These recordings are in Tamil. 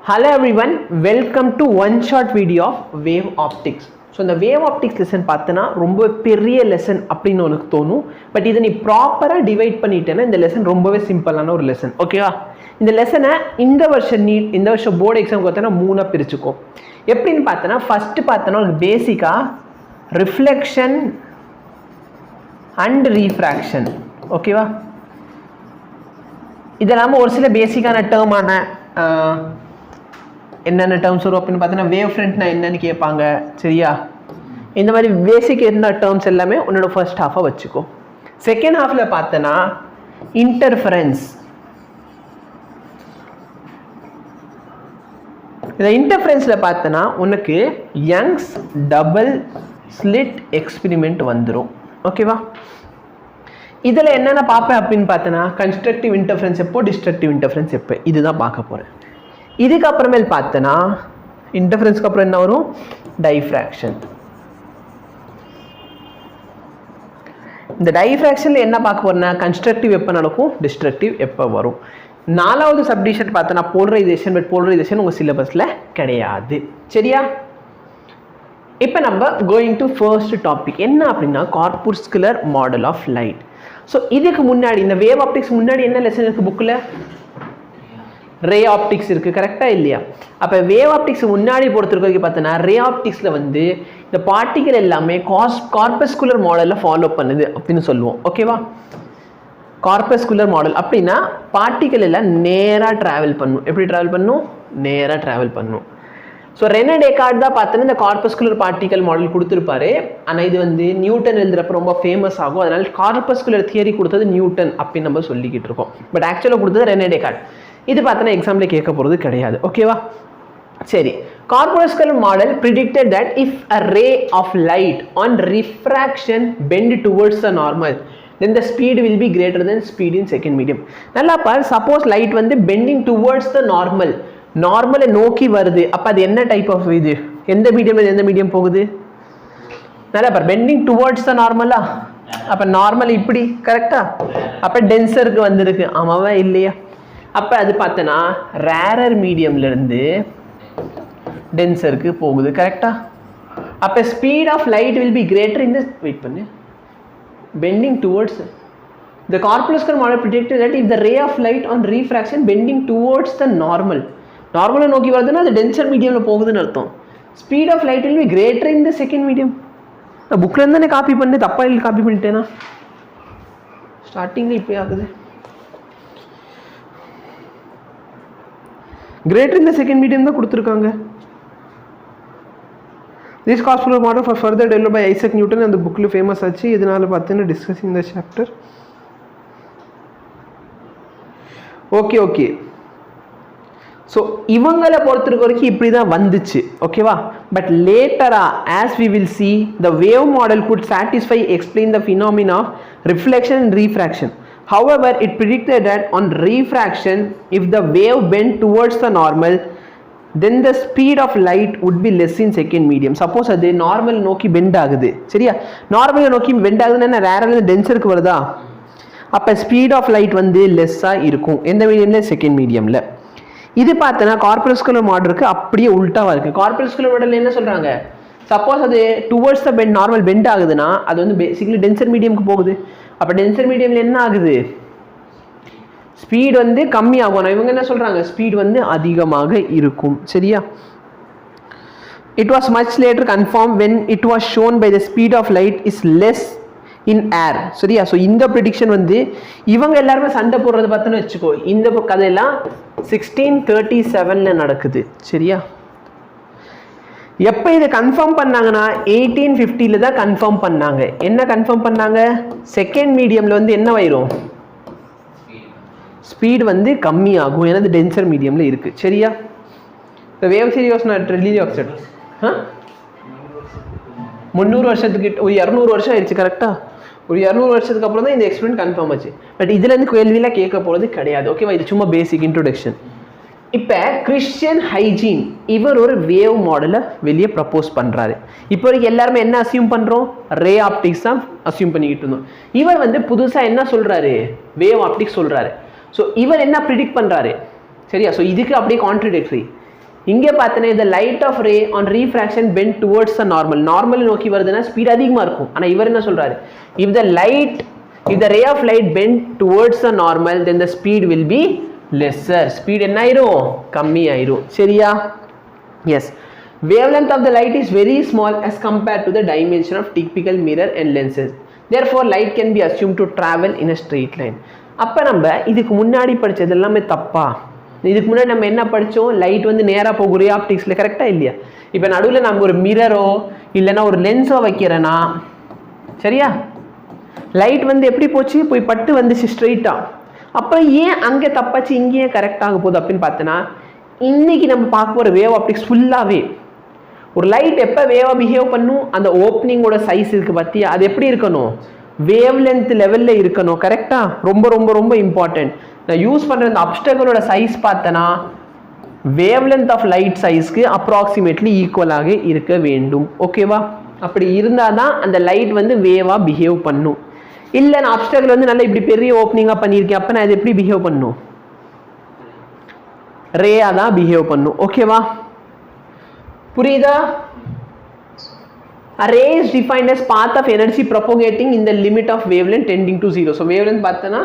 Hello everyone, welcome to one short video of wave optics. So இந்த wave optics lesson பார்த்தனா ரொம்ப பெரிய lesson அப்படின்னு உனக்கு தோணும். பட் இதை நீ ப்ராப்பரா டிவைட் பண்ணிட்டேன்னா இந்த lesson ரொம்பவே சிம்பிளான ஒரு lesson. ஓகேவா? இந்த லெசனை இந்த வருஷம் போர்டு எக்ஸாம் பார்த்தனா மூணா பிரிச்சுக்கோ. எப்படின்னு பார்த்தனா ஃபர்ஸ்ட் பார்த்தனா ஒரு பேசிக்கா ரிஃப்ளெக்ஷன் அண்ட் ரீஃப்ராக்ஷன். ஓகேவா? இதெல்லாம் ஒரு சில பேசிக்கான டேர்மான என்னென்ன டேர்ம்ஸ் வரும் அப்படின்னு பார்த்தீங்கன்னா வேவ் ஃப்ரண்ட்னா என்னன்னு கேட்பாங்க. சரியா? இந்த மாதிரி பேசிக் என்ன டேர்ம்ஸ் எல்லாமே உன்னோட ஃபர்ஸ்ட் ஹாஃபை வச்சுக்கோ. செகண்ட் ஹாஃபில் பார்த்தனா இன்டர்ஃபரன்ஸ். இந்த இன்டர்ஃபரன்ஸில் பார்த்தனா உனக்கு யங்ஸ் டபுள் ஸ்லிட் எக்ஸ்பெரிமெண்ட் வந்துடும். ஓகேவா? இதில் என்னென்ன பார்ப்பேன் அப்படின்னு பார்த்தனா கன்ஸ்ட்ரக்டிவ் இன்டர்ஃபரன்ஸ் எப்போ, டிஸ்ட்ரக்டிவ் இன்டர்ஃபரன்ஸ் எப்போ, இதுதான் பார்க்க போகிறேன். இதுக்கப்புறமேல் பார்த்தனா இன்டர்ஃபரன்ஸ்க்கு அப்புறம் என்ன வரும், டைஃப்ராக்ஷன். இந்த டைஃப்ராக்ஷனில் என்ன பார்க்க போறேன்னா கன்ஸ்ட்ரக்டிவ் எப்போ நடக்கும், டிஸ்ட்ரக்டிவ் எப்போ வரும். நாலாவது சப்டிவிஷன் பார்த்தனா போலரைசேஷன். பட் போலரைசேஷன் உங்கள் சிலபஸில் கிடையாது. சரியா? இப்போ நம்ம கோயிங் டு ஃபர்ஸ்ட் டாபிக் என்ன அப்படின்னா கார்பூஸ்குலர் மாடல் ஆஃப் லைட். ஸோ இதுக்கு முன்னாடி இந்த வேவ் ஆப்டிக்ஸ் முன்னாடி என்ன லெசன் இருக்குது புக்கில், ரே ஆப்டிக்ஸ் இருக்குது. கரெக்டாக இல்லையா? அப்போ வேவ் ஆப்டிக்ஸ் முன்னாடி பொறுத்திருக்க பார்த்தோன்னா ரே ஆப்டிக்ஸில் வந்து இந்த பார்ட்டிகல் எல்லாமே கார்பஸ்குலர் மாடலில் ஃபாலோ பண்ணுது அப்படின்னு சொல்லுவோம். ஓகேவா? கார்பஸ்குலர் மாடல் அப்படின்னா பார்ட்டிகல் எல்லாம் நேராக ட்ராவல் பண்ணும். எப்படி ட்ராவல் பண்ணும்? நேராக ட்ராவல் பண்ணும். ஸோ ரெனே டேக்கார்ட் தான் பார்த்தோன்னா இந்த கார்பஸ்குலர் பார்ட்டிகல் மாடல் கொடுத்துருப்பாரு. ஆனால் இது வந்து நியூட்டன் எழுதுறப்ப ரொம்ப ஃபேமஸ் ஆகும். அதனால் கார்பஸ்குலர் தியரி கொடுத்தது நியூட்டன் அப்படின்னு நம்ம சொல்லிக்கிட்டு இருக்கோம். பட் ஆக்சுவலாக கொடுத்தது ரெனே டேக்கார்ட். இது பார்த்தோன்னா எக்ஸாம்பிள் கேட்க போகிறது கிடையாது. ஓகேவா? சரி. Corpuscular model predicted that if a ray of light on refraction bend towards the normal then the speed will be greater than speed in second medium. நல்லா பார், சப்போஸ் லைட் வந்து பெண்டிங் டுவர்ட்ஸ் த நார்மலை நோக்கி வருது. அப்போ அது என்ன டைப் ஆஃப் இது, எந்த மீடியம் எந்த மீடியம் போகுது? நல்லா பார், பெண்டிங் டுவர்ட்ஸ் த நார்மலா. அப்போ நார்மல் இப்படி கரெக்டா? அப்போ டென்சருக்கு வந்திருக்கு. ஆமாவா இல்லையா? அப்போ அது பார்த்தோன்னா ரேரர் மீடியம்லேருந்து டென்சருக்கு போகுது. கரெக்டா? அப்போ speed of light will be greater இந்த வெயிட் பண்ணு bending towards the corpuscular model predicted that if the ray of light on refraction bending towards the நார்மலை நோக்கி வருதுன்னா அது டென்சர் மீடியமில் போகுதுன்னு அர்த்தம். Speed of light will be greater in the second medium. நான் புக்கில் இருந்தானே காப்பி பண்ணி தப்பாக இல்லை காப்பி பண்ணிட்டேனா ஸ்டார்டிங்கில் இப்படி ஆகுது. Greater in the second medium தான் கொடுத்துருக்காங்க. This corpuscular model for further developed by Isaac Newton and the bookல famous ஆச்சு. இதனால பார்த்தீங்கன்னா discussing the chapter. Okay. So இவங்களை பொறுத்திருக்க வரைக்கும் இப்படி தான் வந்துச்சு. ஓகேவா? பட் லேட்டரா as we will see the wave model could satisfy explain the phenomena of reflection and refraction. However, it predicted that on refraction if the wave bent towards the normal then the speed of light would be less in second medium. Suppose அது நார்மல் நோக்கி பெண்ட் ஆகுது. சரியா? நார்மலை நோக்கி பெண்ட் ஆகுதுன்னா ரேரர் டென்சருக்கு வருதா? அப்போ ஸ்பீட் ஆஃப் லைட் வந்து லெஸ்ஸாக இருக்கும். எந்த மீடியமில்? செகண்ட் மீடியமில். இது பார்த்தோன்னா கார்பஸ்குலர் மாடலுக்கு அப்படியே உல்ட்டாவாக இருக்குது. கார்பஸ்குலர் மாடல் என்ன சொல்கிறாங்க, சப்போஸ் அது towards the bend normal bend ஆகுதுன்னா அது வந்து பேசிக்கலி டென்சர் மீடியமுக்கு போகுது. அப்போ டென்சர் மீடியமில் என்ன ஆகுது, ஸ்பீட் வந்து கம்மியாகும். இவங்க என்ன சொல்றாங்க, ஸ்பீட் வந்து அதிகமாக இருக்கும். சரியா? It was much later confirmed when it was shown by the speed of light is less in air. சரியா? ஸோ இந்த ப்ரெடிக்ஷன் வந்து இவங்க எல்லாருமே சண்டை போடுறது பார்த்தோன்னு வச்சுக்கோ. இந்த கதையெல்லாம் 1637 நடக்குது. சரியா? எப்போ இதை கன்ஃபார்ம் பண்ணாங்கன்னா 1850 தான் கன்ஃபார்ம் பண்ணாங்க. என்ன கன்ஃபார்ம் பண்ணாங்க? செகண்ட் மீடியமில் வந்து என்ன வரும், ஸ்பீட் வந்து கம்மியாகும். ஏன்னா டென்சர் மீடியமில் இருக்குது. சரியா? இந்த வேவ் சீரிஸ் நான் ரிலீஸ் ஆக்சட் 300 வருஷத்துக்கு ஒரு 200 வருஷம் ஆயிடுச்சு. கரெக்டாக? ஒரு 200 வருஷத்துக்கு அப்புறம் தான் இந்த எக்ஸ்பெரிமெண்ட் கன்ஃபார்ம் ஆச்சு. பட் இதுலேருந்து கேள்வியெல்லாம் கேட்க போகிறது கிடையாது. ஓகேவா? இது சும்மா பேசிக் இன்ட்ரோடக்ஷன். இப்போ கிறிஸ்டியன் ஹைஜீன் இவர் ஒரு வேவ் மாடலை வெளியே ப்ரப்போஸ் பண்ணுறாரு. இப்போ வரைக்கும் எல்லாருமே என்ன அசியூம் பண்ணுறோம், ரே ஆப்டிக்ஸ் தான் அசியூம் பண்ணிக்கிட்டு இருந்தோம். இவர் வந்து புதுசாக என்ன சொல்கிறாரு, வேவ் ஆப்டிக்ஸ் சொல்கிறாரு. ஸோ இவர் என்ன ப்ரிடிக்ட் பண்ணுறாரு. சரியா? ஸோ இதுக்கு அப்படியே கான்ட்ரடிக்டரி. இங்கே பார்த்தனே the light of ray on refraction bend towards the normal. Normal நோக்கி வருதுன்னா ஸ்பீட் அதிகமாக இருக்கும். ஆனால் இவர் என்ன சொல்றாரு, if the ray of light bend towards the normal then the speed will be lesser. Speed என்ன ஆயிரும், கம்மி ஆயிரும். சரியா? S. wavelength of the light is very small as compared to the dimension of typical mirror and lenses. Therefore light can be assumed to travel in a straight line. அப்போ நம்ம இதுக்கு முன்னாடி படித்தது எல்லாமே தப்பா? இதுக்கு முன்னாடி நம்ம என்ன படித்தோம், லைட் வந்து நேராக போகும் ரே ஆப்டிக்ஸில், கரெக்டாக இல்லையா? இப்போ நடுவில் நம்ம ஒரு மிரரோ இல்லைன்னா ஒரு லென்ஸோ வைக்கிறேன்னா, சரியா, லைட் வந்து எப்படி போச்சு, போய் பட்டு வந்துச்சு ஸ்ட்ரெயிட்டாக. அப்புறம் ஏன் அங்கே தப்பாச்சு இங்கேயே கரெக்டாக போகுது அப்படின்னு பார்த்தோன்னா, இன்னைக்கு நம்ம பார்க்க போகிற வேவ் ஆப்டிக்ஸ் ஃபுல்லாகவே ஒரு லைட் எப்போ வேவாக பிஹேவ் பண்ணும், அந்த ஓப்பனிங்கோட சைஸ் இருக்குது பார்த்தியா, அது எப்படி இருக்கணும், வேவ் லென்த் லெவலில் இருக்கணும். கரெக்டாக? ரொம்ப ரொம்ப ரொம்ப இம்பார்ட்டன்ட். நான் யூஸ் பண்ணுற இந்த அப்டக்கிளோட சைஸ் பார்த்தனா வேவ் லென்த் ஆஃப் லைட் சைஸ்க்கு அப்ராக்சிமேட்லி ஈக்குவலாக இருக்க வேண்டும். ஓகேவா? அப்படி இருந்தால் தான் அந்த லைட் வந்து வேவாக பிஹேவ் பண்ணும். இல்லை நான் அப்டக்கிள் வந்து நல்லா இப்படி பெரிய ஓப்பனிங்காக பண்ணியிருக்கேன், அப்போ நான் இது எப்படி பிஹேவ் பண்ணும், ரேயாக தான் பிஹேவ் பண்ணும். ஓகேவா? புரியுதா? A ray is defined as path of energy propagating in the limit of wavelength tending to 0. So wavelength பார்த்தனா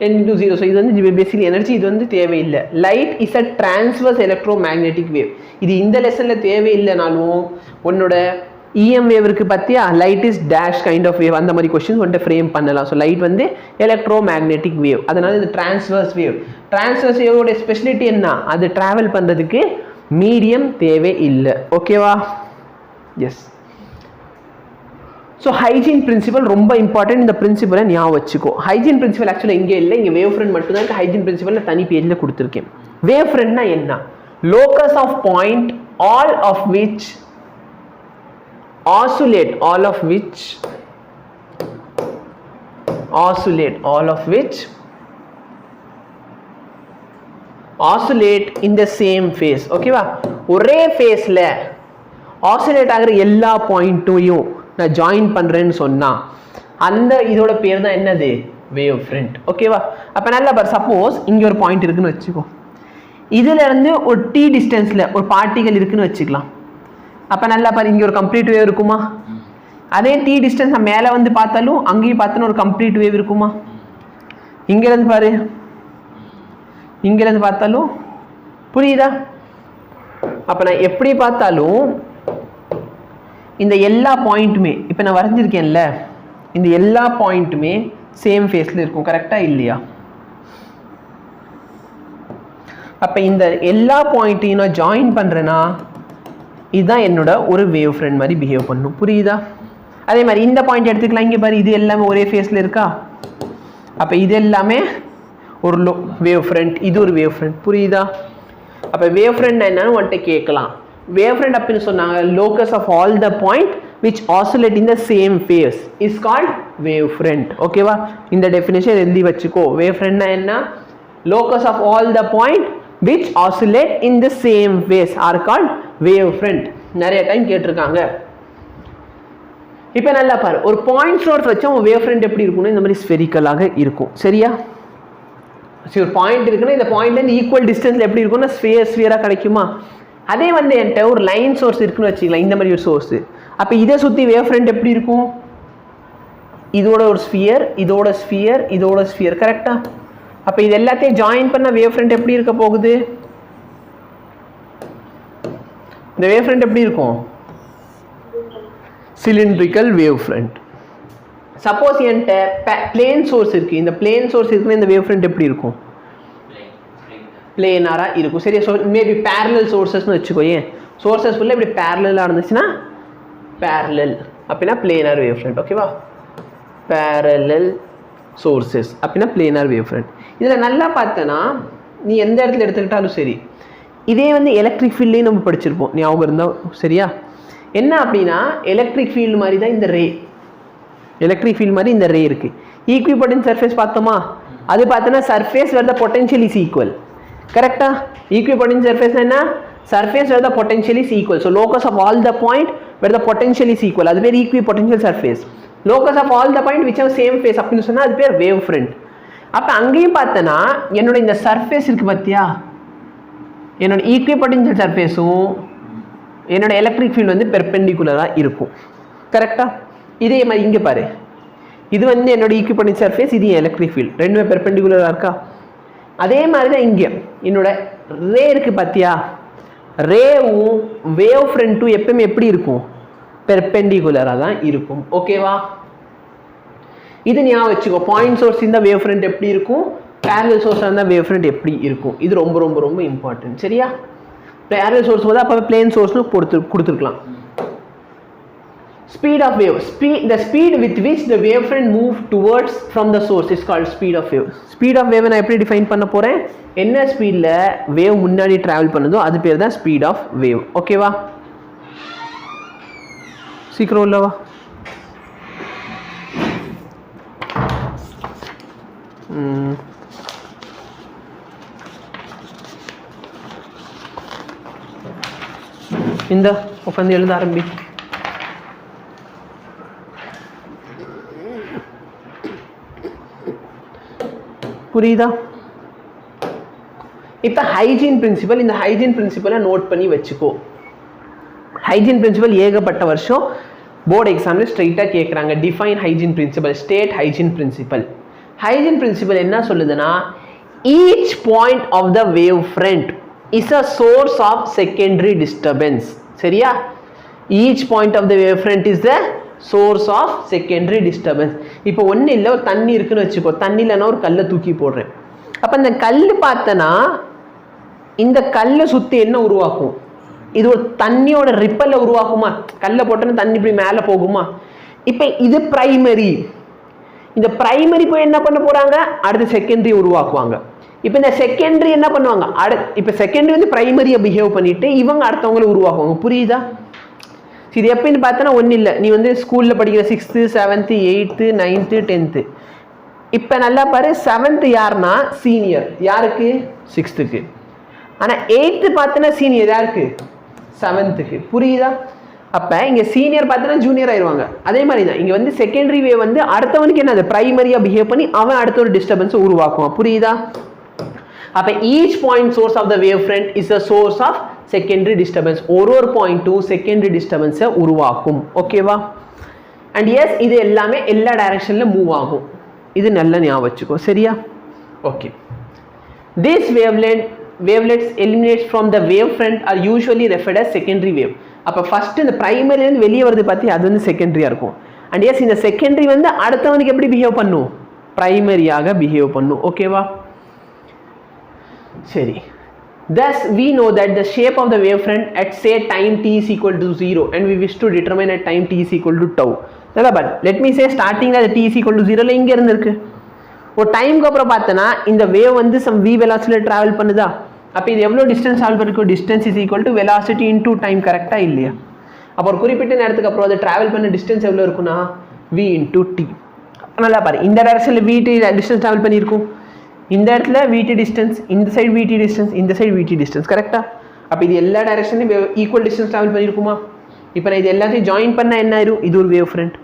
tending to 0. So இது வந்து basically energy, இது வந்து தேவையில்லை. Light is a transverse electromagnetic wave. இது இந்த லெசனில் தேவையில்லைனாலும் உன்னோட EM wave இருக்கு பார்த்தியா, light is dash kind of wave, அந்த மாதிரி கொஸ்டின்ஸ் வந்துட்டு ஃப்ரேம் பண்ணலாம். ஸோ லைட் வந்து எலக்ட்ரோமேக்னெட்டிக் வேவ், அதனால இது டிரான்ஸ்வர்ஸ் வேவ். டிரான்ஸ்வர்ஸ் வேவோட ஸ்பெஷலிட்டி என்ன, அது ட்ராவல் பண்ணுறதுக்கு மீடியம் தேவை இல்லை. ஓகேவா? எஸ். ஸோ ஹைஜீன் பிரின்சிபல் ரொம்ப இம்பார்ட்டன்ட். இந்த பிரின்சிபலை ஞாபகம் வச்சுக்கோ. ஹைஜீன் பிரின்சிபல் ஆக்சுவலாக இங்கே இல்லை, இங்கே வேவ் ஃப்ரண்ட் மட்டும் தான் இருக்குது. ஹைஜீன் பிரின்சிபல் தனி பேஜில் கொடுத்துருக்கேன். வேவ் ஃப்ரண்ட்னா என்ன, locus of point all of which oscillate in the same phase. ஓகேவா? ஒரே ஃபேஸில் ஆசிலேட் ஆகிற எல்லா பாயிண்ட்டையும் நான் ஜாயின் பண்ணுறேன்னு சொன்னால் அந்த இதோட பேர் தான் என்னது, வேவ் ஃப்ரண்ட். ஓகேவா? அப்போ நல்லா பாரு, சப்போஸ் இங்கே ஒரு பாயிண்ட் இருக்குன்னு வச்சுக்கோ, இதிலேருந்து ஒரு டி டிஸ்டன்ஸில் ஒரு பார்ட்டிகல் இருக்குன்னு வச்சுக்கலாம். அப்போ நல்லா பாரு, இங்கே ஒரு கம்ப்ளீட் வேவ் இருக்குமா, அதே டி டிஸ்டன்ஸ் நான் மேலே வந்து பார்த்தாலும் அங்கேயும் பார்த்தோன்னா ஒரு கம்ப்ளீட் வேவ் இருக்குமா. இங்கேருந்து பாரு, இங்கேருந்து பார்த்தாலும் புரியுதா? அப்போ நான் எப்படி பார்த்தாலும் இந்த எல்லா பாயிண்ட்டுமே இப்போ நான் வரைஞ்சிருக்கேன்ல, இந்த எல்லா பாயிண்ட்டுமே சேம் ஃபேஸில் இருக்கும். கரெக்டாக இல்லையா? அப்போ இந்த எல்லா பாயிண்ட்டையும் நான் ஜாயின் பண்ணுறேன்னா இதுதான் என்னோட ஒரு வேவ் ஃப்ரண்ட் மாதிரி பிஹேவ் பண்ணும். புரியுதா? அதே மாதிரி இந்த பாயிண்ட் எடுத்துக்கலாம். இங்கே பாரு, இது எல்லாமே ஒரே ஃபேஸில் இருக்கா. அப்போ இது எல்லாமே ஒரு வேவ் ஃப்ரண்ட், இது ஒரு வேவ் ஃப்ரண்ட். புரியுதா? அப்போ வேவ் ஃப்ரண்ட் என்னன்னு வந்துட்டு கேட்கலாம். வேவ் ஃப்ரண்ட் அப்படின்னு சொன்னாங்க, locus of all the point which oscillate in the same phase is called wave front. ஓகேவா? இந்த டெஃபினேஷன் எழுதி வச்சுக்கோ. வேவ் ஃப்ரண்ட்னா என்ன, locus of all the point which oscillate in the same phase are called wave front. நிறைய டைம் கேட்டிருக்காங்க. இப்போ நல்லா பாரு, ஒரு பாயிண்ட் சோர்ஸ் வச்சா உன் வேவ் ஃப்ரண்ட் எப்படி இருக்கும்னா இந்த மாதிரி ஸ்பெரிக்கலாக இருக்கும். சரியா? சரி, ஒரு பாயிண்ட் இருக்குன்னா இந்த பாயிண்ட்லேருந்து ஈக்குவல் டிஸ்டன்ஸில் எப்படி இருக்கும்னா ஸ்பியராக கிடைக்குமா. அதே வந்து என்கிட்ட ஒரு லைன் சோர்ஸ் இருக்குன்னு வச்சுக்கலாம், இந்த மாதிரி ஒரு சோர்ஸு. அப்போ இதை சுற்றி வேவ் ஃப்ரண்ட் எப்படி இருக்கும், இதோட ஒரு ஸ்பியர், இதோட ஸ்பியர், இதோட ஸ்பியர். கரெக்டா? அப்போ இது எல்லாத்தையும் ஜாயின் பண்ண வேவ் ஃப்ரண்ட் எப்படி இருக்க போகுது, இந்த வேவ் ஃப்ரண்ட் எப்படி இருக்கும், சிலிண்ட்ரிக்கல் வேவ் ஃப்ரண்ட். சப்போஸ் என்கிட்ட பிளேன் சோர்ஸ் இருக்குது, இந்த பிளேன் சோர்ஸ் இருக்குன்னா இந்த வேவ் ஃப்ரண்ட் எப்படி இருக்கும், பிளேனாராக இருக்கும். சரியா? ஸோ மேபி பேரலல் சோர்ஸஸ்னு வச்சுக்கோ. ஏன் சோர்ஸஸ் ஃபுல்லாக இப்படி பேரலாக இருந்துச்சுன்னா பேரலல் அப்படின்னா பிளேனார் வேவ் ஃப்ரண்ட். ஓகேவா? பேரலல் சோர்ஸஸ் அப்படின்னா பிளேனார் வேவ் ஃப்ரண்ட். இதில் நல்லா பார்த்தனா நீ எந்த இடத்துல எடுத்துக்கிட்டாலும் சரி, இதே வந்து எலக்ட்ரிக் ஃபீல்ட்லேயும் நம்ம படிச்சிருப்போம், ஞாபகம் இருந்தால். சரியா? என்ன அப்படின்னா எலக்ட்ரிக் ஃபீல்டு மாதிரி தான் இந்த ரே, எலக்ட்ரிக் ஃபீல்டு மாதிரி இந்த ரே இருக்குது. ஈக்விபொட்டன்ட் சர்ஃபேஸ் பார்த்தோமா, அது பார்த்தோன்னா surface where the potential is equal. கரெக்டா? ஈக்விபொட்டன்ட் சர்ஃபேஸ் என்ன, surface where the potential is equal. So locus of all the point where the potential is equal, அது பேர் equipotential surface. Locus of all the point which have same phase அப்படின்னு சொன்னால் அது பேர் வேவ் ஃப்ரண்ட். அப்போ அங்கேயும் பார்த்தனா என்னோட இந்த சர்ஃபேஸ் இருக்குது பார்த்தியா, என்னோட ஈக்குவபொட்டன்ஷியல் சர்ஃபேஸும் என்னோட எலக்ட்ரிக் ஃபீல்டு வந்து பெர்பெண்டிகுலராக இருக்கும். கரெக்டாக? இதே மாதிரி இங்கே பாரு, இது வந்து என்னோட ஈக்குவபொட்டன்ஷியல் சர்ஃபேஸ், இது எலக்ட்ரிக் ஃபீல்டு, ரெண்டுமே பெர்பெண்டிகுலராக இருக்கா? அதே மாதிரி தான் இங்கே என்னோட ரே இருக்குது பார்த்தியா, ரேவும் வேவ் ஃப்ரண்ட்டும் எப்பவுமே எப்படி இருக்கும்? பெர்பெண்டிகுலராக தான் இருக்கும். ஓகேவா? இது ஞாபகம் வச்சுக்கோ. பாயிண்ட் சோர்ஸ் இந்த வேவ் ஃப்ரண்ட் எப்படி இருக்கும், பேரலல் சோர்ஸ் இருந்தால் வேவ் ஃப்ரண்ட் எப்படி இருக்கும், இது ரொம்ப ரொம்ப ரொம்ப இம்பார்ட்டன்ட். சரியா? பேரலல் சோர்ஸ் போது அப்போ பிளேன் சோர்ஸ்னு கொடுத்துருக்கலாம். Speed of wave. The speed with which the wavefront move towards from the source is called speed of wave. Speed of wave நான் எப்படி டிஃபைன் பண்ண போறேன்? என்ன ஸ்பீட்ல வேவ் முன்னாடி டிராவல் பண்ணுதோ அது பேர் தான் ஸ்பீட் ஆஃப் வேவ். ஓகேவா? சீக்கிரம் உள்ளவா. இந்த உட்காந்து எழுத ஆரம்பி. புரியுதா? இப்போ ஹைஜீன் பிரின்சிபல், இந்த ஹைஜீன் பிரின்சிபலை நோட் பண்ணி வச்சுக்கோ. ஹைஜீன் பிரின்சிபல் ஏகப்பட்ட வருஷம் போர்டு எக்ஸாமில் ஸ்ட்ரைட்டாக கேட்குறாங்க. Define Huygens principle, state Huygens principle. Huygens principle என்ன சொல்லுதுன்னா, each point of the wave front is a source of secondary disturbance. சரியா? Each point of the wave front is the source of secondary disturbance. இப்போ ஒன்றும் இல்லை, ஒரு தண்ணி இருக்குன்னு வச்சுக்கோ, தண்ணியிலனா ஒரு கல்லை தூக்கி போடுறேன். அப்போ இந்த கல் பார்த்தனா இந்த கல்லை சுற்றி என்ன உருவாக்கும்? இது ஒரு தண்ணியோட ரிப்பலை உருவாக்குமா? கல்லை போட்டோன்னா தண்ணி இப்படி மேலே போகுமா? இப்போ இது பிரைமரி. இந்த பிரைமரி போய் என்ன பண்ண போகிறாங்க? அடுத்து செகண்டரி உருவாக்குவாங்க. இப்போ இந்த செகண்டரி என்ன பண்ணுவாங்க? இப்போ செகண்டரி வந்து பிரைமரியை பிஹேவ் பண்ணிட்டு இவங்க அடுத்தவங்களை உருவாக்குவாங்க. புரியுதா? இது எப்படின்னு பார்த்தோன்னா ஒன்றும் இல்லை, நீ வந்து ஸ்கூலில் படிக்கிற 6th 7th 8th 9th 10th. இப்போ நல்லா பாரு, 7th யாருன்னா சீனியர் யாருக்கு? 6th. ஆனால் 8th பார்த்தோன்னா சீனியர் யாருக்கு? 7th. புரியுதா? அப்போ இங்கே சீனியர் பார்த்தோன்னா ஜூனியர் ஆயிடுவாங்க. அதே மாதிரி தான் இங்கே வந்து செகண்டரி வேவ் வந்து அடுத்தவனுக்கு என்ன, அது ப்ரைமரியாக பிஹேவ் பண்ணி அவன் அடுத்த ஒரு டிஸ்டர்பன்ஸை உருவாக்குவான். புரியுதா? அப்போ each point source of the wave front is a source of secondary disturbance. ஒரு பாயிண்ட்டும் செகண்டரி டிஸ்டர்பன்ஸை உருவாக்கும். ஓகேவா? அண்ட் எஸ், இது எல்லாமே எல்லா டைரக்ஷனில் மூவ் ஆகும். இது நல்லா ஞாபகம் வச்சுக்கோ. சரியா? Okay. This wavelets eliminates from the wave front are usually referred as secondary wave. அப்போ ஃபர்ஸ்ட் இந்த பிரைமரிலேருந்து வெளியே வருது பார்த்தி, அது வந்து செகண்டரியாக இருக்கும். அண்ட் எஸ், இந்த செகண்டரி வந்து அடுத்தவனுக்கு எப்படி பிஹேவ் பண்ணும்? பிரைமரியாக பிஹேவ் பண்ணும். ஓகேவா? சரி. Thus, we know that the shape of the wavefront at say time t is equal to 0 and we wish to determine at time t is equal to tau. But let me say starting at t is equal to 0 இங்கே இருந்திருக்கு. ஒரு டைமுக்கு அப்புறம் பார்த்தனா இந்த வேவ் வந்து some v velocity ட்ராவல் பண்ணுதா? அப்போ இது எவ்வளோ டிஸ்டன்ஸ் ட்ராவல் பண்ணிருக்கும்? Distance is equal to velocity into time. கரெக்டாக இல்லையா? அப்போ ஒரு குறிப்பிட்ட நேரத்துக்கு அப்புறம் அதை ட்ராவல் பண்ண டிஸ்டன்ஸ் எவ்வளோ இருக்குன்னா v இன்டூ டி. நல்லா பாரு, இந்த டைரக்ஷனில் vt டிஸ்டன்ஸ் ட்ராவல் பண்ணியிருக்கும், இந்த இடத்துல vt டிஸ்டன்ஸ், இந்த சைடு vt டிஸ்டன்ஸ், இந்த சைடு vt டிஸ்டன்ஸ். கரெக்டாக? அப்போ இது எல்லா டைரக்ஷன்லையும் ஈக்குவல் டிஸ்டன்ஸ் ட்ராவல் பண்ணியிருக்குமா? இப்போ நான் இது எல்லாத்தையும் ஜாயின் பண்ணால் என்ன ஆயிரும்? இது ஒரு வேவ் ஃப்ரண்ட்.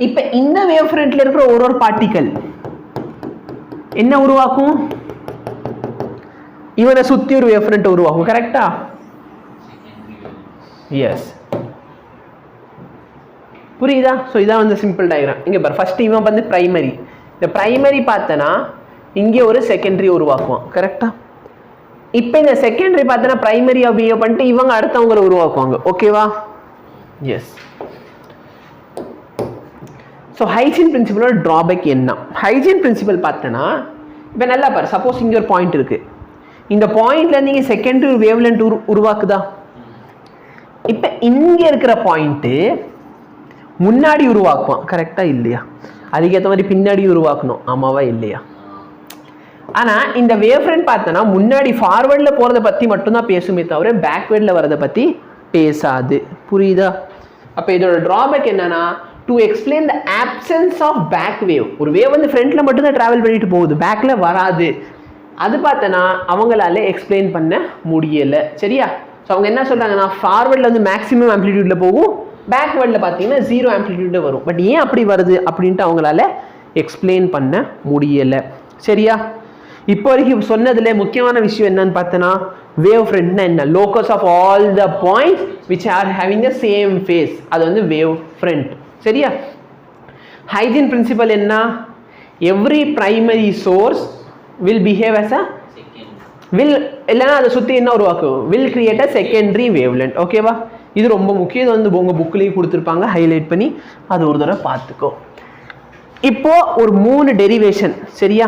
இப்போ இந்த வேவ் ஃப்ரண்ட்ல இருக்கிற ஒரு பார்ட்டிக்கல் என்ன உருவாக்கும்? இவனை சுற்றி ஒரு வேவ் ஃப்ரண்ட் உருவாக்கும். கரெக்டா? எஸ். புரியுதா? ஸோ இதான் வந்து சிம்பிள் டயக்ராம். இங்கே பாரு, ஃபர்ஸ்ட் இவன் வந்து பிரைமரி. இந்த பிரைமரி பார்த்தனா இங்கே ஒரு செகண்டரி உருவாக்குவான். கரெக்டா? இப்போ இந்த செகண்டரி பார்த்தனா பிரைமரியாக பிஹேவ் பண்ணிட்டு இவங்க அடுத்தவங்களை உருவாக்குவாங்க. ஓகேவா? எஸ். ஸோ ஹைஜீன் பிரின்சிபலோட ட்ராபேக் என்ன? ஹைஜீன் பிரின்சிபல் பார்த்தனா இப்போ நல்லா பாரு, சப்போஸ் இங்கே ஒரு பாயிண்ட் இருக்கு, இந்த பாயிண்ட்ல நீங்கள் செகண்டரி வேவ்லென்த் உருவாக்குதா? இப்போ இங்கே இருக்கிற பாயிண்ட்டு முன்னாடி உருவாக்குவான். கரெக்டா இல்லையா? அதுக்கேற்ற மாதிரி பின்னாடி உருவாக்கணும். ஆமாவா இல்லையா? ஆனால் இந்த வேவ் ஃப்ரண்ட் பார்த்தோன்னா முன்னாடி ஃபார்வர்டில் போகிறத பற்றி மட்டும்தான் பேசுமே தவிர பேக்வேர்டில் வரதை பற்றி பேசாது. புரியுதா? அப்போ இதோட ட்ராபேக் என்னன்னா, to explain the absence of back wave. ஒரு வேவ் வந்து ஃப்ரண்ட்டில் மட்டும்தான் ட்ராவல் பண்ணிட்டு போகுது, பேக்கில் வராது. அது பார்த்தோன்னா அவங்களால எக்ஸ்பிளைன் பண்ண முடியலை. சரியா? ஸோ அவங்க என்ன சொல்கிறாங்கன்னா, ஃபார்வர்டில் வந்து மேக்ஸிமம் ஆம்ப்ளிடியூடில் போகும், பேக்வேர்டில் பார்த்தீங்கன்னா 0 ஆம்ப்ளிடியூடில் வரும். பட் ஏன் அப்படி வருது அப்படின்ட்டு அவங்களால எக்ஸ்பிளைன் பண்ண முடியலை. சரியா? இப்போ வரைக்கும் சொன்னதுல முக்கியமான விஷயம் என்னன்னு பார்த்தனா வேவ் ஃப்ரண்ட்னா என்ன locus of all the points which are having the same phase அது வந்து வேவ் ஃப்ரண்ட் சரியா ஹைஜீன் பிரின்சிபல் என்ன every primary source will behave as a will இல்லனா அதை சுத்தி என்ன உருவாக்கும் will create a secondary wavelength ஓகேவா இது ரொம்ப முக்கியம் இது வந்து உங்க புக்லயே கொடுத்திருப்பாங்க ஹைலைட் பண்ணி அது ஒரு தடவை பார்த்துக்கோ இப்போ ஒரு 3 டெரிவேஷன் சரியா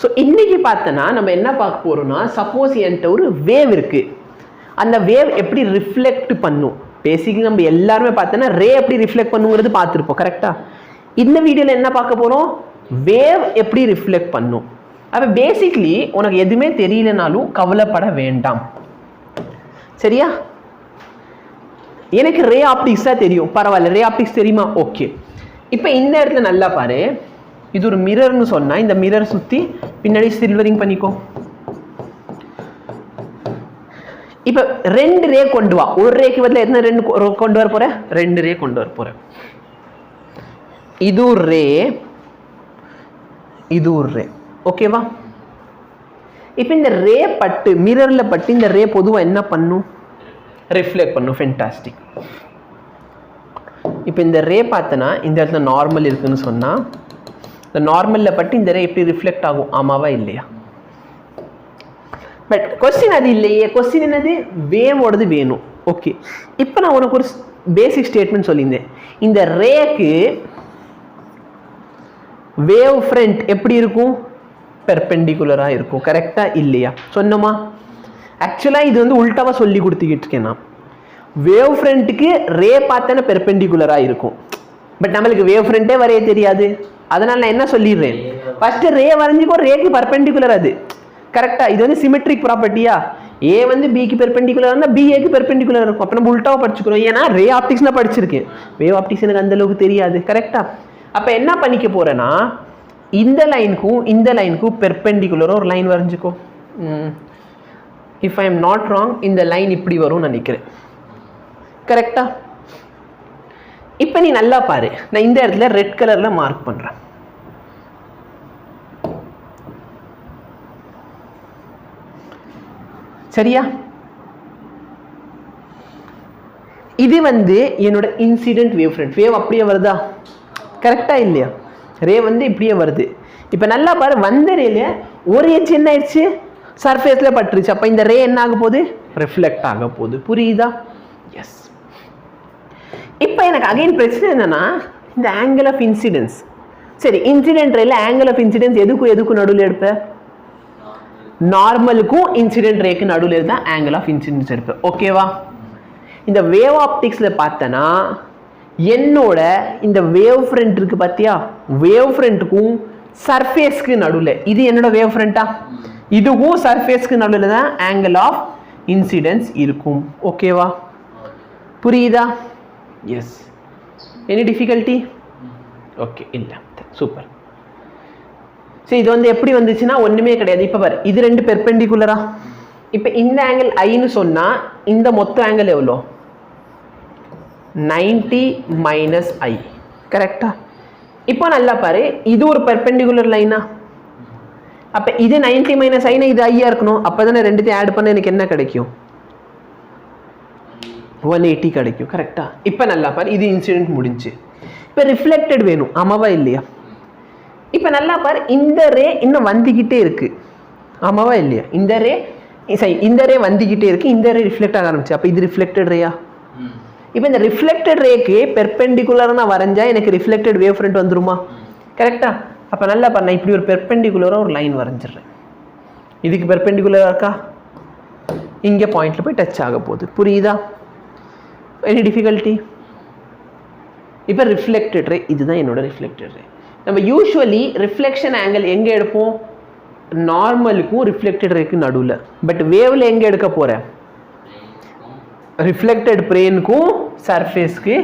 ஸோ இன்னைக்கு பார்த்தனா நம்ம என்ன பார்க்க போறோம்னா சப்போஸ் என்கிட்ட ஒரு வேவ் இருக்கு அந்த வேவ் எப்படி ரிஃப்ளெக்ட் பண்ணும் பேசிக்கலி நம்ம எல்லாருமே பார்த்தனா ரே எப்படி ரிஃப்ளெக்ட் பண்ணுங்கிறது பார்த்துருப்போம் கரெக்டா இந்த வீடியோல என்ன பார்க்க போறோம் வேவ் எப்படி ரிஃப்ளெக்ட் பண்ணும் அப்ப பேசிக்கலி உனக்கு எதுவுமே தெரியலனாலும் கவலைப்பட வேண்டாம் சரியா எனக்கு ரே ஆப்டிக்ஸ் தான் தெரியும் பரவாயில்ல ரே ஆப்டிக்ஸ் தெரியுமா ஓகே இப்போ இந்த இடத்துல நல்லா பாரு இது ஒரு மிரர்னு சொன்னா இந்த மிரர் சுத்தி பின்னாடி சில்வரிங் பண்ணிக்கோ இப்போ ரெண்டு ரே கொண்டு வா ஒரு ரேக்கு பதிலா எத்தனை ரெண்டு கொண்டு வர போற ரெண்டு ரே கொண்டு வர போற இது ஒரு ரே இது ஒரு ரே ஓகேவா இப்போ இந்த ரே பட்டு மிரர்ல பட்டு இந்த ரே பொதுவா என்ன பண்ணும் ரிஃப்ளெக்ட் பண்ணும் ஃபென்டாஸ்டிக் இப்போ இந்த ரே பார்த்தனா இந்த இடத்துல நார்மல் இருக்குன்னு சொன்னா இந்த நார்மல்ல பட்டு இந்த ரே எப்படி ரிஃப்ளெக்ட் ஆகும் ஆமாவா இல்லையா பட் क्वेश्चन அது இல்லையே क्वेश्चन என்னது வேவோடது வேணும் ஓகே இப்போ நான் உனக்கு ஒரு பேசிக் ஸ்டேட்மென்ட் சொல்லியிருந்தேன் இந்த ரேக்கு வேவ் ஃப்ரண்ட் எப்படி இருக்கும் பெர்பெண்டிகுலரா இருக்கும் கரெக்டா இல்லையா சொன்னோமா ஆக்சுவலா இது வந்து உல்டாவா சொல்லி கொடுத்துக்கிட்டு இருக்கேன் நான் வேவ் ஃப்ரண்ட்டுக்கு ரே பார்த்தா பெர்பெண்டிகுலரா இருக்கும் பட் நம்மளுக்கு வேவ் ஃப்ரண்டே வரைய தெரியாது அதனால நான் என்ன சொல்லிடுறேன் ஃபர்ஸ்ட் ரே வரைஞ்சிக்கோ ரேக்கு பெர்பெண்டிகுலர் அது கரெக்டா இது வந்து சிமெட்ரிக் ப்ராப்பர்ட்டியா ஏ வந்து பிக்கு பெர்பெண்டிகுலர் இருந்தால் பி ஏக்கு பெர்பெண்டிகுலர் இருக்கும் அப்போ நம்ம உல்டாவை படிச்சுக்கிறோம் ஏன்னா ரே ஆப்டிக்ஸ்ல படிச்சிருக்கேன் வேவ் ஆப்டிக்ஸ் எனக்கு அந்த அளவுக்கு தெரியாது கரெக்டா அப்போ என்ன பண்ணிக்க போறேன்னா இந்த லைனுக்கும் பெர்பெண்டிகுலரா ஒரு லைன் வரைஞ்சிக்கோ if I am not wrong இந்த லைன் இப்படி வரும்னு நினைக்கிறேன் கரெக்டா இப்போ நீ நல்லா பாரு நான் இந்த இடத்துல ரெட் கலர்ல மார்க் பண்றேன் சரியா இது வந்து என்னோட இன்சிடென்ட் வேவ் ஃப்ரண்ட் வேவ் அப்படியே வருதா கரெக்டா இல்லையா ரே வந்து இப்படியே வருது இப்போ நல்லா பாரு வந்த ரேல ஒரு எட்ஜ் என்ன ஆயிடுச்சு சர்ஃபேஸ்ல பட்டுருச்சு அப்போ இந்த ரே என்ன ஆக போகுது ரிஃப்ளெக்ட் ஆக போகுது புரியுதா எஸ் இப்போ எனக்கு அகைன் பிரச்சனை என்னன்னா இந்த ஆங்கிள் ஆஃப் இன்சிடென்ஸ் சரி இன்சிடென்ட் ரேல ஆங்கிள் ஆஃப் இன்சிடென்ஸ் எதுக்கும் நடுவில் எடுப்ப நார்மலுக்கும் இன்சிடென்ட் ரேக்கு நடுவில் இருந்தா ஆங்கிள் ஆஃப் இன்சிடென்ஸ் எடுப்பேன் ஓகேவா இந்த வேவ் ஆப்டிக்ஸ்ல பார்த்தனா என்னோட இந்த வேவ் ஃப்ரண்ட் இருக்கு பாத்தியா வேவ் ஃப்ரண்ட்டுக்கும் சர்ஃபேஸ்க்கு நடுவில் இது என்னோட வேவ் ஃப்ரண்டா இதுவும் சர்ஃபேஸ்க்கு நடுவில் தான் ஆங்கிள் ஆஃப் இன்சிடென்ஸ் இருக்கும் ஓகேவா புரியுதா எஸ் எனி டிஃபிகல்ட்டி ஓகே இல்லை சூப்பர் சரி இது வந்து எப்படி வந்துச்சுன்னா ஒண்ணுமே கிடையாது இப்போ பாரு இது ரெண்டு பெர்பெண்டிகுலரா இப்போ இந்த ஆங்கிள் ஐன்னு சொன்னா இந்த மொத்த ஆங்கிள் எவ்வளோ 90 மைனஸ் ஐ கரெக்டா இப்போ நல்லா பாரு இது ஒரு பெர்பெண்டிகுலர் லைனா அப்போ இது 90 மைனஸ் ஐனா இது ஐயா இருக்கணும் அப்போ தானே ரெண்டுத்தையும் ஆட் பண்ண எனக்கு என்ன கிடைக்கும் 180 கிடைக்கும் கரெக்டா இப்போ நல்லா பாரு இது இன்சிடென்ட் முடிஞ்சு இப்போ ரிஃப்ளெக்டட் வேணும் ஆமாவா இல்லையா இப்போ நல்லா பாரு இந்த ரே இன்னும் வந்துக்கிட்டே இருக்கு ஆமாவா இல்லையா இந்த ரே வந்துக்கிட்டே இருக்கு இந்த ரே ரிஃப்ளெக்ட் ஆக ஆரம்பிச்சு அப்போ இது ரிஃப்ளெக்டட் ரேயா இப்போ இந்த ரிஃப்ளெக்டட் ரேக்கு பெர்பெண்டிகுலரா நான் வரைஞ்சா எனக்கு ரிஃப்ளெக்டட் வேவ் ஃப்ரண்ட் வந்துருமா கரெக்டா அப்போ நல்லா பாரு நான் இப்படி ஒரு பெர்பெண்டிகுலரா ஒரு லைன் வரைஞ்சிடுறேன் இதுக்கு பெர்பெண்டிகுலரா இருக்கா இங்கே பாயிண்ட்ல போய் டச் ஆக போகுது புரியுதா எனி டிஃபிகல்ட்டி இப்போ ரிஃப்ளெக்டட் ரே இதுதான் என்னோட ரிஃப்ளெக்டட் ரே நம்ம யூஸ்வலி ரிஃப்ளெக்ஷன் ஆங்கிள் எங்கே எடுப்போம் நார்மலுக்கும் ரிஃப்ளெக்டட் ரேக்கு நடுவில் பட் வேவ்ல எங்கே எடுக்க போகிறேன் ரிஃப்ளெக்டட் பிளேனுக்கும் சர்ஃபேஸ்க்கு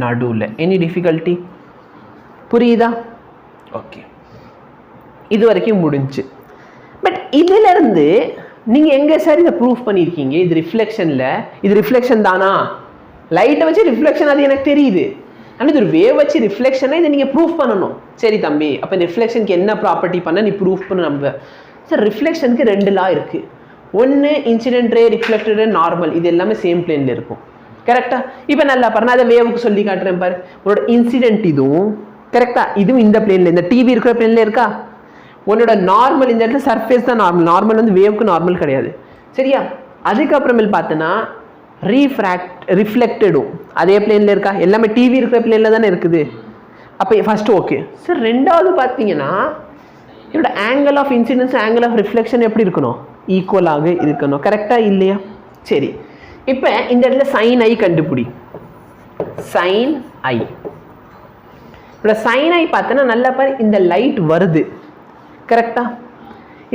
நடுவில் எனி டிஃபிகல்ட்டி புரியுதா ஓகே இது வரைக்கும் முடிஞ்சு பட் இதிலிருந்து நீங்கள் எங்கே சார் இதை ப்ரூஃப் பண்ணியிருக்கீங்க இது ரிஃப்ளெக்ஷனில் இது ரிஃப்ளெக்ஷன் தானா லைட்டை வச்சு ரிஃப்ளெக்ஷன் அது எனக்கு தெரியுது ஆனால் இது ஒரு வேவ் வச்சு ரிஃப்ளெக்ஷனை இதை நீங்கள் ப்ரூஃப் பண்ணணும். சரி தம்பி, அப்போ இந்த ரிஃப்ளெக்ஷனுக்கு என்ன ப்ராப்பர்ட்டி பண்ண நீ ப்ரூஃப் பண்ண நம்ப. சார் ரிஃப்ளெக்ஷனுக்கு 2 லா இருக்குது. ஒன்று incident ray, reflected ray, normal, இது எல்லாமே சேம் பிளேனில் இருக்கும். கரெக்டா? இப்போ நல்லா பாரு, நான் அதை வேவுக்கு சொல்லி காட்டுறேன் பாரு. உன்னோட இன்சிடென்ட் இதுவும் கரெக்டா, இதுவும் இந்த பிளேனில், இந்த டிவி இருக்கிற பிளேனில் இருக்கா. உன்னோட நார்மல் இந்த இடத்துல சர்ஃபேஸ் தான் நார்மல். நார்மல் வந்து வேவுக்கு நார்மல் கிடையாது. சரியா? அதுக்கப்புறமேல் பார்த்தோன்னா ரிஃப்ளெக்டடும் அதே பிளேனில் இருக்கா. எல்லாமே டிவி இருக்கிற பிளேனில் தானே இருக்குது. அப்போ ஃபஸ்ட்டு ஓகே சார். ரெண்டாவது பார்த்தீங்கன்னா என்னோட angle of incidence, angle of reflection எப்படி இருக்கணும்? ஈக்குவலாக இருக்கணும். கரெக்டாக இல்லையா? சரி, இப்போ இந்த இடத்துல சைன் ஐ கண்டுபிடி. சைன் ஐ, இப்போ சைன் ஐ பார்த்தோன்னா நல்லா பாரு, இந்த லைட் வருது. கரெக்டா?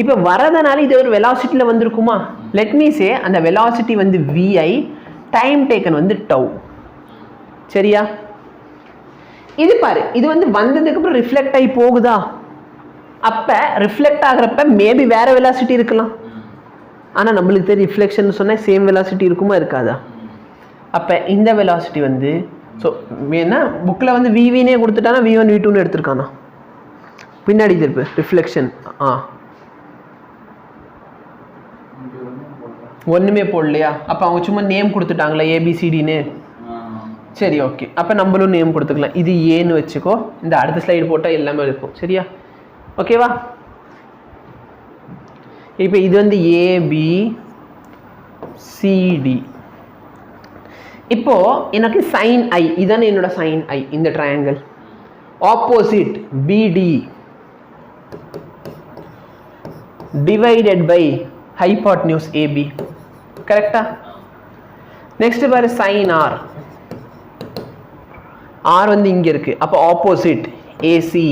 இப்போ வரதுனால இது ஒரு வெலாசிட்டியில் வந்திருக்குமா? லெட் மீ சே அந்த வெலாசிட்டி வந்து விஐ, டைம் டேக்கன் வந்து டவு. சரியா? இது பாரு, இது வந்து வந்ததுக்கப்புறம் ரிஃப்ளெக்ட் ஆகி போகுதா? அப்போ ரிஃப்ளெக்ட் ஆகிறப்ப மேபி வேறு வெலாசிட்டி இருக்கலாம். ஆனால் நம்மளுக்கு தெரியும் ரிஃப்ளெக்ஷன் சொன்னால் சேம் வெலாசிட்டி இருக்குமா இருக்காதா? அப்போ இந்த வெலாசிட்டி வந்து ஸோ என்ன புக்கில் வந்து விவினே கொடுத்துட்டானா V1 V2ன்னு எடுத்துருக்கானா? பின்னாடி திருப்பு ரிஃப்ளெக்ஷன் ஒன்றுமே போடலையா? அப்போ அவங்க சும்மா நேம் கொடுத்துட்டாங்களா ஏபிசிடின்னு? சரி ஓகே, அப்போ நம்மளும் நேம் கொடுத்துக்கலாம். இது ஏன்னு வச்சுக்கோ, இந்த அடுத்த ஸ்லைடு போட்டால் எல்லாமே இருக்கும். சரியா? ஓகேவா? இப்போ இது வந்து ஏபிசிடி. இப்போ எனக்கு சைன் ஐ, இதானே என்னோட சைன் ஐ. இந்த ட்ரையாங்கிள் ஆப்போசிட் பிடி டிவைடட் பை ஹைபாட்னியூஸ் ஏபி. கரெக்டா? நெக்ஸ்ட் பாரு சைன் ஆர். ஆர் வந்து இங்கே இருக்கு. அப்போ ஆப்போசிட் ஏசி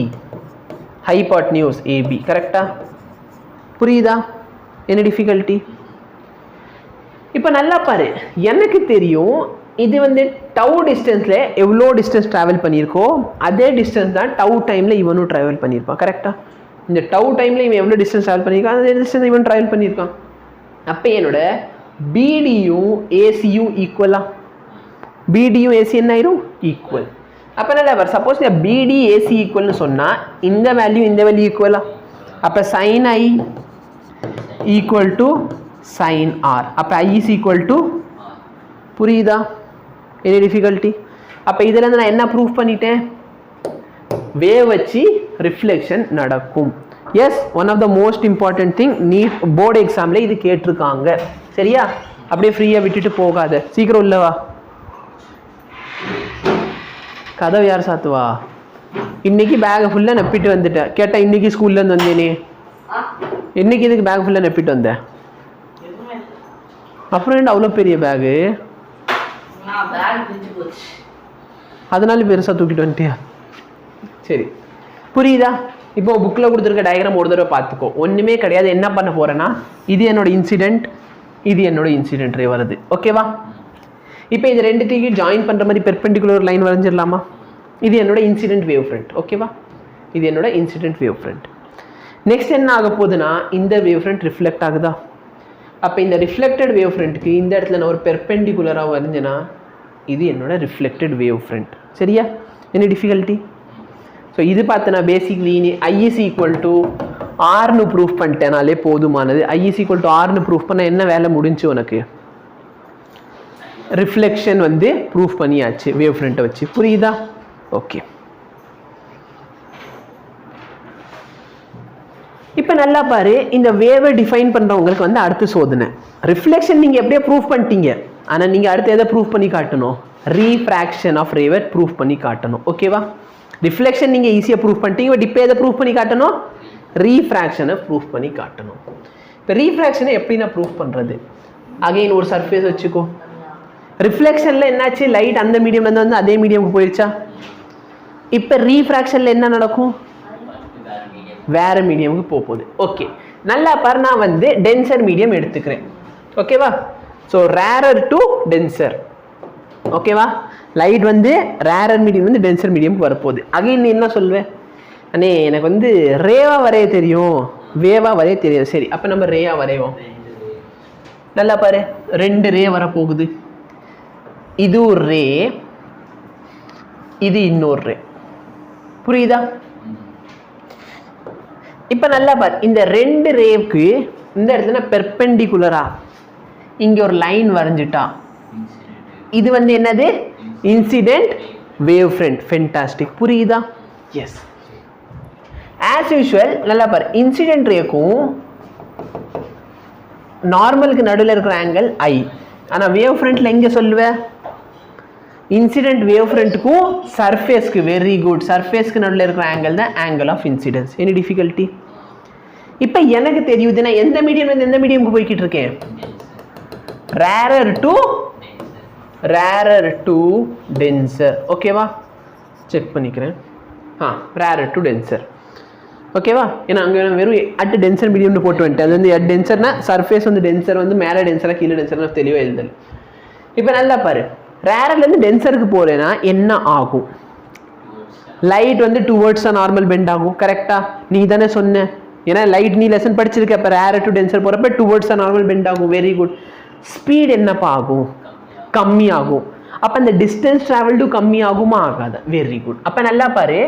ஹைபாட்னியூஸ் ஏபி. கரெக்டா? புரியுதா? என்ன டிஃபிகல்ட்டி? இப்போ நல்லா பாரு, எனக்கு தெரியும் இது வந்து டவு டிஸ்டன்ஸில் எவ்வளோ டிஸ்டன்ஸ் ட்ராவல் பண்ணியிருக்கோ அதே டிஸ்டன்ஸ் தான் டவு டைமில் இவனும் ட்ராவல் பண்ணியிருப்பான். கரெக்டாக? இந்த டவு டைமில் இவன் எவ்வளோ டிஸ்டன்ஸ் ட்ராவல் பண்ணியிருக்கான் அதே டிஸ்டன்ஸ் இவன் ட்ராவல் பண்ணியிருக்கான். அப்போ என்னோட பிடியும் ஏசியும் ஈக்குவலா? பிடியும் ஏசி என்ன ஆயிரும்? ஈக்குவல். அப்போ நல்லா சப்போஸ் இந்த பிடி ஏசி ஈக்குவல்னு சொன்னால் இந்த வேல்யூ இந்த வேல்யூ ஈக்குவலா? அப்போ sine i equal to sine r. அப்போ ஐ இஸ் ஈக்குவல் டு, புரியுதா? Any difficulty? அப்போ இதில் நான் என்ன ப்ரூஃப் பண்ணிட்டேன்? வேவ் வச்சு ரிஃப்ளெக்ஷன் நடக்கும். Yes, one of the most important thing. NEET board எக்ஸாமில் இது கேட்டிருக்காங்க. சரியா? அப்படியே ஃப்ரீயாக விட்டுட்டு போகாத. சீக்கிரம் உள்ளவா. கதவு யார் சாத்துவா? இன்னைக்கு பேகை ஃபுல்லாக நப்பிட்டு வந்துட்டேன். கேட்டால் இன்னைக்கு ஸ்கூல்லேருந்து வந்தேனே. இன்னைக்கு இதுக்கு பேக் ஃபுல்லாக நப்பிட்டு வந்தேன். அப்புறம் என்ன அவ்வளோ பெரிய பேகு? அதனால பெருசாக தூக்கிட்டு வந்துட்டியா? சரி, புரியுதா? இப்போ புக்கில் கொடுத்துருக்க டயக்ராம் ஒரு தடவை பார்த்துக்கோ. ஒன்றுமே கிடையாது. என்ன பண்ண போகிறேன்னா இது என்னோட இன்சிடென்ட், இது என்னோட இன்சிடென்ட் ரே வருது. ஓகேவா? இப்போ இது ரெண்டுத்தையும் ஜாயின் பண்ணுற மாதிரி பெர்பெண்டிகுலர் லைன் வரைஞ்சிடலாமா? இது என்னோட இன்சிடென்ட் வேவ் ஃப்ரண்ட். ஓகேவா? இது என்னோட இன்சிடென்ட் வேவ் ஃப்ரண்ட். நெக்ஸ்ட் என்ன ஆக போகுதுன்னா இந்த வேவ் ஃப்ரண்ட் ரிஃப்ளெக்ட் ஆகுதா? அப்போ இந்த ரிஃப்ளெக்டட் வேவ் ஃப்ரண்ட்டுக்கு இந்த இடத்துல நான் ஒரு பெர்பெண்டிகுலராக வரைஞ்சேன்னா இது என்னோட ரிஃப்ளெக்டட் வேவ் ஃப்ரண்ட். சரியா? என்ன டிஃபிகல்ட்டி? ஸோ இது பார்த்தனா பேசிக்லி நீ ஐஇஸ் ஈக்குவல் டு ஆர்னு ப்ரூஃப் பண்ணிட்டேனாலே போதுமானது. ஐஇஸ் ஈக்குவல் டு ஆர்னு ப்ரூஃப் பண்ண என்ன வேலை முடிஞ்சு உனக்கு? ரிஃப்ளெக்ஷன் வந்து ப்ரூஃப் பண்ணியாச்சு வேவ் ஃப்ரண்ட்டை வச்சு. புரியுதா? ஓகே. இப்போ நல்லா பாரு, இந்த வேவை டிஃபைன் பண்ணுறவங்களுக்கு வந்து அடுத்த சோதனை. ரிஃப்ளெக்ஷன் நீங்கள் எப்படியே ப்ரூஃப் பண்ணிட்டீங்க. ஆனால் நீங்கள் அடுத்து எதை ப்ரூஃப் பண்ணி காட்டணும்? ரீஃப்ராக்ஷன் ஆஃப் ரேவை ப்ரூஃப் பண்ணி காட்டணும். ஓகேவா? ரிஃப்ளெக்ஷன் நீங்கள் ஈஸியாக ப்ரூஃப் பண்ணிட்டீங்க. பட் இப்போ எதை ப்ரூஃப் பண்ணி காட்டணும்? ரீஃப்ராக்ஷனை ப்ரூஃப் பண்ணி காட்டணும். இப்போ ரீஃப்ராக்ஷனை எப்படி நான் ப்ரூஃப் பண்ணுறது? அகைன் ஒரு சர்ஃபேஸ் வச்சுக்கோ. ரிஃப்ளெக்ஷனில் என்னாச்சு? லைட் அந்த மீடியம்லேருந்து வந்து அதே மீடியமுக்கு போயிடுச்சா? இப்போ ரீஃப்ராக்ஷனில் என்ன நடக்கும்? வேறு மீடியமுக்கு போகுது. ஓகே, நல்லா பாரு, நான் வந்து டென்சர் மீடியம் எடுத்துக்கிறேன். ஓகேவா? So rarer to tensor. ஓகேவா? லைட் வந்து ரேரர் மீடியம் வந்து டென்சர் மீடியமுக்கு வரப்போகுது. அகைன் நீ என்ன சொல்வேன்? அண்ணே எனக்கு வந்து ரேவாக வரைய தெரியும், வேவாக வரைய தெரியாது. சரி, அப்போ நம்ம ரேயாக வரைவோம். நல்லா பாரு, 2 ரே வரப்போகுது. இது ஒரு ரே, இது இன்னொரு ரே. புரியுதா? இப்போ நல்லா பார், இந்த ரெண்டு ரேவுக்கு இந்த இடத்துல பெர்பெண்டிகுலரா இங்கே ஒரு லைன் வரைஞ்சிட்டா இது வந்து என்னது? Incident wave front. ஃபென்டாஸ்டிக். புரியுதா? எஸ். ஆஸ் யூஷுவல் நல்லா பார், இன்சிடென்ட் ரேக்கும் நார்மலுக்கு நடுவில் இருக்கிற ஆங்கிள் ஐ. ஆனால் வேவ் ஃப்ரண்ட்டில் எங்கே சொல்லுவேன்? இன்சிடென்ட் வேவ் ஃப்ரண்ட்டுக்கும் சர்ஃபேஸ்க்கு, வெரி குட், சர்ஃபேஸ்க்கு நடுவில் இருக்கிற ஆங்கிள் தான் angle of incidence. Any difficulty? இப்போ எனக்கு தெரியுது நான் எந்த மீடியம் எந்த மீடியமுக்கு போய்கிட்டு இருக்கேன்? Rarer to tensor. ஓகேவா? செக் பண்ணிக்கிறேன். Rarer to tensor. ஓகேவா? ஏன்னா அங்கே வெறும் அட் டென்சர் மீடியம்னு போட்டு வந்துட்டேன். அது வந்து அட் டென்சர்னா சர்ஃபேஸ் வந்து டென்சர் வந்து மேலே டென்சராக கீழே டென்சர்னா தெளிவாக எழுதல். இப்போ நல்லா பாரு, ரேரர்லேருந்து டென்சருக்கு போகிறேன்னா என்ன ஆகும்? லைட் வந்து டுவர்ட்ஸ் நார்மல் பெண்ட் ஆகும். கரெக்டா? நீ தானே சொன்ன. ஏன்னா லைட் நீ லெசன் படிச்சிருக்க. அப்போ ரேரர் டு டென்சர் போகிறப்ப டுவர்ட்ஸ் நார்மல் பெண்ட் ஆகும். Very good. ஸ்பீட் என்னப்பா ஆகும்? கம்மியாகும். அப்போ அந்த டிஸ்டன்ஸ் ட்ராவல்டு கம்மி ஆகுமா? ஆகாது. Very good. அப்போ நல்லா பாரு,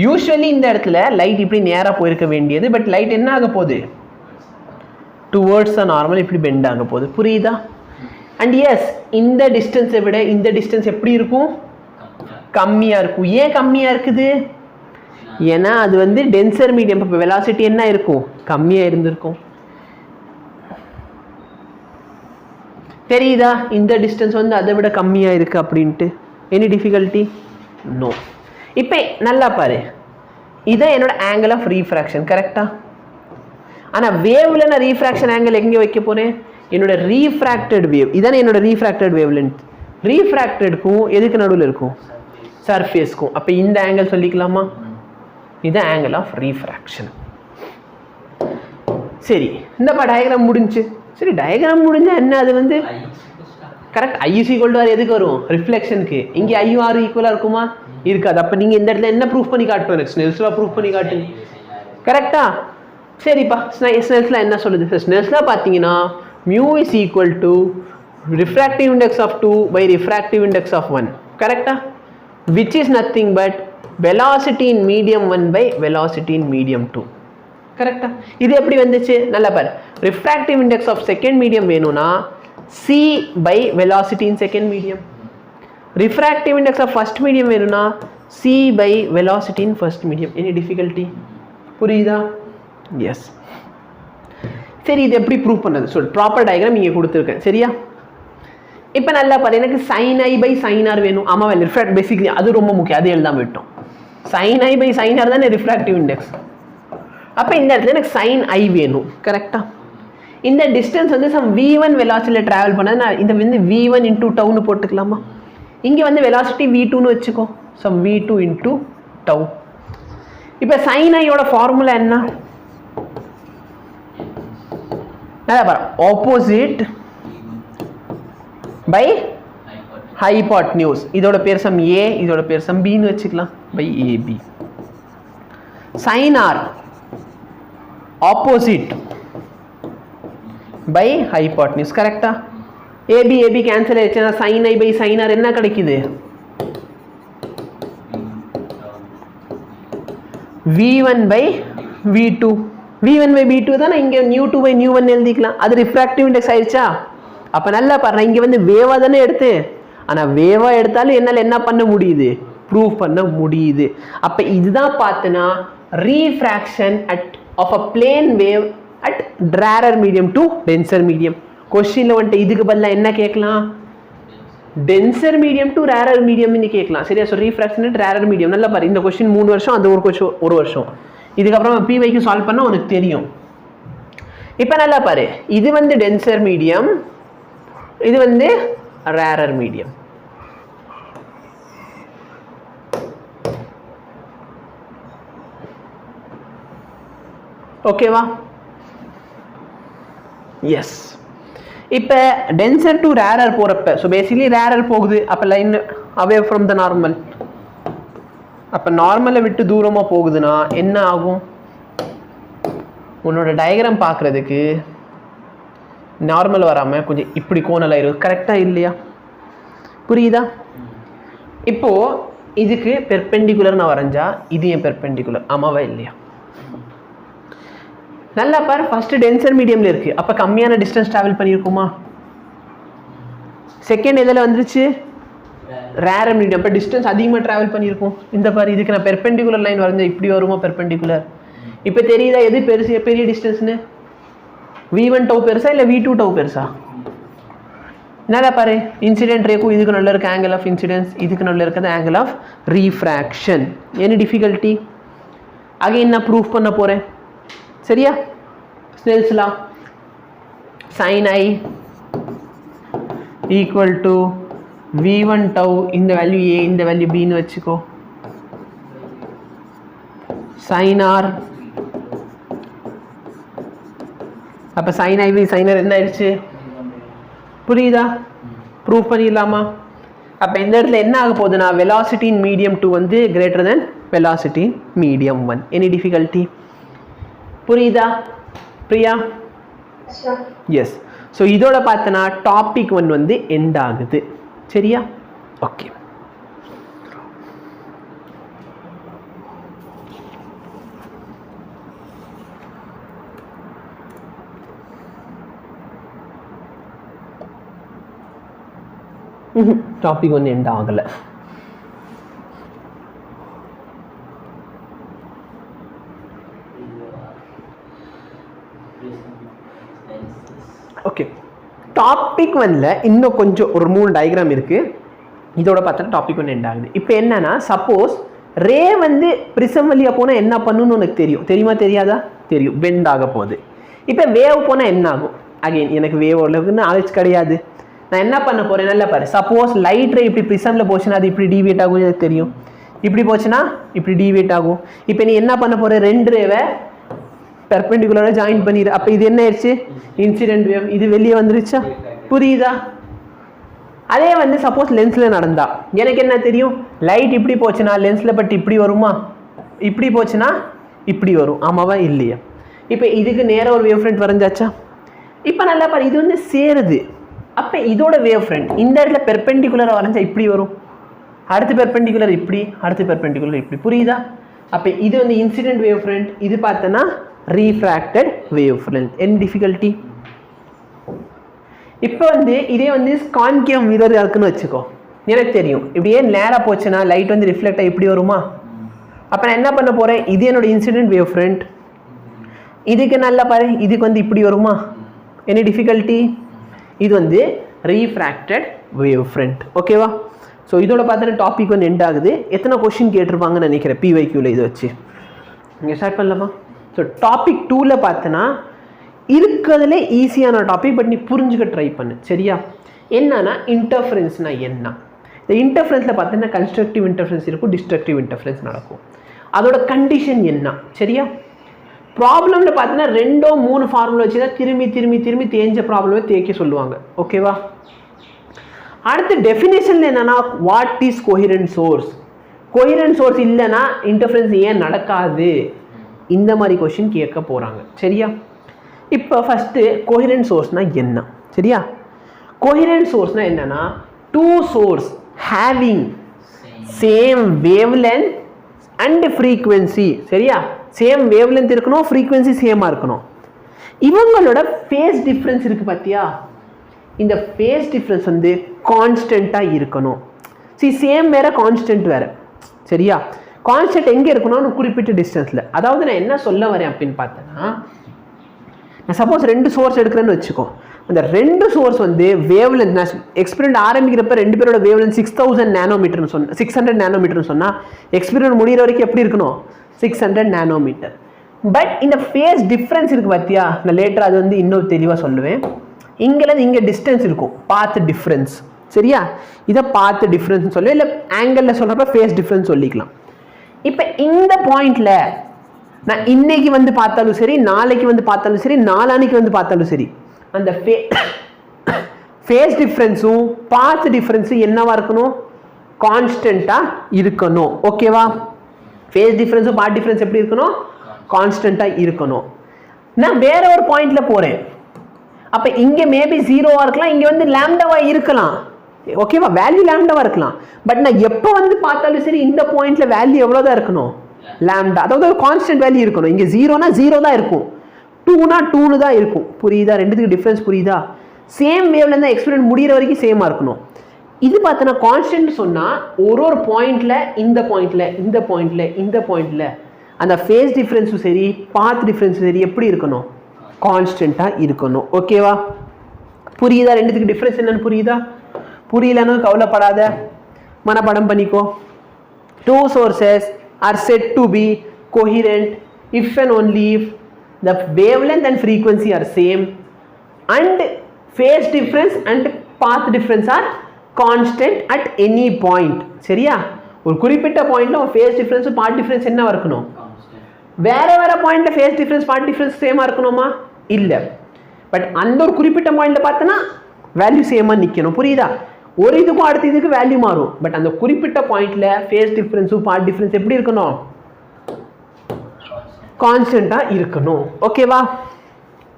யூஸ்வலி இந்த இடத்துல லைட் இப்படி நேராக போயிருக்க வேண்டியது, பட் லைட் என்ன ஆக போகுது? டுவர்ட்ஸ் நார்மல் இப்படி பெண்ட் ஆக போகுது. புரியுதா? அண்ட் எஸ், இந்த டிஸ்டன்ஸை விட இந்த டிஸ்டன்ஸ் எப்படி இருக்கும்? கம்மியாக இருக்கும். ஏன் கம்மியாக இருக்குது? ஏன்னா அது வந்து டென்சர் மீடியம். இப்போ வெலாசிட்டி என்ன இருக்கும்? கம்மியாக இருந்திருக்கும். தெரியுதா? இந்த டிஸ்டன்ஸ் வந்து அதை விட கம்மியாக இருக்குது அப்படின்ட்டு. Any difficulty? நோ. இப்போ நல்லா பாரு, இதான் என்னோட ஆங்கிள் ஆஃப் ரீஃப்ராக்ஷன். கரெக்டா? ஆனால் வேவ்ல நான் ரீஃப்ராக்ஷன் ஆங்கிள் எங்கே வைக்க போகிறேன்? என்னோட ரீஃப்ராக்டட் வேவ். இதானே என்னோட ரீஃப்ராக்டட் வேவ் லென்த். ரீஃப்ராக்டடுக்கும் எதுக்கு நடுவில் இருக்கும்? சர்ஃபேஸ்க்கும். அப்போ இந்த ஆங்கிள் சொல்லிக்கலாமா? இதுதான் ஆங்கிள் ஆஃப் ரீஃப்ராக்ஷன். சரி, இந்த டயக்ராம் முடிஞ்சு. சரி, டயக்ராம் முடிஞ்சால் என்ன? அது வந்து கரெக்ட். ஐயூசி ஈக்குவல் எதுக்கு வரும்? ரிஃப்ளெக்ஷனுக்கு. இங்கே ஐயூ ஆர் ஈக்குவலாக இருக்குமா? இருக்காது. அப்போ நீங்கள் இந்த இடத்துல என்ன ப்ரூஃப் பண்ணி காட்டுவேன்? ஸ்னெல்ஸ்லா ப்ரூஃப் பண்ணி காட்டு. கரெக்டா? சரிப்பா, ஸ்னெல்ஸ்லா என்ன சொல்லுது? ஸ்னெல்ஸ்லா பார்த்தீங்கன்னா mu is equal to refractive index of 2 by refractive index of 1. கரெக்டா? Which is nothing but velocity in medium 1 by velocity in medium 2. கரெக்டா? இது எப்படி வந்துச்சு? நல்லா பாரு, refractive index of second medium வேணும்னா c by velocity in second medium. Refractive index of first medium வேணும்னா c by velocity in first medium. Any difficulty? புரியுதா? எஸ். சரி, இது எப்படி ப்ரூவ் பண்ணது? சொல். ப்ராப்பர் டயக்ராம் இங்கே கொடுத்துருக்கேன். சரியா? இப்போ நல்லா பாரு, எனக்கு sine i by sine r வேணும். ஆமாம், ரிஃப்ராக்ட் பேசிக்லி அது ரொம்ப முக்கியம். அது எழுதாம விட்டோம். Sine i by sine r தானே ரிஃப்ராக்டிவ் இண்டெக்ஸ். அப்போ இந்த இடத்துல எனக்கு சைன் ஐ வேணும். கரெக்டா? இந்த டிஸ்டன்ஸ் வந்து சம் v1 வெலாசிட்டியில் ட்ராவல் பண்ணது. நான் இந்த வந்து v1 இன்டூ டவுன்னு போட்டுக்கலாமா? இங்கே வந்து வெலாசிட்டி v2ன்னு வச்சுக்கோ. சம் v2 இன்டூ டவு. இப்போ சைன் ஐயோட ஃபார்முலா என்ன? நல்லா பாரு, ஆப்போசிட் பை ஹைபாட்னியூஸ். இதோட பேர் சம் ஏ, இதோட பேர் சம் பின்னு வச்சுக்கலாம். By AB. Sine r opposite by hypotenuse. கரெக்டா? ஏபி ஏபி கேன்சல் ஆயிடுச்சுன்னா sine i by sine r என்ன கிடைக்குது? v1 by v2. v1 by v2 தான். இங்கே nu2 பை nu1 எழுதிக்கலாம். அது ரிஃப்ராக்டிவ் இண்டெக்ஸ் ஆயிடுச்சா? அப்போ நல்லா பாரு, இங்கே வந்து வேவாக தானே எடுத்து. ஆனால் வேவாக எடுத்தாலும் என்னால் என்ன பண்ண முடியுது? ப்ரூவ் பண்ண முடியுது. அப்போ இதுதான் பார்த்தனா refraction of a plane wave at rarer medium to denser medium. Question வந்துட்டு இதுக்கு பதிலா என்ன கேட்கலாம்? denser medium to rarer medium ன்னு கேட்கலாம். சரியா? So refraction at rarer medium. நல்லா பாரு, இந்த கொஸ்டின் 3 வருஷம், அந்த ஒரு கொஸ்டின் 1 வருஷம். இதுக்கப்புறம் பிவைக்கு சால்வ் பண்ணால் உனக்கு தெரியும். இப்போ நல்லா பாரு, இது வந்து denser medium, இது வந்து rarer medium. ஓகேவா? எஸ். இப்போ டென்சர் டு ரேரர் போகிறப்ப, ஸோ பேசிக்லி ரேரர் போகுது. அப்போ line away from the normal. அப்போ நார்மலை விட்டு தூரமாக போகுதுன்னா என்ன ஆகும்? உன்னோட டயக்ராம் பார்க்குறதுக்கு நார்மல் வராமல் கொஞ்சம் இப்படி கோணல் ஆயிரும். கரெக்டாக இல்லையா? புரியுதா? இப்போது இதுக்கு பெர்பெண்டிகுலர் நான் வரைஞ்சா இது என் பெர்பெண்டிகுலர், ஆமாவா இல்லையா? நல்லா பாரு, ஃபர்ஸ்ட் டென்சர் மீடியம்ல இருக்கு, அப்ப கம்மியான டிஸ்டன்ஸ் டிராவல் பண்ணியிருக்குமா? செகண்ட் எதில் வந்துருச்சு? ரேர் மீடியம், அப்போ டிஸ்டன்ஸ் அதிகமாக ட்ராவல் பண்ணியிருக்கும். இந்த பாரு, இதுக்கு நான் பெர்பெண்டிகுலர் லைன் வரைஞ்சா இப்படி வருமா பெர்பெண்டிகுலர்? இப்போ தெரியுதா எது பெருசு, பெரிய டிஸ்டன்ஸ்னு? v1 டவு பெருசா இல்லை v2 டவு பெருசா? என்னடா பாரு, இன்சிடென்ட் ரேக்கும் இதுக்கு நல்ல இருக்க ஆங்கிள் ஆஃப் இன்சிடென்ஸ், இதுக்கு நல்ல இருக்கிறது angle of refraction. Any difficulty? Again நான் ப்ரூஃப் பண்ண போகிறேன், சரியா? Snell's law, sin i equal to v1 டவு, இந்த வேல்யூ a இந்த வேல்யூ bன்னு வச்சுக்கோ, sin r, அப்போ sin i sin r என்ன ஆயிடுச்சு? புரியுதா? ப்ரூஃப் பண்ணிடலாமா? அப்போ இந்த இடத்துல என்ன ஆக போகுதுன்னா வெலாசிட்டி இன் மீடியம் 2 வந்து greater than velocity in medium 1. Any difficulty? புரியுதா பிரியா? எஸ். ஸோ இதோட பார்த்தனா டாபிக் 1 வந்து எண்ட் ஆகுது, சரியா? ஓகே. டாபிக் 1 எண்ட் ஆகலை. ஓகே, டாபிக் 1ல இன்னும் கொஞ்சம் ஒரு 3 டயக்ராம் இருக்கு. இதோட பார்த்தா டாபிக் 1 எண்ட் ஆகுது. இப்போ என்னன்னா, சப்போஸ் ரே வந்து பிரிசம் வழியா போனால் என்ன பண்ணணும்னு உனக்கு தெரியும், தெரியுமா தெரியாதா? தெரியும், பெண்ட் ஆக போகுது. இப்போ வேவ் போனால் என்ன ஆகும்? அகைன் எனக்கு வேவ் அளவுக்கு நாலேஜ் கிடையாது. நான் என்ன பண்ண போறேன், நல்லா பாரு. சப்போஸ் லைட் ரே இப்படி பிரிசம்ல போச்சுன்னா அது இப்படி டிவியேட் ஆகும், எனக்கு தெரியும். இப்படி போச்சுன்னா இப்படி டிவியேட் ஆகும். இப்போ நீ என்ன பண்ண போற, 2 ரேவை பெர்பெண்டிகுலரா ஜாயின் பண்ணிடு. அப்போ இது என்ன ஆயிடுச்சு? Incident wave. இது வெளியே வந்துருச்சா? புரியுதா? அதே வந்து சப்போஸ் லென்ஸ்ல நடந்தா எனக்கு என்ன தெரியும்? லைட் இப்படி போச்சுன்னா லென்ஸ்ல பட்டு இப்படி வருமா? இப்படி போச்சுன்னா இப்படி வரும், ஆமாவா இல்லையா? இப்போ இதுக்கு நேராக ஒரு வேவ் ஃப்ரண்ட் வரைஞ்சாச்சா? இப்போ நல்லா பாரு, இது வந்து சேருது. அப்போ இதோட வேவ் ஃப்ரண்ட் இந்த இடத்துல பெர்பெண்டிகுலராக வரைஞ்சா இப்படி வரும், அடுத்து பெர்பெண்டிகுலர் இப்படி, அடுத்து பெர்பெண்டிகுலர் இப்படி. புரியுதா? அப்போ இது வந்து இன்சிடென்ட் வேவ் ஃப்ரண்ட், இது பார்த்தோன்னா ரீஃப்ராக்டட் வேவ் ஃப்ரண்ட். என்ன டிஃபிகல்ட்டி? இப்போ வந்து இதே வந்து கான்கேவ் மிரர் இருக்குன்னு வச்சுக்கோ, எனக்கு தெரியும் இப்படியே நேராக போச்சுன்னா லைட் வந்து ரிஃப்ளெக்ட் ஆகி இப்படி வருமா? அப்போ நான் என்ன பண்ண போகிறேன், இது என்னோட இன்சிடென்ட் வேவ் ஃப்ரண்ட், இதுக்கு நல்லா பாரு, இதுக்கு வந்து இப்படி வருமா? என்ன டிஃபிகல்ட்டி? இது வந்து ரீஃப்ராக்டட் வேவ் ஃப்ரண்ட். ஓகேவா? ஸோ இதோட பார்த்தா டாபிக் 1 எண்ட் ஆகுது. எத்தனை கொஸ்டின் கேட்டிருப்பாங்கன்னு நினைக்கிறேன் PYQல இதை வச்சு. இங்கே ஸ்டார்ட் பண்ணலாமா? ஸோ டாபிக் 2ல பார்த்தனா இருக்கிறதுல ஈஸியான டாபிக், பட் நீ புரிஞ்சுக்க ட்ரை பண்ணு, சரியா? என்னன்னா இன்டர்ஃபரன்ஸ்னா என்ன? இந்த இன்டர்ஃபரன்ஸில் பார்த்தீங்கன்னா கன்ஸ்ட்ரக்டிவ் இன்டர்ஃபரன்ஸ் இருக்கும், டிஸ்ட்ரக்டிவ் இன்டர்ஃபரன்ஸ் நடக்கும். அதோட கண்டிஷன் என்ன, சரியா? ப்ராப்ளம்ல பார்த்தீங்கன்னா 2-3 ஃபார்முலா வச்சு தான் திரும்பி திரும்பி திரும்பி தேஞ்ச ப்ராப்ளமே தேய்க்க சொல்லுவாங்க. ஓகேவா? அடுத்து டெஃபினேஷன்ல என்னன்னா, வாட் இஸ் கோஹெரண்ட் சோர்ஸ்? கோஹெரண்ட் சோர்ஸ் இல்லைன்னா இன்டர்ஃபரன்ஸ் ஏன் நடக்காது? இந்த மாதிரி கொஸ்டின் கேட்க போறாங்க, சரியா? இப்போ ஃபர்ஸ்ட் கோஹெரண்ட் சோர்ஸ்னா என்ன, சரியா? கோஹெரண்ட் சோர்ஸ்னா என்னன்னா, 2 source having same wave length and frequency, சரியா? சேம் வேவ் லென்த் இருக்கணும், ஃப்ரீக்வன்சி சேமாக இருக்கணும். இவங்களோட ஃபேஸ் டிஃப்ரென்ஸ் இருக்குது பார்த்தியா? இந்த ஃபேஸ் டிஃப்ரென்ஸ் வந்து கான்ஸ்டண்ட்டாக இருக்கணும். சேம் வேறு, கான்ஸ்டன்ட் வேறு, சரியா? கான்ஸ்டன்ட் எங்கே இருக்கணும்னு குறிப்பிட்ட டிஸ்டன்ஸில். அதாவது நான் என்ன சொல்ல வரேன் அப்படின்னு பார்த்தேன்னா, நான் சப்போஸ் 2 சோர்ஸ் எடுக்கிறேன்னு வச்சுக்கோ, அந்த 2 சோர்ஸ் வந்து வேவ் லென்த், நான் எக்ஸ்பெரிமெண்ட் ஆரம்பிக்கிறப்ப 2 பேரோட வேவ் லென்த் 6000 நானோமீட்டர்னு சொன்ன 600 நானோமீட்டர்னு சொன்னால் எக்ஸ்பெரிமெண்ட் முடிகிற வரைக்கும் எப்படி இருக்கணும்? 600 நானோமீட்டர். பட் இந்த ஃபேஸ் டிஃப்ரென்ஸ் இருக்குது பார்த்தியா? நான் லேட்டர் அது வந்து இன்னும் தெளிவாக சொல்லுவேன். இங்கேருந்து இங்கே டிஸ்டன்ஸ் இருக்கும், பாத் டிஃப்ரென்ஸ், சரியா? இதை பாத் டிஃப்ரென்ஸ் சொல்லுவேன், இல்லை ஆங்கிளில் சொல்கிறப்ப ஃபேஸ் டிஃப்ரென்ஸ் சொல்லிக்கலாம். இப்போ இந்த பாயிண்டில் நான் இன்னைக்கு வந்து பார்த்தாலும் சரி, நாளைக்கு வந்து பார்த்தாலும் சரி, நாளானைக்கு வந்து பார்த்தாலும் சரி, அந்த ஃபேஸ் டிஃப்ரென்ஸும் பாத் டிஃப்ரென்ஸும் என்னவா இருக்கணும்? கான்ஸ்டண்ட்டாக இருக்கணும். ஓகேவா? ஃபேஸ் டிஃப்ரென்ஸும் பாத் டிஃப்ரென்ஸ் எப்படி இருக்கணும்? கான்ஸ்டண்ட்டாக இருக்கணும். நான் வேற ஒரு பாயிண்ட்ல போகிறேன், அப்போ இங்கே மேபி 0வா இருக்கலாம், இங்கே வந்து லாம்டாவா இருக்கலாம். ஓகேவா, வேல்யூ லாம்டாவா இருக்கலாம். பட் நான் எப்போ வந்து பார்த்தாலும் சரி இந்த பாயிண்ட்ல வேல்யூ எவ்வளோதான் இருக்கணும், லாம்டா. அதாவது ஒரு கான்ஸ்டன்ட் வேல்யூ இருக்கணும். இங்கே 0னா 0 தான் இருக்கும், 2னா 2 தான் இருக்கும். புரியுதா, ரெண்டுத்துக்கு டிஃப்ரென்ஸ் புரியுதா? சேம் வேவ்ல இருந்தால் எக்ஸ்பெரிமெண்ட் முடிகிற வரைக்கும் சேமாக இருக்கணும். இது பார்த்தோன்னா கான்ஸ்டன்ட் சொன்னால் ஒரு பாயிண்ட்ல இந்த பாயிண்ட்ல இந்த பாயிண்ட்ல இந்த பாயிண்ட்ல அந்த ஃபேஸ் டிஃப்ரென்ஸும் சரி பாத் டிஃப்ரென்ஸும் சரி எப்படி இருக்கணும், கான்ஸ்டண்ட்டாக இருக்கணும். ஓகேவா, புரியுதா? ரெண்டுத்துக்கு டிஃப்ரென்ஸ் என்னன்னு புரியுதா? புரியலன்னு கவலைப்படாத, மனப்பாடம் பண்ணிக்கோ. Two sources are said to be coherent if and only if the wavelength and frequency are same and phase difference and path difference are constant at any point. சரியா, ஒரு குறிப்பிட்ட பாயிண்ட்ல ஒரு ஃபேஸ் டிஃபரன்ஸ் பார்ட் டிஃபரன்ஸ் என்ன இருக்கணும், வேற வேற பாயிண்ட்ல ஃபேஸ் டிஃபரன்ஸ் பார்ட் டிஃபரன்ஸ் சேமா இருக்கணுமா, இல்ல. பட் அந்த ஒரு குறிப்பிட்ட பாயிண்ட்ல பார்த்தனா வேல்யூ சேமா நிக்கணும். புரியுதா? ஒரு இதுக்கும் அடுத்த இதுக்கு வேல்யூ மாறும், பட் அந்த குறிப்பிட்ட பாயிண்ட்ல ஃபேஸ் டிஃபரன்ஸும் பார்ட் டிஃபரன்ஸ் எப்படி இருக்கணும், கான்ஸ்டன்டா இருக்கணும். ஓகேவா?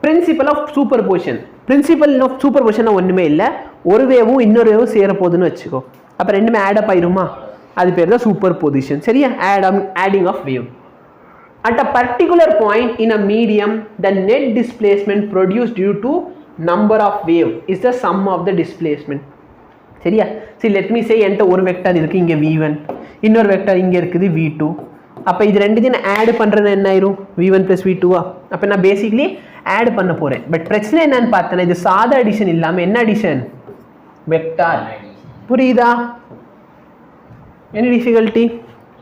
Principle of superposition. Principle of superposition ஒன்றுமே இல்லை, ஒரு வேவும் இன்னொரு வேவும் சேர போகுதுன்னு வச்சுக்கோ, அப்போ ரெண்டுமே ஆட் அப் ஆயிருமா, அது பேர் தான் சூப்பர் பொசிஷன். சரியா, adding of wave. At a particular point in a medium, the net displacement produced due to number of wave is the sum of the displacement. சரியா, சரி let me say என்கிட்ட ஒரு வெக்டார் இருக்குது இங்கே v1, இன்னொரு வெக்டார் இங்கே இருக்குது v2. அப்போ இது ரெண்டுத்தையும் நான் ஆட் பண்ணுறது என்ன ஆயிரும், v1 + v2வா. அப்போ நான் பேசிக்லி ஆட் பண்ண போகிறேன். பட் பிரச்சனை என்னன்னு பார்த்தேன்னா இது சாதா அடிஷன் இல்லாமல் என்ன அடிஷன், வெக்டார். புரியுதா? என்ன டிஃபிகல்ட்டி?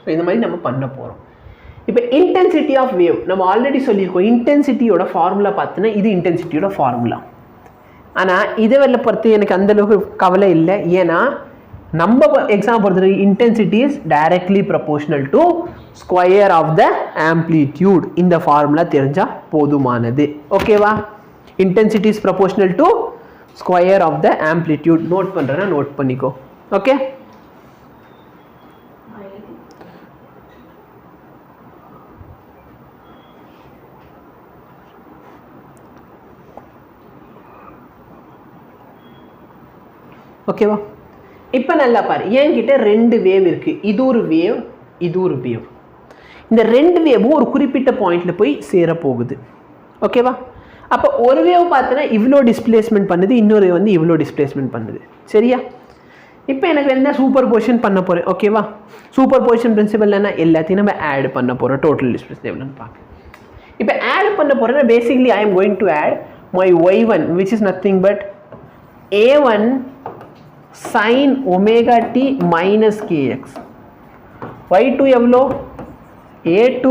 ஸோ இந்த மாதிரி நம்ம பண்ண போகிறோம். இப்போ இன்டென்சிட்டி ஆஃப் வேவ் நம்ம ஆல்ரெடி சொல்லியிருக்கோம். இன்டென்சிட்டியோட ஃபார்முலா பார்த்தோன்னா இது இன்டென்சிட்டியோட ஃபார்முலா. ஆனால் இதை வரல பொறுத்து எனக்கு அந்தளவுக்கு கவலை இல்லை. ஏன்னா நம்ம எக்ஸாம் பொறுத்தவரைக்கும் intensity is directly proportional to square of the amplitude. இந்த ஃபார்முலா தெரிஞ்சால் போதுமானது. ஓகேவா? Intensity is proportional to square of the amplitude. Note பண்ணுறேன்னா நோட் பண்ணிக்கோ. ஓகே, ஓகேவா? இப்போ நல்லா பாரு, என்கிட்ட ரெண்டு வேவ் இருக்குது. இது ஒரு வேவ், இது ஒரு வேவ். இந்த ரெண்டு வேவும் ஒரு குறிப்பிட்ட பாயிண்டில் போய் சேரப்போகுது. ஓகேவா? அப்போ ஒரு வேவ் பார்த்தோன்னா இவ்வளோ டிஸ்பிளேஸ்மெண்ட் பண்ணுது, இன்னொரு வந்து இவ்வளோ டிஸ்பிளேஸ்மெண்ட் பண்ணுது. சரியா? இப்போ எனக்கு என்ன சூப்பர் பொசிஷன் பண்ண போகிறேன். ஓகேவா? சூப்பர் பொசிஷன் பிரின்சிபல் என்ன, எல்லாத்தையும் நம்ம ஆட் பண்ண போகிறோம். டோட்டல் டிஸ்பிளேஸ்மெண்ட் எவ்வளோன்னு பார்க்க. இப்போ ஆட் பண்ண போகிறேன்னா basically I am going to add my y1 which is nothing but a1 sin omega t minus kx, y2 எவ்வளோ a2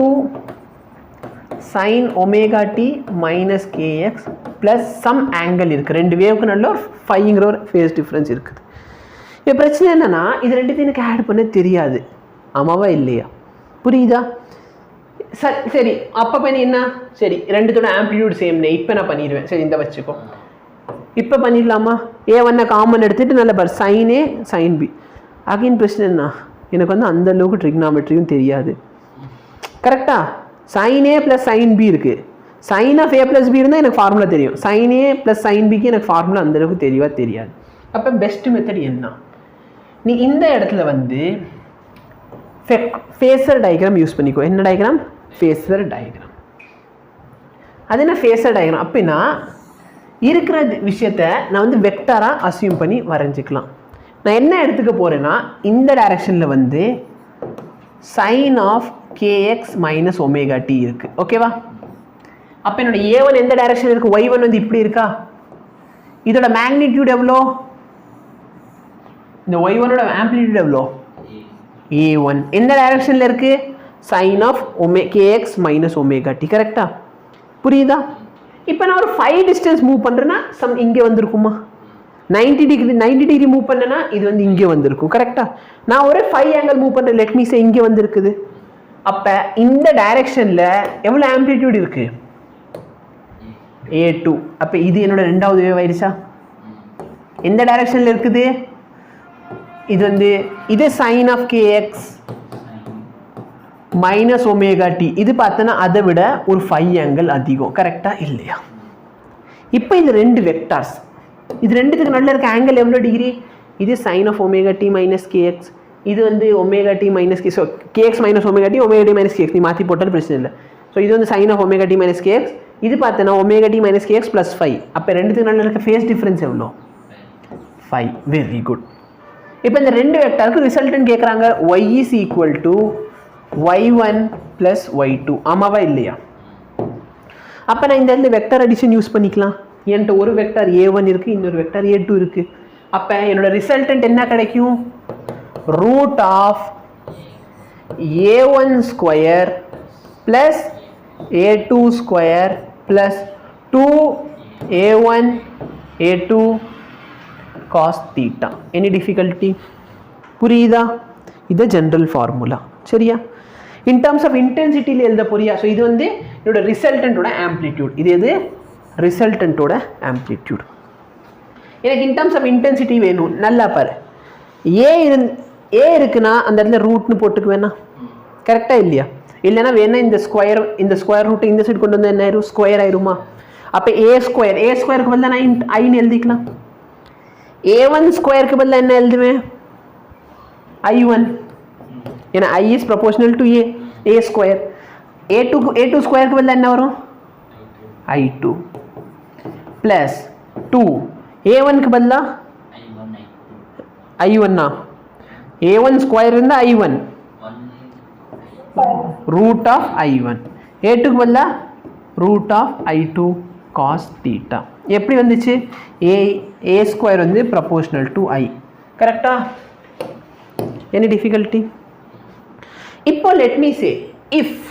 sin omega t minus kx plus some angle இருக்குது. ரெண்டு வேவுக்கு நல்ல ஒரு 5ங்கிற ஒரு ஃபேஸ் டிஃப்ரென்ஸ் இருக்குது. இப்போ பிரச்சனை என்னன்னா இது ரெண்டுத்தையும் எனக்கு ஆட் பண்ண தெரியாது. ஆமாவா இல்லையா? புரியுதா? சரி அப்போ பண்ணி என்ன, சரி ரெண்டுத்தோட ஆம்ப்ளிடியூட் சேம்னே. இப்போ நான் பண்ணிடுவேன். சரி இந்த வச்சுக்கோ, இப்போ பண்ணிடலாமா? a1 காமன் எடுத்துகிட்டு நல்ல பார் sin a sin b. Again பிரச்சனை என்ன, எனக்கு வந்து அந்த அளவுக்கு ட்ரிக்னாமெட்ரியும் தெரியாது. கரெக்டா? sin a + sin b இருக்குது. sin of a + b இருந்தால் எனக்கு ஃபார்முலா தெரியும். sin a + sin bக்கு எனக்கு ஃபார்முலா அந்தளவுக்கு தெரியவா தெரியாது. அப்போ பெஸ்ட் மெத்தட் என்ன, நீ இந்த இடத்துல வந்து ஃபேஸர் டயக்ராம் யூஸ் பண்ணிக்கோ. என்ன டயக்ராம்? Phasor diagram. அது என்ன ஃபேஸர் டயக்ராம்? அப்படின்னா இருக்கிற விஷயத்த நான் வந்து வெக்டாராக அசியூம் பண்ணி வரைஞ்சிக்கலாம். நான் என்ன எடுத்துக்க போகிறேன்னா இந்த டைரக்ஷனில் வந்து sin of kx minus omega t இருக்குது. ஓகேவா? அப்போ என்னோட a1 எந்த டைரக்ஷன் இருக்குது, y1 வந்து இப்படி இருக்கா. இதோட மேக்னிடியூட் எவ்வளோ, இந்த y1ஓட ஆம்ப்ளிடியூட் எவ்வளோ, a1. எந்த டைரக்ஷனில் இருக்குது, sin of kx minus omega t. கரெக்டா? புரியுதா? இப்போ நான் ஒரு 5 டிஸ்டன்ஸ் மூவ் பண்ணுறேன்னா இங்கே வந்திருக்குமா, 90 டிகிரி மூவ் பண்ணேன்னா இது வந்து இங்கே வந்திருக்கும். கரெக்டாக? நான் ஒரு 5 ஆங்கிள் மூவ் பண்ணுறேன், லெட் மீ சே இங்கே வந்திருக்குது. அப்போ இந்த டைரக்ஷனில் எவ்வளோ ஆம்ப்ளிடியூட் இருக்குது, a2. அப்போ இது என்னோட ரெண்டாவது வேவ் ஆயிடுச்சா? எந்த டைரக்ஷனில் இருக்குது, இது வந்து இது sin of kx minus omega t. இது பார்த்தோன்னா அதை விட ஒரு 5 ஆங்கிள் அதிகம். கரெக்டாக இல்லையா? இப்போ இது ரெண்டு வெக்டார்ஸ், இது ரெண்டுத்துக்கு நடுவில் இருக்க ஆங்கிள் எவ்வளோ டிகிரி, இது sin of omega t minus kx, இது வந்து omega t minus k, so kx minus omega t minus kx நீ மாற்றி போட்டாலும் பிரச்சனை இல்லை. ஸோ இது வந்து sin of omega t minus kx, இது பார்த்தோன்னா omega t minus kx plus 5. அப்போ ரெண்டுத்துக்கு நல்ல இருக்க ஃபேஸ் டிஃப்ரென்ஸ் எவ்வளோ? 5. Very good. இப்போ இந்த ரெண்டு வெக்டாருக்கு ரிசல்ட்னு கேட்குறாங்க. y is equal to y1 plus y2. ஆமாவா இல்லையா? அப்போ நான் இந்த இடத்துல வெக்டார் அடிஷன் யூஸ் பண்ணிக்கலாம். என்கிட்ட ஒரு வெக்டார் a1 இருக்குது, இன்னொரு வெக்டார் a2 இருக்குது. அப்போ என்னோட ரிசல்டன்ட் என்ன கிடைக்கும்? Root of a1 square plus a2 square plus 2a1 a2 cos theta. Any difficulty? புரியுதா? இது ஜென்ரல் ஃபார்முலா. சரியா? இன் டர்ம்ஸ் ஆஃப் இன்டென்சிட்டியில் எழுத போறியா? ஸோ இது வந்து என்னோட ரிசல்டன்ட்டோட ஆம்ப்ளிடியூட். இது எது? ரிசல்டன்ட்டோட ஆம்ப்ளிடியூட். எனக்கு இன் டர்ம்ஸ் ஆஃப் இன்டென்சிட்டி வேணும். நல்லா பாரு, ஏ இருக்குன்னா அந்த இடத்துல ரூட்னு போட்டுக்கு வேணா, கரெக்டாக இல்லையா? இல்லைன்னா வேணா இந்த ஸ்கொயர் ரூட் இந்த சைடு கொண்டு வந்து என்ன ஆயிரும்? ஸ்கொயர் ஆயிருமா? அப்போ ஏ ஸ்கொயருக்கு பதிலாக நான் ஐன்னு எழுதிக்கலாம். a1 ஸ்கொயருக்கு பதிலாக என்ன எழுதுவேன்? i1. ஏன்னா i is proportional to a square. a2 ஸ்கொயருக்கு பதிலாக என்ன வரும்? i2 plus 2. a1க்கு பதிலாக i1. a1 ஸ்கொயர் இருந்தால் i1 ரூட் ஆஃப் i1. a2க்கு பதிலாக root of i2 cos theta. எப்படி வந்துச்சு? a ஸ்கொயர் வந்து ப்ரொபோர்ஷனல் டு i. கரெக்டா? Any difficulty? இப்போ let me say if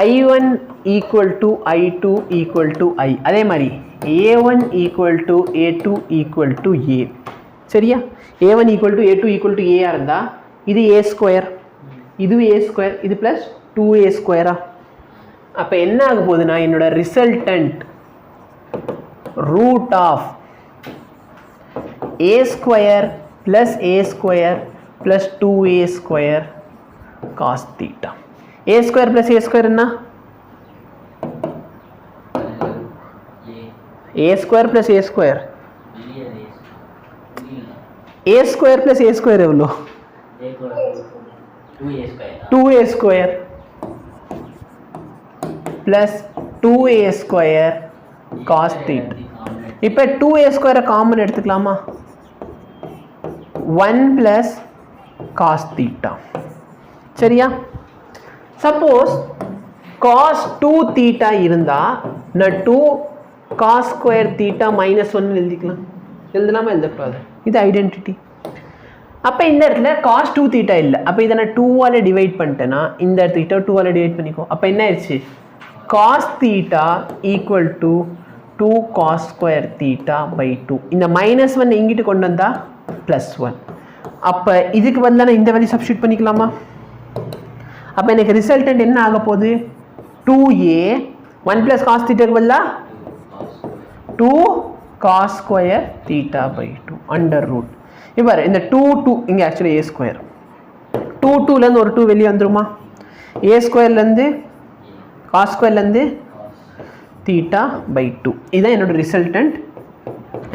i1 equal to i2 equal to i, அதே மாதிரி a1 equal to a2 equal to a. சரியா? a1 equal to a2 equal to a இருந்தால் இது a ஸ்கொயர், இது a ஸ்கொயர், இது ப்ளஸ் 2a ஸ்கொயரா? அப்போ என்ன ஆக போகுதுன்னா என்னோட resultant root of a square plus a square plus 2a square cos theta. a square plus a square என்ன? a square plus a square, a square plus a square எவ்வளோ? 2a square plus 2a square cos theta. இப்போ 2a ஸ்கொயரை காமன் எடுத்துக்கலாமா? 1 ப்ளஸ் cos theta. சரியா? சப்போஸ் cos 2 theta இருந்தால் நான் 2 cos ஸ்கொயர் theta மைனஸ் 1 எழுதிக்கலாம். எழுதலாமா? எழுதக்கூடாது. இது ஐடென்டிட்டி. அப்போ இந்த இடத்துல cos 2 theta இல்லை. அப்போ இதை நான் 2ஆல் டிவைட் பண்ணிட்டேன்னா இந்த இடத்துக்கிட்ட 2ஆல் டிவைட் பண்ணிக்கோ. அப்போ என்ன ஆயிடுச்சு? cos theta equal to 2 cos square theta by 2. இந்த மைனஸ் 1 எங்கிட்டு கொண்டு வந்தால் ப்ளஸ் 1. அப்போ இதுக்கு பதிலாக நான் இந்த வேல்யூ சப்ஸ்டியூட் பண்ணிக்கலாமா? அப்போ எனக்கு ரிசல்டன்ட் என்ன ஆக போகுது? 2a 1 ப்ளஸ் cos thetaக்கு பதிலாக 2 cos square theta by 2 under root. இப்போ இந்த 2 இங்கே ஆக்சுவலி a ஸ்கொயர் 2லேருந்து ஒரு 2 வெளியே வந்துருமா? a ஸ்கொயர்லேருந்து cos ஸ்கொயர்லேருந்து theta பை 2. இதுதான் என்னோட ரிசல்டன்ட்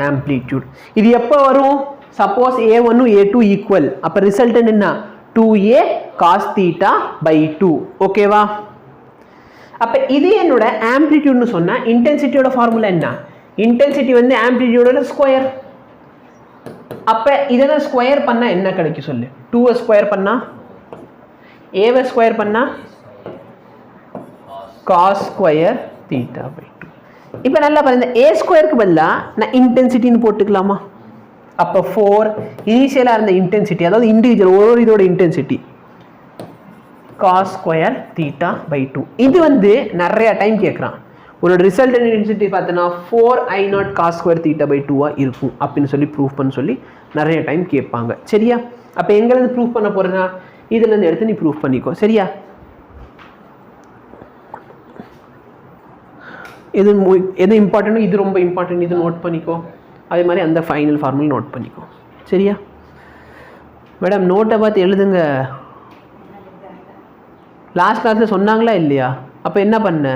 ஆம்ப்ளிடியூட். இது எப்போ வரும்? Suppose a1 a2 equal. அப்போ ரிசல்டன்ட் என்ன? 2a cos theta by 2. ஓகேவா? அப்போ இது என்னோட ஆம்ப்ளிடியூட்னு சொன்னால் இன்டென்சிட்டியோட ஃபார்முலா என்ன? இன்டென்சிட்டி வந்து ஆம்ப்ளிடியூடோட ஸ்கொயர். அப்போ இதெல்லாம் ஸ்கொயர் பண்ணால் என்ன கிடைக்கும் சொல்லு? 2 ஸ்கொயர் பண்ணால் a ஸ்கொயர் பண்ணால் cos ஸ்கொயர் theta பை 2. இப்போ நல்லா பாருங்க, a ஸ்கொயருக்கு பதிலாக நான் இன்டென்சிட்டின்னு போட்டுக்கலாமா? அப்போ 4 இனிஷியலாக இருந்த இன்டென்சிட்டி, அதாவது இண்டிவிஜுவல் ஒரு இதோட intensity cos square theta by 2. இது வந்து நிறையா டைம் கேட்குறான். உன்னோட ரிசல்ட் இன்டென்சிட்டி பார்த்தோன்னா 4i0 cos square theta by 2 இருக்கும் அப்படின்னு சொல்லி ப்ரூஃப் பண்ண சொல்லி நிறைய டைம் கேட்பாங்க. சரியா? அப்போ எங்கேருந்து ப்ரூஃப் பண்ண போகிறேன்னா இதுலேருந்து எடுத்து நீ ப்ரூஃப் பண்ணிக்கோ. சரியா? எது இம்பார்ட்டன்ட்டோ இது ரொம்ப இம்பார்ட்டன்ட், இது நோட் பண்ணிக்கோ. அதே மாதிரி அந்த ஃபைனல் ஃபார்முலா நோட் பண்ணிக்கோ. சரியா மேடம்? நோட்டை பார்த்து எழுதுங்க. லாஸ்ட் கிளாஸில் சொன்னாங்களா இல்லையா? அப்போ என்ன பண்ண?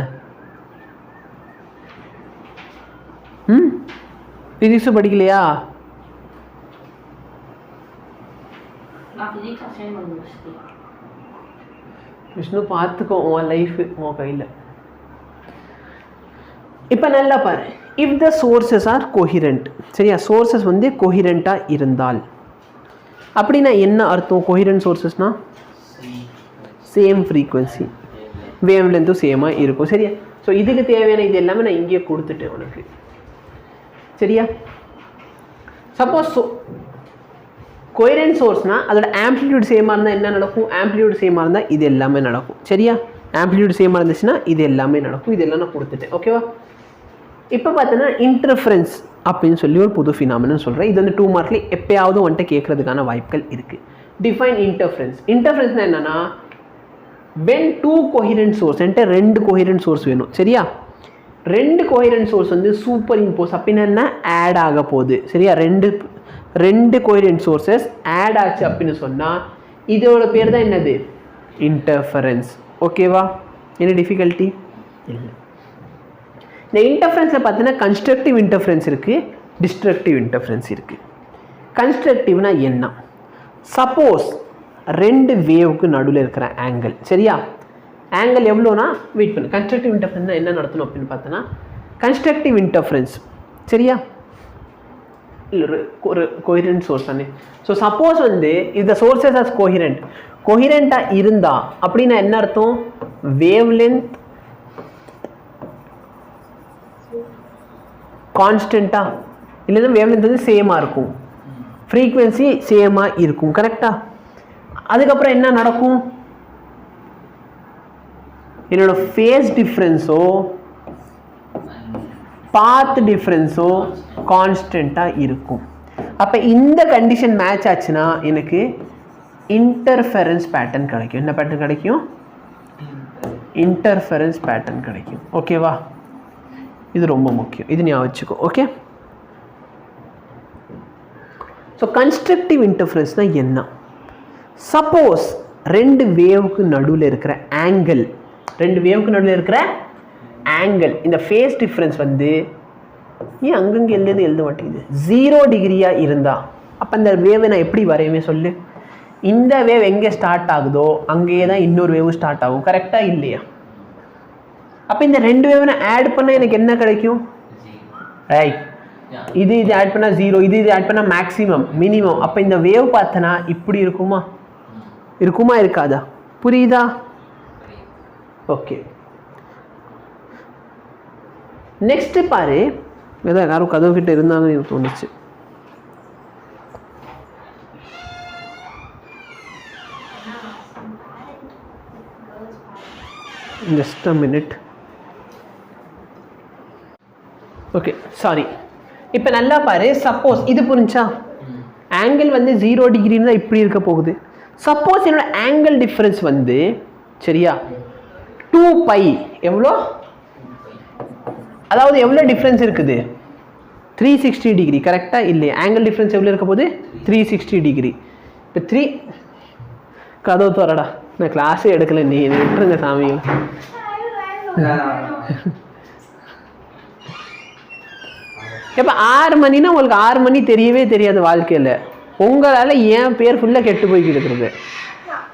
பிசிக்ஸ் படிக்கலையா? விஷ்ணு பார்த்துக்கோ, உன் லைஃப் உன் கையில். இப்போ நல்லா பாரு, if the sources are coherent, சரியா? சோர்சஸ் வந்து கோஹிரண்ட்டாக இருந்தால் அப்படின்னா என்ன அர்த்தம்? கோஹிரண்ட் சோர்சஸ்னா சேம் ஃப்ரீக்வன்சி, வேவ் லென்த்தும் சேமாக இருக்கும், சரியா? ஸோ இதுக்கு தேவையான இது எல்லாமே நான் இங்கேயே கொடுத்துட்டேன் உனக்கு, சரியா? சப்போஸ் கோஹிரண்ட் சோர்ஸ்னால் அதோட ஆம்ப்ளிடியூட் சேமாக இருந்தால் என்ன நடக்கும்? ஆம்ப்ளிடியூட் சேமாக இருந்தால் இது எல்லாமே நடக்கும், சரியா? ஆம்ப்ளிடியூட் சேமாக இருந்துச்சுன்னா இது எல்லாமே நடக்கும். இதெல்லாம் நான் கொடுத்துட்டேன், ஓகேவா? இப்போ பார்த்தோன்னா இன்டர்ஃபரன்ஸ் அப்படின்னு சொல்லி ஒரு புது ஃபினாமினன் சொல்கிறேன். இது வந்து 2 மார்க்லேயே எப்பயாவது வந்துட்டு கேட்குறதுக்கான வாய்ப்புகள் இருக்குது. Define interference. இன்டர்ஃபரன்ஸ்னால் என்னென்னா, when 2 கோஹிரண்ட் சோர்ஸ், என்கிட்ட 2 கோஹிரண்ட் சோர்ஸ் வேணும், சரியா? 2 கோஹிரண்ட் சோர்ஸ் வந்து சூப்பர் இம்போஸ் அப்படின்னா என்ன? ஆட் ஆக போகுது, சரியா? ரெண்டு கோஹிரண்ட் சோர்ஸஸ் ஆட் ஆச்சு அப்படின்னு சொன்னால் இதோட பேர் தான் என்னது? இன்டர்ஃபரன்ஸ், ஓகேவா? என்ன டிஃபிகல்ட்டி இல்லை. இந்த இன்டர்ஃபரன்ஸில் பார்த்தீங்கன்னா கன்ஸ்ட்ரக்டிவ் இன்டர்ஃபரன்ஸ் இருக்குது, டிஸ்ட்ரக்டிவ் இன்டர்ஃபரன்ஸ் இருக்குது. கன்ஸ்ட்ரக்டிவ்னா என்ன? சப்போஸ் 2 வேவுக்கு நடுவில் இருக்கிற ஆங்கிள், சரியா? ஆங்கிள் எவ்வளோனா வெயிட் பண்ணு. கன்ஸ்ட்ரக்டிவ் இன்டர்ஃபரன்ஸ்னால் என்ன நடத்தணும் அப்படின்னு பார்த்தோன்னா, கன்ஸ்ட்ரக்டிவ் இன்டர்ஃபரன்ஸ், சரியா? இல்லை ஒரு கோஹிரண்ட் சோர்ஸ் தானே. ஸோ சப்போஸ் வந்து இந்த சோர்ஸஸ் ஆஸ் கோஹிரண்ட்டாக இருந்தா அப்படின்னா என்ன அர்த்தம்? வேவ் லென்த் கான்ஸ்டண்ட்டாக, இல்லைன்னா வேவ் லென்த் வந்து சேமாக இருக்கும், ஃப்ரீக்வன்சி சேமாக இருக்கும், கரெக்டாக? அதுக்கப்புறம் என்ன நடக்கும்? என்னோட ஃபேஸ் டிஃப்ரென்ஸோ பாத் டிஃப்ரென்ஸோ கான்ஸ்டண்ட்டாக இருக்கும். அப்போ இந்த கண்டிஷன் மேட்ச் ஆச்சுன்னா எனக்கு இன்டர்ஃபெரன்ஸ் பேட்டர்ன் கிடைக்கும். என்ன பேட்டர்ன் கிடைக்கும்? இன்டர்ஃபெரன்ஸ் பேட்டர்ன் கிடைக்கும், ஓகேவா? இது ரொம்ப முக்கியம், இது ஞாபகம் வச்சுக்கோ, ஓகே? ஸோ கன்ஸ்ட்ரக்டிவ் இன்டர்ஃபரன்ஸ்னால் என்ன? சப்போஸ் 2 வேவுக்கு நடுவில் இருக்கிற ஆங்கிள், 2 வேவுக்கு நடுவில் இருக்கிற ஆங்கிள், இந்த ஃபேஸ் டிஃப்ரென்ஸ் வந்து ஏன் அங்கங்கே எழுத மாட்டேங்குது, 0 டிகிரியாக இருந்தால் அப்போ அந்த வேவை நான் எப்படி வரையுமே சொல்லு? இந்த வேவ் எங்கே ஸ்டார்ட் ஆகுதோ அங்கேயே தான் இன்னொரு வேவும் ஸ்டார்ட் ஆகும், கரெக்டாக இல்லையா? அப்போ இந்த 2 வேவை நான் ஆட் பண்ணால் எனக்கு என்ன கிடைக்கும்? ரைட், இது ஆட் பண்ணால் 0, இது ஆட் பண்ணால் மேக்ஸிமம், மினிமம். அப்போ இந்த வேவ் பார்த்தனா இப்படி இருக்குமா? இருக்காதா? புரியுதா? ஓகே, நெக்ஸ்ட்டு பாரு. ஏதோ யாரும் கதவு கிட்ட இருந்தாங்கன்னு எனக்கு தோணுச்சு. Just a minute. Okay, sorry. இப்போ நல்லா பாரு. சப்போஸ் இது புரிஞ்சா, ஆங்கிள் வந்து 0 டிகிரின்னு தான் இப்படி இருக்க போகுது. சப்போஸ் என்னோட ஆங்கிள் டிஃப்ரென்ஸ் வந்து, சரியா, 2π எவ்வளோ? அதாவது எவ்வளோ டிஃப்ரென்ஸ் இருக்குது? 360 டிகிரி, கரெக்டாக இல்லையா? ஆங்கிள் டிஃப்ரென்ஸ் எவ்வளோ இருக்க போகுது? 360 டிகிரி. இப்போ கதவு தோறடா, நான் கிளாஸே எடுக்கல, நீ விட்டுருங்க சாமிகள். இப்போ 6 மணினா உங்களுக்கு 6 மணி தெரியவே தெரியாது வாழ்க்கையில். உங்களால் ஏன் பேர் ஃபுல்லாக கெட்டு போய்கிட்டு இருக்கிறது?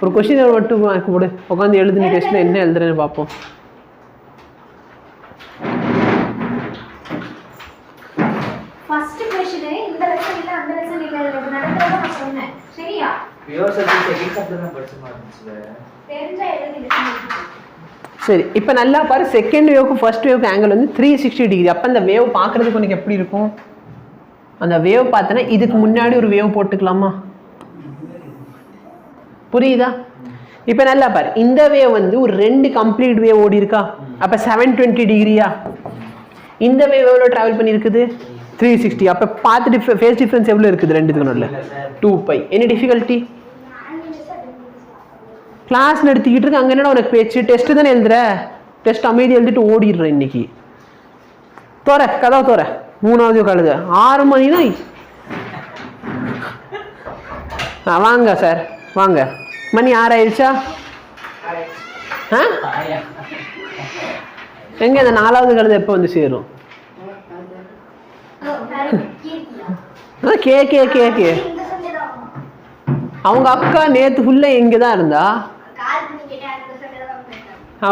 ஒரு கொஸ்டின் மட்டும் கூட உட்காந்து எழுதுன டெஸ்ட்டில் என்ன எழுதுறேன்னு பார்ப்போம். சரி, இப்போ நல்லா பாரு. செகண்ட் வேவுக்கு ஃபர்ஸ்ட் வேவுக்கு ஆங்கிள் வந்து 360 டிகிரி. அப்போ அந்த வேவ் பார்க்குறதுக்கு உனக்கு எப்படி இருக்கும்? அந்த வேவ் பார்த்தோன்னா இதுக்கு முன்னாடி ஒரு வேவ் போட்டுக்கலாமா? புரியுதா? இப்போ நல்லா பாரு. இந்த வேவ் வந்து ஒரு 2 கம்ப்ளீட் வேவ் ஓடி இருக்கா? அப்போ 720 டிகிரியா? இந்த வேவ் எவ்வளோ ட்ராவல் பண்ணியிருக்குது? 360. அப்போ பார்த்து ஃபேஸ் டிஃப்ரென்ஸ் எவ்வளோ இருக்குது ரெண்டுத்துக்கு நடுவில்? 2π. என்ன டிஃபிகல்ட்டி? கிளாஸ் நடத்திக்கிட்டு இருக்கு, அங்கே என்னடா உனக்கு பேச்சு? டெஸ்ட்டு தானே எழுதுற? டெஸ்ட் அமைதி எழுதிட்டு ஓடிடுறேன் இன்னைக்கு. கதவை தோற. 3வது கழுது 6 மணினா வாங்க சார், வாங்க. மணி 6 ஆயிடுச்சா? எங்க இந்த 4வது கழுது எப்போ வந்து சேரும்? கே கே கே கே அவங்க அக்கா நேற்று ஃபுல்லாக எங்கே தான் இருந்தா?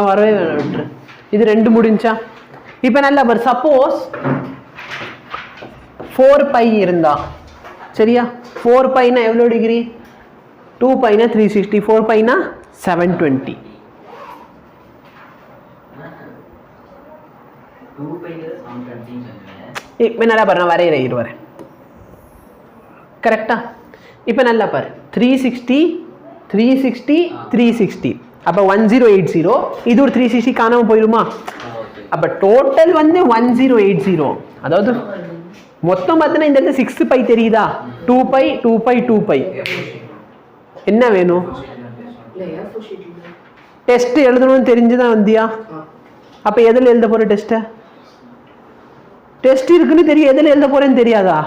வரவே வேணாம், விட்டுரு. இது 2 முடிஞ்சா? இப்போ நல்லா பாரு, சப்போஸ் 4π இருந்தா சரியா? 4πனா எவ்வளோ டிகிரி? 2πனா 360, 4πனா 720. இப்போ நல்லா பாரு, நான் வரைகிறேன், வரேன் கரெக்டா? இப்போ நல்லா பாரு, 360 360 360, அப்போ 1080. இது ஒரு 360 காணாமல் போயிடுமா? அப்போ டோட்டல் வந்து 1080. அதாவது மொத்தம் பார்த்தீங்கன்னா இந்த இடத்துல 6π தெரியுதா? 2π 2π 2π. என்ன வேணும்? டெஸ்ட் எழுதணும்னு தெரிஞ்சுதான் வந்தியா? அப்போ எதில் எழுத போகிற டெஸ்ட்டை? டெஸ்ட் இருக்குன்னு தெரியும், எதில் எழுத போகிறேன்னு தெரியாதா?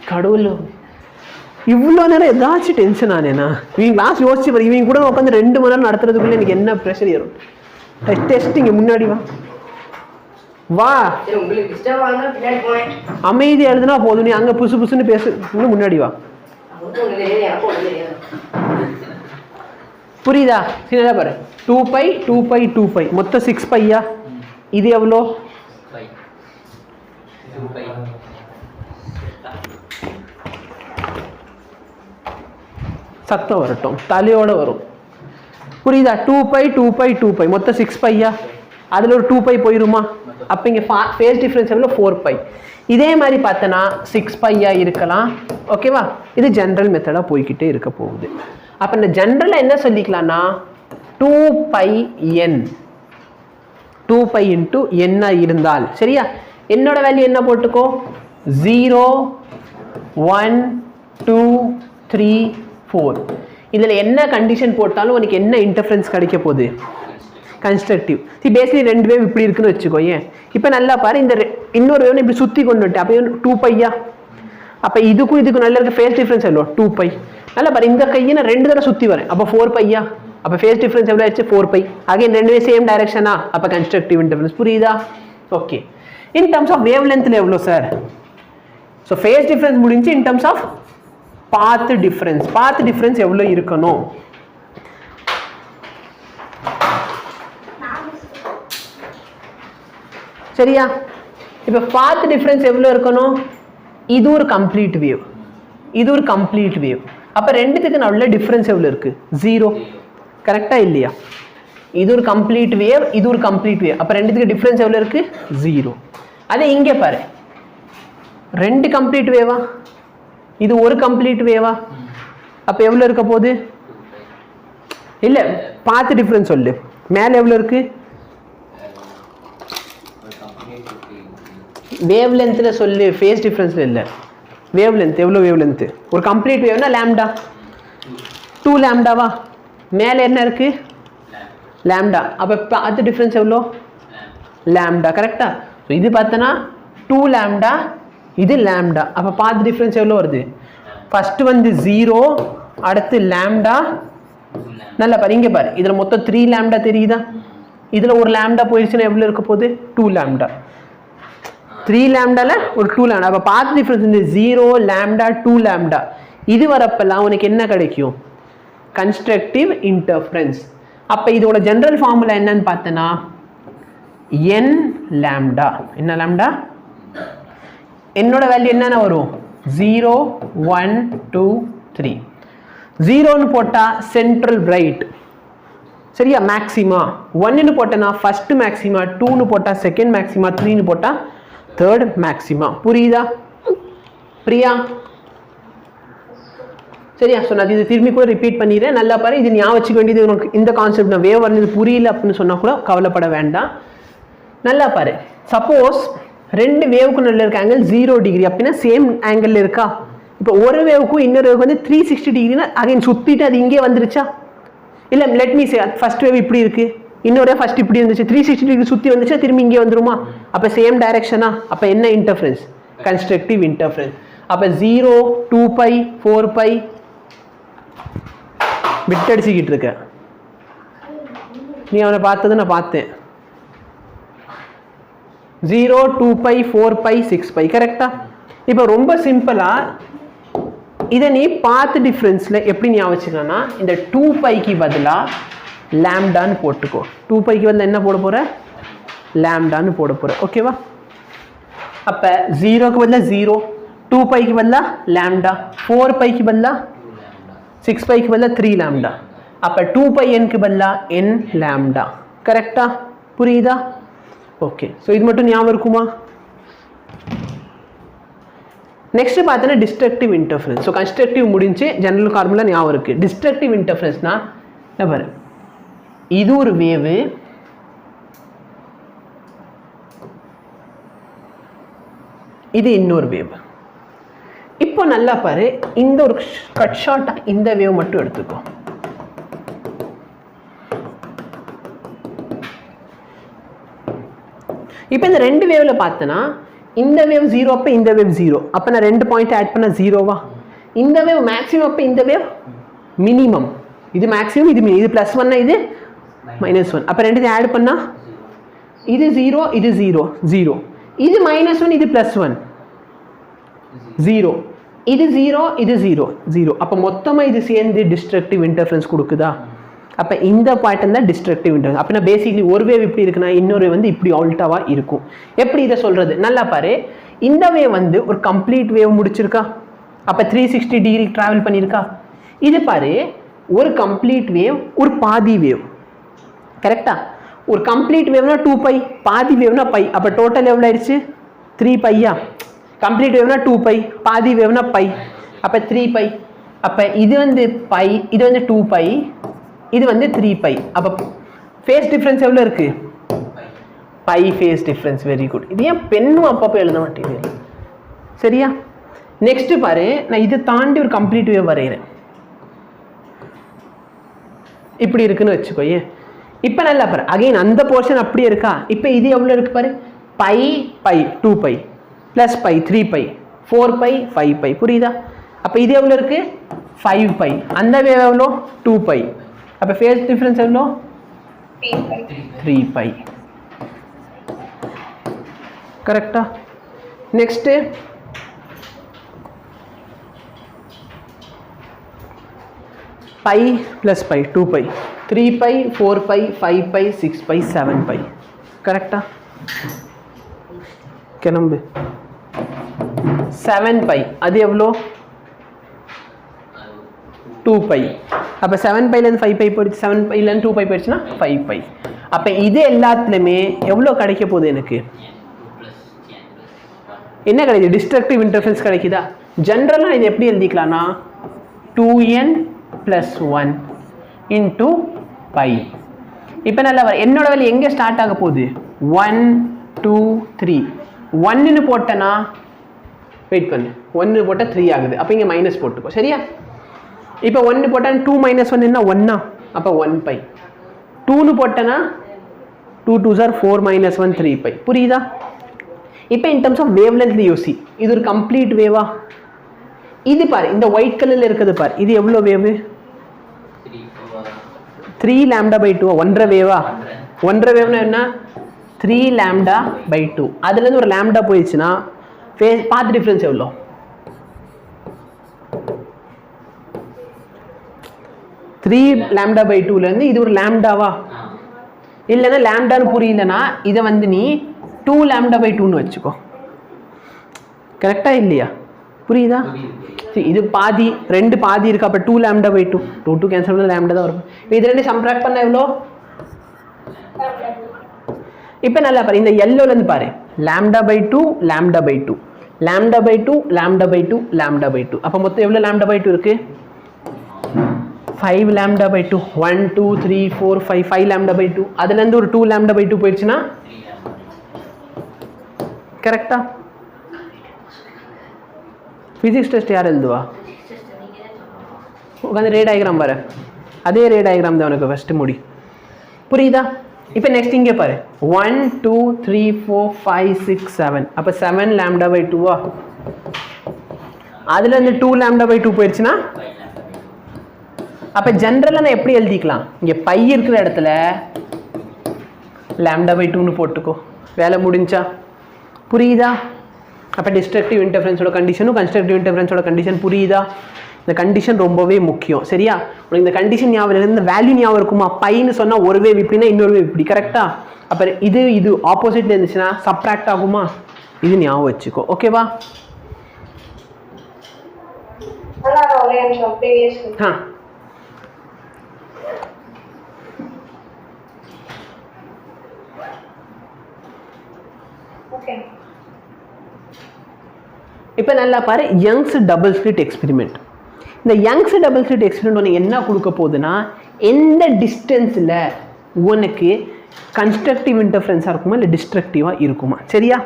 கடவுள், இவ்வளோ நேரம் ஏதாச்சும் டென்ஷன் ஆனேண்ணா. இவங்க கிளாஸ் யோசிச்சு பாரு, இவங்க கூட உட்காந்து 2 மணி நேரம் நடத்துறதுக்குள்ள எனக்கு என்ன ப்ரெஷர் ஏறும். டெஸ்ட் இங்கே முன்னாடி வா அமைதியாக எழுதுனா போதும், நீ அங்கே புசு புசுன்னு பேசு, இன்னும் முன்னாடி வா. புரியுதா? சரி பாரு, 2π 2π 2π மொத்தம் 6πயா? இது எவ்வளோ? சத்தம் வரட்டும், தலையோட வரும். புரியுதா? 2π 2π 2π மொத்தம் 6πயா? அதில் ஒரு 2π போயிருமா? அப்போ இங்கே ஃபேஸ் டிஃப்ரென்ஸ் எவ்வளோ? 4π. இதே மாதிரி பார்த்தனா 6πயா இருக்கலாம். ஓகேவா? இது ஜென்ரல் மெத்தடாக போய்கிட்டே இருக்க போகுது. அப்போ இந்த ஜென்ரலாக என்ன சொல்லிக்கலாம்னா 2πn 2π இன்ட்டு என்ன இருந்தால் சரியா? என்னோட வேல்யூ என்ன போட்டுக்கோ? 0 1 2 3 4. இதில் என்ன கண்டிஷன் போட்டாலும் உனக்கு என்ன இன்டர்ஃபரன்ஸ் கிடைக்க போகுது? கன்ஸ்ட்ரக்டிவ். பேசிக்கலி 2 வேவ் இப்படி இருக்குன்னு வச்சுக்கோ. ஏன் இப்போ நல்லா பாரு, இந்த இன்னொரு வேவ் இப்படி சுற்றி கொண்டு விட்டு அப்போ 2πயா? அப்போ இதுக்கும் நல்லா இருக்க ஃபேஸ் டிஃப்ரென்ஸ் எவ்வளோ? 2π. நல்லா பாரு, இந்த கையை நான் 2 தடவை சுற்றி வரேன், அப்போ 4πயா? அப்போ ஃபேஸ் டிஃப்ரென்ஸ் எவ்வளோ ஆச்சு? 4π. அகைன் 2 சேம் டைரக்ஷனா? அப்போ கன்ஸ்ட்ரக்டிவ் இன்டர்ஃபரன்ஸ். புரியுதா? Okay. In terms of wave லென்த்தில் எவ்வளோ சார்? ஸோ ஃபேஸ் டிஃப்ரென்ஸ் முடிஞ்சு in terms of path difference. Path difference எவ்வளோ இருக்கணும்? சரியா? இப்போ பாத் டிஃப்ரென்ஸ் எவ்வளோ இருக்கணும்? இது ஒரு கம்ப்ளீட் வேவ், இது ஒரு கம்ப்ளீட் வேவ். அப்போ ரெண்டுத்துக்கு நல்ல டிஃப்ரென்ஸ் எவ்வளோ இருக்குது? 0. கரெக்டா இல்லையா? இது ஒரு கம்ப்ளீட் வேவ், இது ஒரு கம்ப்ளீட் வேவ். அப்போ ரெண்டுத்துக்கு டிஃப்ரென்ஸ் எவ்வளோ இருக்குது? 0. அதே இங்கே பாரு, 2 கம்ப்ளீட் வேவா, இது ஒரு கம்ப்ளீட் வேவா? அப்போ எவ்வளோ இருக்க போகுது? இல்லை, பார்த்து டிஃப்ரென்ஸ் சொல்லு. மேலே எவ்வளோ இருக்குது? வேவ் லென்த்தில் சொல்லு, ஃபேஸ் டிஃப்ரென்ஸில் இல்லை. வேவ் லென்த் எவ்வளோ? வேவ் லென்த்து ஒரு கம்ப்ளீட் வேவ்னா லாம்டா 2 லாம்டாவா? மேலே என்ன இருக்குது? லாம்டா. அப்போ பார்த்து டிஃப்ரென்ஸ் எவ்வளோ? லாம்டா. கரெக்டா? ஸோ இது பார்த்தோன்னா 2 லாம்டா, இது லாம்டா. அப்போ பார்த்து டிஃப்ரென்ஸ் எவ்வளோ வருது? ஃபஸ்ட்டு வந்து 0, அடுத்து லாம்டா. நல்லா பாரு, இங்கே பாரு, இதில் மொத்தம் 3 லாம்டா தெரியுதா? இதில் ஒரு லாம்டா போயிடுச்சுன்னா எவ்வளோ இருக்க போகுது? 2 லாம்டா. 3 லாம்டால ஒரு 2 லாம்டா. அப்போ பார்த்து டிஃப்ரென்ஸ் வந்து 0 லாம்டா 2 லாம்டா. இது வரப்பெல்லாம் உனக்கு என்ன கிடைக்கும்? Constructive interference. அப்போ இதோட ஜென்ரல் ஃபார்முலா என்னன்னு பார்த்தனா n லாம்டா. என்ன லாம்டா? என்னோட வேல்யூ என்னென்ன வரும்? 0 1 2 3. 0ன்னு போட்டால் சென்ட்ரல் பிரைட் சரியா? மேக்ஸிமா. 1ன்னு போட்டேன்னா ஃபர்ஸ்ட் மேக்ஸிமா, 2ன்னு போட்டால் செகண்ட் மேக்ஸிமா, 3ன்னு போட்டால் தேர்ட் மேக்ஸிமா. புரியுதா பிரியா? சரியா? ஸோ நான் இது திரும்பி கூட ரிப்பீட் பண்ணிடுறேன். நல்லா பாரு, இது ஞாபகம் வச்சுக்க வேண்டியது. உனக்கு இந்த கான்செப்ட் நான் வேவ் வரது புரியல அப்படின்னு சொன்னால் கூட கவலைப்பட வேண்டாம். நல்லா பாரு, சப்போஸ் 2 வேவுக்கும் நல்ல இருக்க ஆங்கிள் 0 டிகிரி அப்படின்னா சேம் ஆங்கிள் இருக்கா? இப்போ ஒரு வேவுக்கும் இன்னொரு வேவுக்கு வந்து 360 டிகிரினா அகைன் சுற்றிட்டு அது இங்கே வந்துருச்சா? இல்லை, லெட் மீ சே, ஃபர்ஸ்ட் வேவ் இப்படி இருக்குது, இன்னொரு ஃபர்ஸ்ட் இப்படி இருந்துச்சு, 360 டிகிரி சுற்றி வந்துச்சா திரும்பி இங்கே வந்துருமா? அப்போ சேம் டைரக்ஷனா? அப்போ என்ன இன்டர்ஃபரன்ஸ்? Constructive interference. அப்போ 0 2π 4π விட்டு அடிச்சுக்கிட்டு இருக்க. நீ அவனை பார்த்தது நான் பார்த்தேன். 0 2 பை 4 பை 6 பை கரெக்டா? இப்போ ரொம்ப சிம்பிளா இதை நீ பாத் டிஃபரன்ஸ்ல எப்படி ஞாபகம் வச்சுக்கலாம்னா இந்த 2 பைக்கு பதிலா லாம்டான்னு போட்டுக்கோ. 2 பைக்கு பதிலா என்ன போட போற? லாம்டான்னு போட போற. ஓகேவா? அப்ப 0க்கு பதிலா 0, 2 பைக்கு பதிலா லாம்டா, 4 பைக்கு பதிலா 6 பைக்கு பதிலா 3 லாம்டா. அப்ப 2 பை n க்கு பதிலா n லாம்டா. கரெக்டா? புரியுதா? ஓகே. ஸோ இது மட்டும் ஞாபகம் இருக்குமா? நெக்ஸ்ட் பார்த்தோன்னா டிஸ்ட்ரக்டிவ் இன்டர்ஃபரன்ஸ். ஸோ கன்ஸ்ட்ரக்டிவ் முடிஞ்சு ஜெனரல் ஃபார்முலா ஞாபகம் இருக்கு. டிஸ்ட்ரக்டிவ் இன்டர்ஃபரன்ஸ்னா பாரு, இது ஒரு வேவு, இது இன்னொரு வேவ். இப்போ நல்லா பாரு, இந்த ஒரு கட் ஷார்ட்டா இந்த வேவ் மட்டும் எடுத்துக்கோ. இப்போ இந்த ரெண்டு வேவ்ல பார்த்தனா இந்த வேவ் 0 அப்ப இந்த வேவ் 0. அப்ப நான் ரெண்டு பாயிண்ட் ஆட் பண்ணா 0வா? இந்த வேவ் மேக்ஸிமம் அப்ப இந்த வேவ் மினிமம். இது மேக்ஸிமம், இது இது +1 இது -1. அப்ப ரெண்டுத்தையும் ஆட் பண்ணா இது 0 இது 0 0. இது -1 இது +1 0. இது 0 இது 0 0. அப்ப மொத்தமா இது சேர்ந்து டிஸ்ட்ரக்டிவ் இன்டர்ஃபரன்ஸ் கொடுக்குதா? அப்ப இந்த பாயிண்ட் தான் டிஸ்ட்ரக்டிவ் இன்டர்ஃபரன்ஸ். அப்பனா பேசிக்கலி ஒரு வேவ் இப்படி இருக்குன்னா இன்னொரு வேவ் வந்து இப்படி ஆல்டாவா இருக்கும். எப்படி இதை சொல்றது? நல்லா பாரு, இந்த வேவ் வந்து ஒரு கம்ப்ளீட் வேவ் முடிச்சிருக்கா, அப்ப 360 டிகிரி டிராவல் பண்ணியிருக்கா. இது பாரு, ஒரு கம்ப்ளீட் வேவ் ஒரு பாதி வேவ். கரெக்டா? ஒரு கம்ப்ளீட் வேவ்னா 2 பை, பாதி வேவ்னா பை. அப்ப டோட்டல் எவ்வளவு ஆயிடுச்சு? 3 பையா? கம்ப்ளீட் வேவ்னா 2 பை, பாதி வேவ்னா பை, அப்ப 3 பை. அப்ப இது வந்து பை, இது வந்து 2 பை, இது வந்து 3 பை. அப்ப ஃபேஸ் டிஃபரன்ஸ் எவ்வளவு இருக்கு? Pi phase difference. Very good. இது ஏன் பெண்ணும் அப்பப்போ எழுத மாட்டேங்குது? சரியா? நெக்ஸ்ட் பாரு, நான் இதை தாண்டி ஒரு கம்ப்ளீட் வேவ் வரைகிறேன். இப்படி இருக்குன்னு வச்சுக்கோயே. இப்போ நல்லா பாரு, அகைன் அந்த போர்ஷன் அப்படியே இருக்கா. இப்போ இது எவ்வளோ இருக்கு பாரு, pi pi 2 pi plus pi 3 pi 4 pi 5 pi. புரியுதா? அப்போ இது எவ்வளோ இருக்கு? 5 பை. அந்த வேவ் எவ்வளோ? 2 பை. அப்போ ஃபேஸ் டிஃபரன்ஸ் எவ்வளோ? 3 பை. கரெக்டா? Next pi plus pi 2 pi, 3 pi 4 pi 5 pi 6 pi 7 pi. கரெக்டா? கிளம்பு. 7 பை அது எவ்வளோ? 2 பை. அப்போ 7 பைலேருந்து 5 பை போயிடுச்சு, 7 பைலேருந்து 2 பை போயிடுச்சுன்னா 5 பை. அப்போ இது எல்லாத்துலேயுமே எவ்வளோ கிடைக்க போகுது எனக்கு? என்ன கிடைக்குது? டிஸ்ட்ரக்டிவ் இன்டர்ஃபரன்ஸ் கிடைக்குதா? ஜென்ரலாக இது எப்படி எழுதிக்கலாம்னா 2n + 1 இன்டூ பை. இப்போ நல்லா என்னோட வேலை எங்கே ஸ்டார்ட் ஆக போகுது? 1 2 3. 1ன்னு போட்டேன்னா வெயிட் பண்ணு, 1 போட்டால் 3 ஆகுது. அப்போ இங்கே மைனஸ் போட்டுக்கோ. சரியா? இப்போ 1 போட்டால் 2 - 1 என்ன 1ஆ? அப்போ 1 பை. 2ன்னு போட்டேன்னா 2 2s are 4 - 1 3 பை. புரியுதா? இப்போ in terms of wavelength யோசி. இது ஒரு கம்ப்ளீட் வேவா? இது பாரு, இந்த ஒயிட் கலர்ல இருக்கிறது பாரு, இது எவ்வளோ வேவு? 3 λ/2. 1.5 வேவா? 1.5 வேவ்னா என்ன? 3 λ/2. அதுலேருந்து ஒரு லாம்டா போயிடுச்சுன்னா பாத் டிஃபரன்ஸ் எவ்வளோ? 3 λ/2லேருந்து இது ஒரு லாம்டாவா? இல்லைன்னா லாம்டான்னு புரியலன்னா இதை வந்து நீ 2 λ/2ன்னு வச்சுக்கோ. கரெக்டா இல்லையா? புரியுதா? இது பாதி, ரெண்டு பாதி இருக்கு. அப்போ 2 λ/2. 2 கேன்சல் பண்ண லாம்டா தான் வரும். இது ரெண்டு சப்ட்ராக்ட் பண்ண எவ்வளோ? இப்போ நல்லா பாரு, இந்த எல்லோலேருந்து பாரு, λ/2 λ/2 λ/2 λ/2 λ/2. அப்போ மொத்தம் எவ்வளோ λ/2 இருக்கு? 5 λ/2. 1 2 3 4 5 5 λ/2. அதுலேருந்து ஒரு 2 λ/2 போயிடுச்சுன்னா கரெக்டா? ஃபிசிக்ஸ் டெஸ்ட் யார் எழுதுவா? உட்காந்து ரே டயக்ராம் பாரு, அதே ரே டயக்ராம் தான் உனக்கு ஃபஸ்ட்டு முடி. புரியுதா? இப்போ நெக்ஸ்ட் இங்கே பாரு, 1 2 3 4 5 6 7. அப்போ 7 λ/2வா? அதுலேருந்து 2 λ/2 போயிடுச்சுன்னா அப்போ ஜென்ரலாக நான் எப்படி எழுதிக்கலாம்? இங்கே பை இருக்கிற இடத்துல λ/2ன்னு போட்டுக்கோ. வேலை முடிஞ்சா? புரியுதா? அப்போ டிஸ்ட்ரக்டிவ் இன்டர்ஃபரன்ஸோட கண்டிஷனும் கன்ஸ்ட்ரக்டிவ் இன்டர்ஃபரன்ஸோட கண்டிஷன் புரியுதா? இந்த கண்டிஷன் ரொம்பவே முக்கியம். சரியா? உனக்கு இந்த கண்டிஷன் ஞாபகம், இந்த வேல்யூ ஞாபகம் இருக்குமா? பைன்னு சொன்னால் ஒரு வேவ் இப்படின்னா இன்னொரு வேவ் இப்படி, கரெக்டா? அப்போ இது ஆப்போசிட்ல இருந்துச்சுன்னா சப்ராக்ட் ஆகுமா? இது ஞாபகம் வச்சுக்கோ. ஓகேவா? இப்போ நல்லா பாரு, யங்ஸ் டபுள் ஸ்லிட் எக்ஸ்பெரிமெண்ட். இந்த யங்ஸ் டபுள் ஸ்லிட் எக்ஸ்பெரிமெண்ட் உனக்கு என்ன கொடுக்க போகுதுன்னா, எந்த டிஸ்டன்ஸில் உனக்கு கன்ஸ்ட்ரக்டிவ் இன்டர்ஃபரன்ஸாக இருக்குமா இல்லை டிஸ்ட்ரக்டிவாக இருக்குமா? சரியா?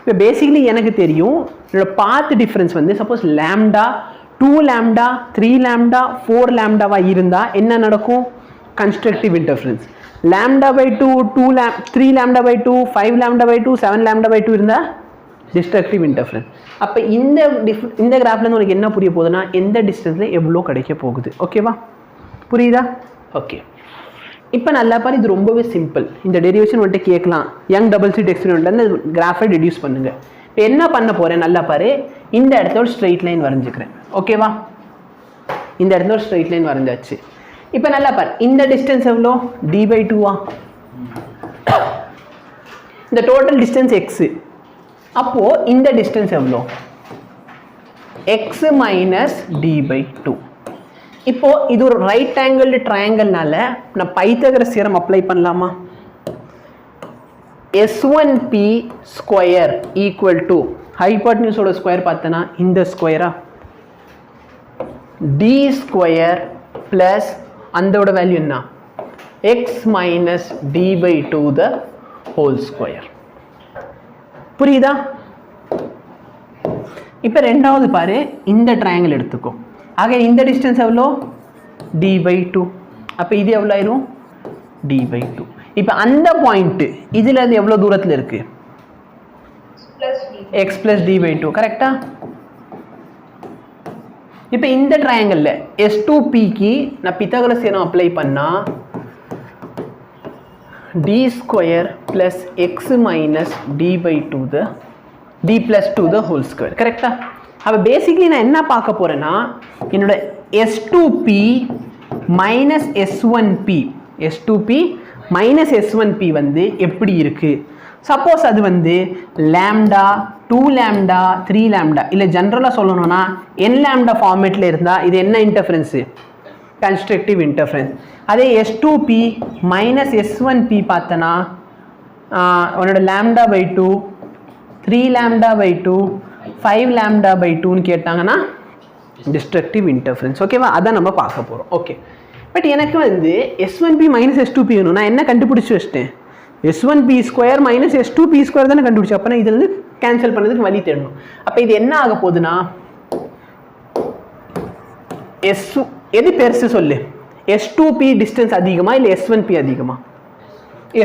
இப்போ பேசிக்கலி எனக்கு தெரியும் என்னோட பாத் டிஃப்ரென்ஸ் வந்து சப்போஸ் லேம்டா 2 லேம்டா 3 லேம்டா 4 லேம்டாவாக இருந்தால் என்ன நடக்கும்? Constructive interference. Lambda by 2 3 lambda by 2 5 lambda by 2 7 lambda by 2 இருந்தால் டிஸ்ட்ரக்டிவ் இன்டர்ஃபரன்ஸ். அப்போ இந்த கிராஃப்லேருந்து உனக்கு என்ன புரிய போகுதுன்னா, எந்த டிஸ்டன்ஸில் எவ்வளோ கிடைக்க போகுது. ஓகேவா? புரியுதா? ஓகே. இப்போ நல்லா பாரு, இது ரொம்பவே சிம்பிள். இந்த டெரிவேஷன் வந்துட்டு கேட்கலாம். யங் டபுள் ஸ்லிட் எக்ஸ்பெரிமெண்ட் அந்த கிராஃபை ரெடியூஸ் பண்ணுங்க. இப்போ என்ன பண்ண போகிறேன் நல்லா பாரு, இந்த இடத்துல ஒரு ஸ்ட்ரெயிட் லைன் வரைஞ்சிக்கிறேன். ஓகேவா? இந்த இடத்துல ஒரு ஸ்ட்ரெயிட் லைன் வரைஞ்சாச்சு. இப்போ நல்லா பாரு, இந்த டிஸ்டன்ஸ் எவ்வளோ? d/2. இந்த டோட்டல் டிஸ்டன்ஸ் எக்ஸு. அப்போது இந்த டிஸ்டன்ஸ் எவ்வளோ? x minus d/2. இப்போது இது ஒரு ரைட் ஆங்கிள் ட்ரையாங்கிள்னால நான் பைத்தகரஸ் தியரம் அப்ளை பண்ணலாமா? S1p ஸ்கொயர் ஈக்குவல் டு ஹைபாட்னியூஸோட ஸ்கொயர் பார்த்தனா இந்த ஸ்கொயரா, d ஸ்கொயர் ப்ளஸ் அந்தோட வேல்யூ என்ன? x minus d/2 the whole square. புரியுதா? இப்போ ரெண்டாவது பாரு, இந்த ட்ரையாங்கிள் எடுத்துக்கோ. ஆக இந்த டிஸ்டன்ஸ் எவ்வளோ? d/2. அப்போ இது எவ்வளோ ஆயிரும்? d/2. இப்போ அந்த பாயிண்ட்டு இதில் இருந்து எவ்வளோ தூரத்தில் இருக்கு? x + d/2. கரெக்டா? இப்போ இந்த ட்ரையாங்கிளில் S2pக்கு நான் பித்தாகரஸ் தியரம் அப்ளை பண்ணால் d square plus x minus d/2 d + 2 த ஹோல் ஸ்கொயர். கரெக்டா? அப்போ பேசிக்லி நான் என்ன பார்க்க போகிறேன்னா, என்னோட S2p minus S1p minus S1p வந்து எப்படி இருக்குது? சப்போஸ் அது வந்து லேம்டா 2 லேம்டா 3 லேம்டா இல்லை ஜென்ரலாக சொல்லணும்னா n லேம்டா ஃபார்மேட்டில் இருந்தால் இது என்ன இன்டர்ஃபரன்ஸு? Constructive interference. அதே S2p மைனஸ் S1p பார்த்தனா உன்னோட lambda by 2 3 lambda by 2 5 lambda by 2ன்னு கேட்டாங்கன்னா டிஸ்ட்ரக்டிவ் இன்டர்ஃபரன்ஸ். ஓகேவா? அதான் நம்ம பார்க்க போகிறோம். ஓகே. பட் எனக்கு வந்து S1p மைனஸ் S2p வேணும். நான் என்ன கண்டுபிடிச்சி வச்சிட்டேன்? S1p square minus S2p square தானே கண்டுபிடிச்சேன். அப்போ நான் இதில் கேன்சல் பண்ணதுக்கு வழி தேடணும். அப்போ இது என்ன ஆக போகுதுன்னா, எது பெருசு சொல்லு? S2p டிஸ்டன்ஸ் அதிகமா இல்லை S1p அதிகமா?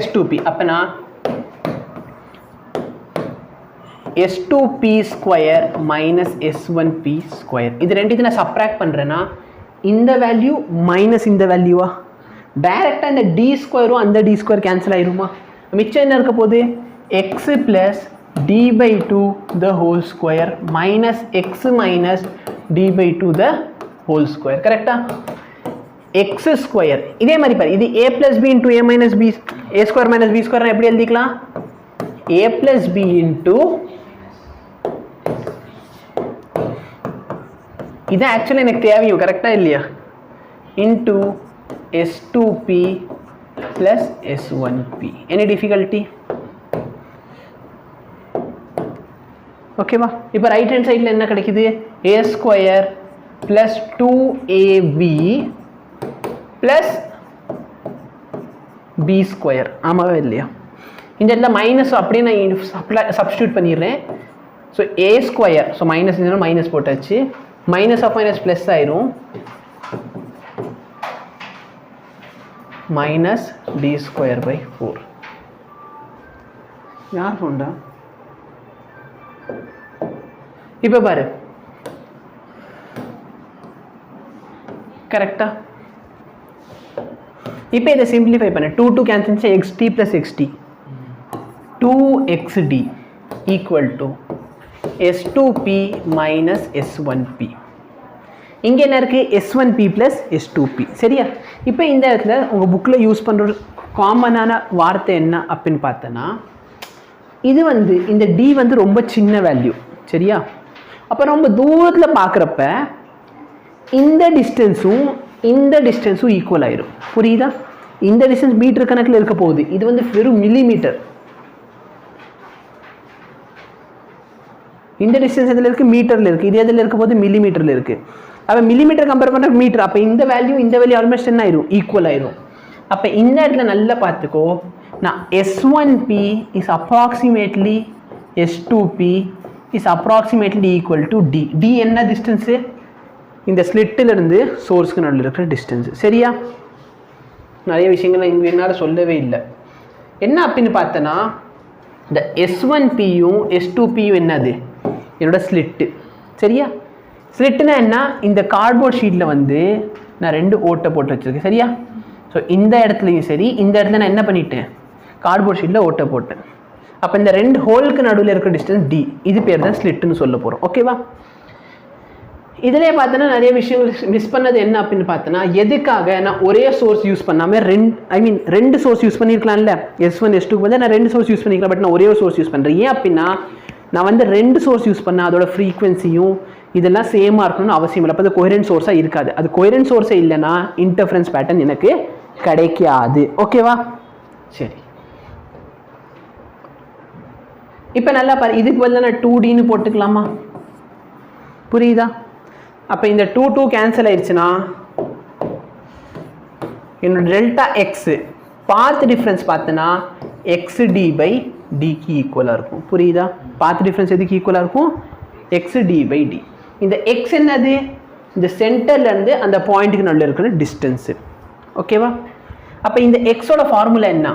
S2p. அப்போ நான் S2p square minus S1p square இது ரெண்டு நான் சப்ராக்ட் பண்ணுறேன்னா இந்த வேல்யூ மைனஸ் இந்த வேல்யூவா? டைரெக்டாக இந்த d ஸ்கொயரும் அந்த d ஸ்கொயர் கேன்சல் ஆயிருமா? மிச்சம் என்ன இருக்க போகுது? x plus d/2 the whole square minus x minus d/2 the whole square. கரெக்டா? x ஸ்கொயர் இதே மாதிரி பாரு, இது a + b × a minus b, a square minus b square எப்படி எழுதிக்கலாம்? a + b இன்ட்டு இது ஆக்சுவலி எனக்கு தேவையும், கரெக்டா இல்லையா? Into S2p plus S1p. Any difficulty? ஓகேவா? இப்போ ரைட் ஹேண்ட் சைடில் என்ன கிடைக்குது? a square plus 2ab plus b square. ஆமாவே இல்லையா? இந்த இடத்துல மைனஸ் அப்படியே நான் சப்ஸ்டியூட் பண்ணிடுறேன். So a square, so minus minus போட்டாச்சு, மைனஸ் ஆஃப் மைனஸ் ப்ளஸ் ஆயிரும், மைனஸ் d ஸ்கொயர் பை 4. யார் சொன்னா? இப்போ பாரு, கரெக்டா? இப்போ இதை சிம்பிளிஃபை பண்ண 2 cancel xt plus xt 2xd equal to S2P minus S1P. இங்கே என்ன இருக்குது? S1P plus S2P. சரியா? இப்போ இந்த இடத்துல உங்கள் புக்கில் யூஸ் பண்ணுற காமனான வார்த்தை என்ன அப்படின்னு பார்த்தோன்னா, இது வந்து இந்த D வந்து ரொம்ப சின்ன வேல்யூ. சரியா? அப்போ ரொம்ப தூரத்தில் பார்க்குறப்ப இந்த டிஸ்டன்ஸும் ஈக்குவல் ஆயிரும். புரியுதா? இந்த டிஸ்டன்ஸ் மீட்டர் கணக்கில் இருக்க போகுது, இது வந்து வெறும் மில்லிமீட்டர். இந்த டிஸ்டன்ஸ் எதில் இருக்குது? மீட்டரில் இருக்குது. இது எதில் இருக்க போது? மில்லிமீட்டரில் இருக்குது. அப்போ மில்லிமீட்டர் கம்பேர் பண்ணுற மீட்டர், அப்போ இந்த வேல்யூ ஆல்மோஸ்ட் என்ன ஆயிரும்? ஈக்குவல் ஆயிரும். அப்போ இந்த இடத்துல நல்லா பார்த்துக்கோ, நான் S1P is approximately S2P is approximately equal to D. D என்ன டிஸ்டன்ஸு? இந்த ஸ்லிட்டிலிருந்து சோர்ஸ்க்கு நடுவில் இருக்கிற டிஸ்டன்ஸு. சரியா? நிறைய விஷயங்கள் இங்கே என்னால் சொல்லவே இல்லை. என்ன அப்படின்னு பார்த்தோன்னா, இந்த S1Pயும் S2Pயும் என்னது? என்னோட ஸ்லிட்டு. சரியா? ஸ்லிட்டுனா என்ன? இந்த கார்ட்போர்ட் ஷீட்டில் வந்து நான் 2 ஓட்டை போட்டு வச்சுருக்கேன். சரியா? ஸோ இந்த இடத்துலையும் சரி, இந்த இடத்துல நான் என்ன பண்ணிட்டேன்? கார்ட்போர்ட் ஷீட்டில் ஓட்டை போட்டேன். அப்போ இந்த 2 ஹோலுக்கு நடுவில் இருக்கிற டிஸ்டன்ஸ் D. இது பேர் தான் ஸ்லிட்டுன்னு சொல்ல போகிறோம். ஓகேவா? இதிலே பார்த்தோன்னா நிறைய விஷயங்கள் மிஸ் பண்ணது என்ன அப்படின்னு பார்த்தோன்னா, எதுக்காக நான் ஒரே சோர்ஸ் யூஸ் பண்ணாமல் ரெண்டு சோர்ஸ் யூஸ் பண்ணியிருக்கலாம்ல. S1 S2 வந்து நான் 2 சோர்ஸ் யூஸ் பண்ணிக்கலாம், பட் நான் ஒரே ஒரு சோர்ஸ் யூஸ் பண்ணுறேன். ஏன் அப்படின்னா, நான் வந்து 2 சோர்ஸ் யூஸ் பண்ணேன், அதோட ஃப்ரீக்வன்சியும் இதெல்லாம் சேமாக இருக்கணும்னு அவசியம் இல்லை. அப்போ அது கோஹெரண்ட் சோர்ஸாக இருக்காது. அது கோஹெரண்ட் சோர்ஸே இல்லைன்னா இன்டர்ஃபரன்ஸ் பேட்டர்ன் எனக்கு கிடைக்காது. ஓகேவா? சரி, இப்போ நல்லா பாரு, இதுக்கு பதிலாக நான் 2Dன்னு போட்டுக்கலாமா? புரியுதா? அப்போ இந்த 2 கேன்சல் ஆயிடுச்சுன்னா என்னோட டெல்டா எக்ஸு பாத் டிஃப்ரென்ஸ் பார்த்தோன்னா XD/Dக்கு ஈக்குவலாக இருக்கும். புரியுதா? பாத் டிஃப்ரென்ஸ் எதுக்கு ஈக்குவலாக இருக்கும்? XD/D. இந்த X என்னது? இந்த சென்டர்லேருந்து அந்த பாயிண்ட்டுக்கு நடுவில் இருக்கிற டிஸ்டன்ஸு. ஓகேவா? அப்போ இந்த எக்ஸோட ஃபார்முலா என்ன?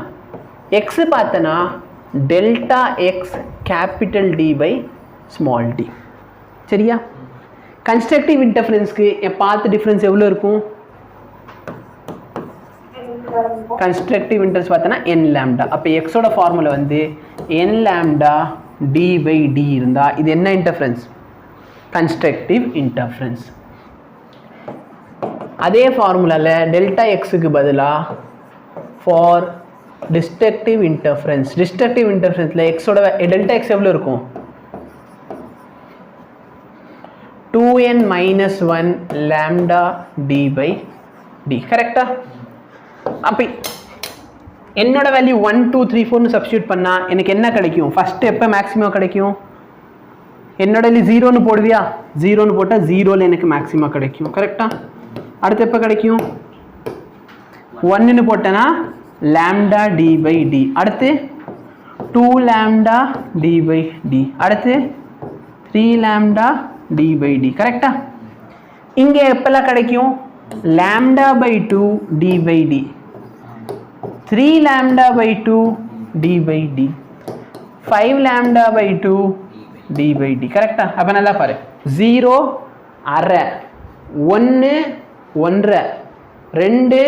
எக்ஸு பார்த்தோன்னா டெல்டா எக்ஸ் கேபிட்டல் D/d. சரியா? கன்ஸ்ட்ரக்டிவ் இன்டர்ஃபரன்ஸ்க்கு என் பாத் டிஃப்ரென்ஸ் எவ்வளோ இருக்கும்? கன்ஸ்ட்ரக்டிவ் இன்டர்ஃபரன்ஸ் பார்த்தோன்னா n lambda. அப்போ எக்ஸோட ஃபார்முலா வந்து n lambda D/d இருந்தால் இது என்ன இன்டர்ஃபரன்ஸ்? Constructive interference. அதே ஃபார்முலாவில் டெல்டா எக்ஸுக்கு பதிலாக ஃபார் டிஸ்ட்ரக்டிவ் இன்டர்ஃபரன்ஸில் எக்ஸோட டெல்டா எக்ஸ் எவ்வளோ இருக்கும்? 2n - 1 lambda D/d. கரெக்டா? அப்போ என்னோட வேல்யூ 1 2 3 4ன்னு சப்ஸ்டியூட் பண்ணால் எனக்கு என்ன கிடைக்கும்? ஃபஸ்ட்டு எப்போ மேக்ஸிமம் கிடைக்கும்? என்னோட 0ன்னு போடுவியா? 0ன்னு போட்டால் 0ல் எனக்கு மேக்ஸிமம் கிடைக்கும். கரெக்டா? அடுத்து எப்போ கிடைக்கும்? 1ன்னு போட்டேன்னா lambda D/d. அடுத்து 2 lambda D/d. அடுத்து 3 lambda D/d. கரெக்டா? இங்கே எப்பெல்லாம் கிடைக்கும்? lambda/2 D/d, 3 lambda/2 D/d, 5 lambda/2 D/d. கரெக்டா? அப்போ நல்லா பாரு, 0 1/2, 1 1/2, 2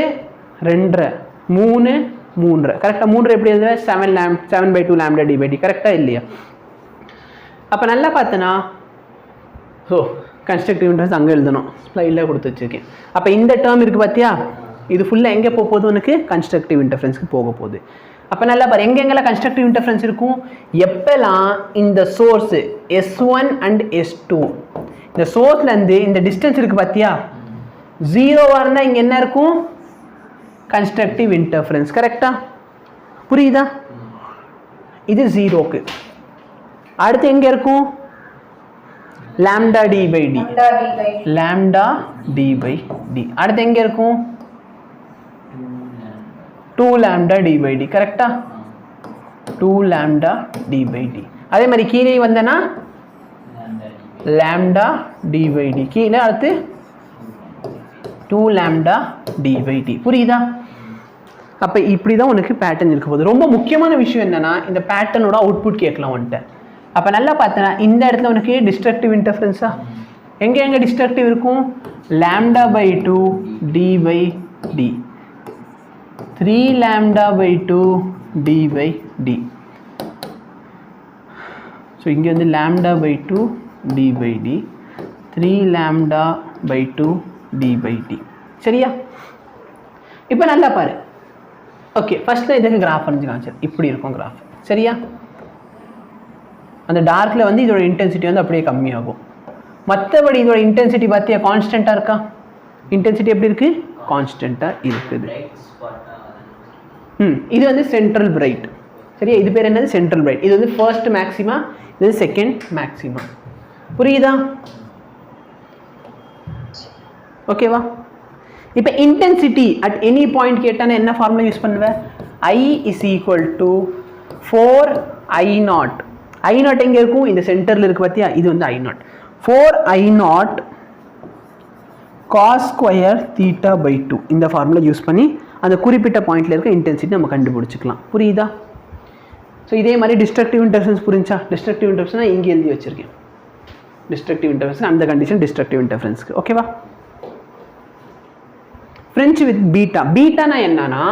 2/2, 3 3/2. கரெக்டாக? 3 எப்படி எழுதுவ? 7/2 lambda D/d. கரெக்டாக இல்லையா? அப்போ நல்லா பார்த்தனா, ஸோ கன்ஸ்ட்ரக்டிவ் இன்டர்ஃபரன்ஸ் அங்கே எழுதணும், ஸ்லைடில் கொடுத்து வச்சுருக்கேன். அப்போ இந்த டேர்ம் இருக்குது பார்த்தியா, இது ஃபுல்லாக எங்கே போக போகுது? உனக்கு கன்ஸ்ட்ரக்டிவ் இன்டர்ஃபரன்ஸ்க்கு போக போகுது. அப்போ நல்லா பாரு, எங்கெங்கெல்லாம் கன்ஸ்ட்ரக்டிவ் இன்டர்ஃபரன்ஸ் இருக்கும்? எப்போல்லாம் இந்த சோர்ஸு S1 and S2, இந்த சோர்ஸ்லேருந்து இந்த டிஸ்டன்ஸ் இருக்குது பார்த்தியா, 0வாக இருந்தால் இங்கே என்ன இருக்கும்? Constructive interference. கரெக்டாக? புரியுதா? இது 0க்கு. அடுத்து எங்கே இருக்கும்? lambda D/d, lambda D/d. அடுத்து எங்கே இருக்கும்? 2 lambda D/d. கரெக்டா? 2 lambda D/d. அதே மாதிரி கீழே வந்தனா lambda D/d. கீழே அடுத்து 2 lambda D/d. புரியுதா? அப்போ இப்படி தான் உனக்கு பேட்டர்ன் இருக்க போகுது. ரொம்ப முக்கியமான விஷயம் என்னன்னா, இந்த பேட்டர்னோட அவுட்புட் கேட்கலாம் வந்துட்டு. அப்போ நல்லா பார்த்தனா, இந்த இடத்துல உனக்கு டிஸ்ட்ரக்டிவ் இன்டர்ஃபரன்ஸா எங்கே டிஸ்ட்ரக்டிவ் இருக்கும்? lambda/2 D/d, 3 lambda/2 D/d. So இங்கே வந்து λ/2 d/d 3λ/2 d/d. சரியா? இப்போ நல்லா பாரு. ஓகே, ஃபஸ்ட்டு இதுக்கு கிராஃப் வரைஞ்சி காமிச்சது. இப்படி இருக்கும் கிராஃப். சரியா? அந்த டார்க்கில் வந்து இதோட இன்டென்சிட்டி வந்து அப்படியே கம்மியாகும். மற்றபடி இதோட இன்டென்சிட்டி பார்த்தியா கான்ஸ்டண்ட்டாக இருக்கா? இன்டென்சிட்டி எப்படி இருக்குது? கான்ஸ்டண்ட்டாக இருக்குது. இது வந்து சென்ட்ரல் பிரைட். சரியா? இது பேர் என்னது? Central bright. இது வந்து ஃபர்ஸ்ட் மேக்ஸிமா, இது செகண்ட் மேக்ஸிமா. புரியுதா? ஓகேவா? இப்போ இன்டென்சிட்டி அட் எனி பாயிண்ட் கேட்டானே என்ன ஃபார்முலா யூஸ் பண்ணுவேன்? I = 4I0. I0 எங்கே இருக்கும்? இந்த சென்டரில் இருக்குது பார்த்தியா? இது வந்து I0. 4I0 cos square θ/2 இந்த ஃபார்முலா யூஸ் பண்ணி அந்த குறிப்பிட்ட பாயிண்டில் இருக்க இன்டென்சிட்டி நம்ம கண்டுபிடிச்சிக்கலாம். புரியுதா? ஸோ இதே மாதிரி டிஸ்ட்ரக்டிவ் இன்டர்ஃபரன்ஸ் புரிஞ்சா? டிஸ்ட்ரக்டிவ் இன்டர்ஃபரன்ஸ்னால் இங்கே எழுதி வச்சுருக்கேன். டிஸ்ட்ரக்டிவ் இன்டர்ஃபரன்ஸ் அந்த கண்டிஷன் டிஸ்ட்ரக்டிவ் இன்டர்ஃபரன்ஸ்க்கு. ஓகேவா? Fringe with beta. பீட்டானா என்னன்னா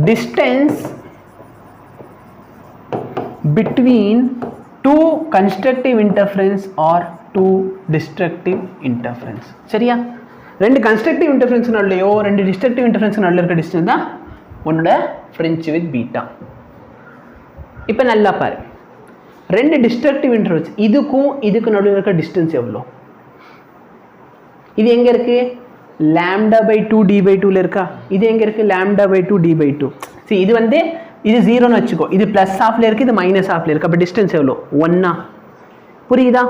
distance between two constructive interference or two destructive interference. சரியா? ரெண்டு கன்ஸ்ட்ரக்டிவ் இன்டர்ஃபரன்ஸ் நடுலையோ ரெண்டு டிஸ்ட்ரக்டிவ் இன்டர்ஃபரன்ஸ் நடுவில் இருக்க டிஸ்டன்ஸ் தான் உன்னோட ஃப்ரெஞ்ச் வித் பீட்டா. இப்போ நல்லா பாரு, ரெண்டு டிஸ்ட்ரக்டிவ் இன்டர்ஃபரன்ஸ் இதுக்கும் இதுக்கு நடுவில் இருக்க டிஸ்டன்ஸ் எவ்வளோ? இது எங்கே இருக்குது? λ/2 d/2ல இருக்கா? இது எங்கே இருக்குது? λ/2 d/2. சரி, இது வந்து இது 0ன்னு வச்சுக்கோ. இது ப்ளஸ் ஹாஃப்ல இருக்குது, இது மைனஸ் ஹாஃப்ல இருக்குது. அப்போ டிஸ்டன்ஸ் எவ்வளோ? 1. புரியுதா?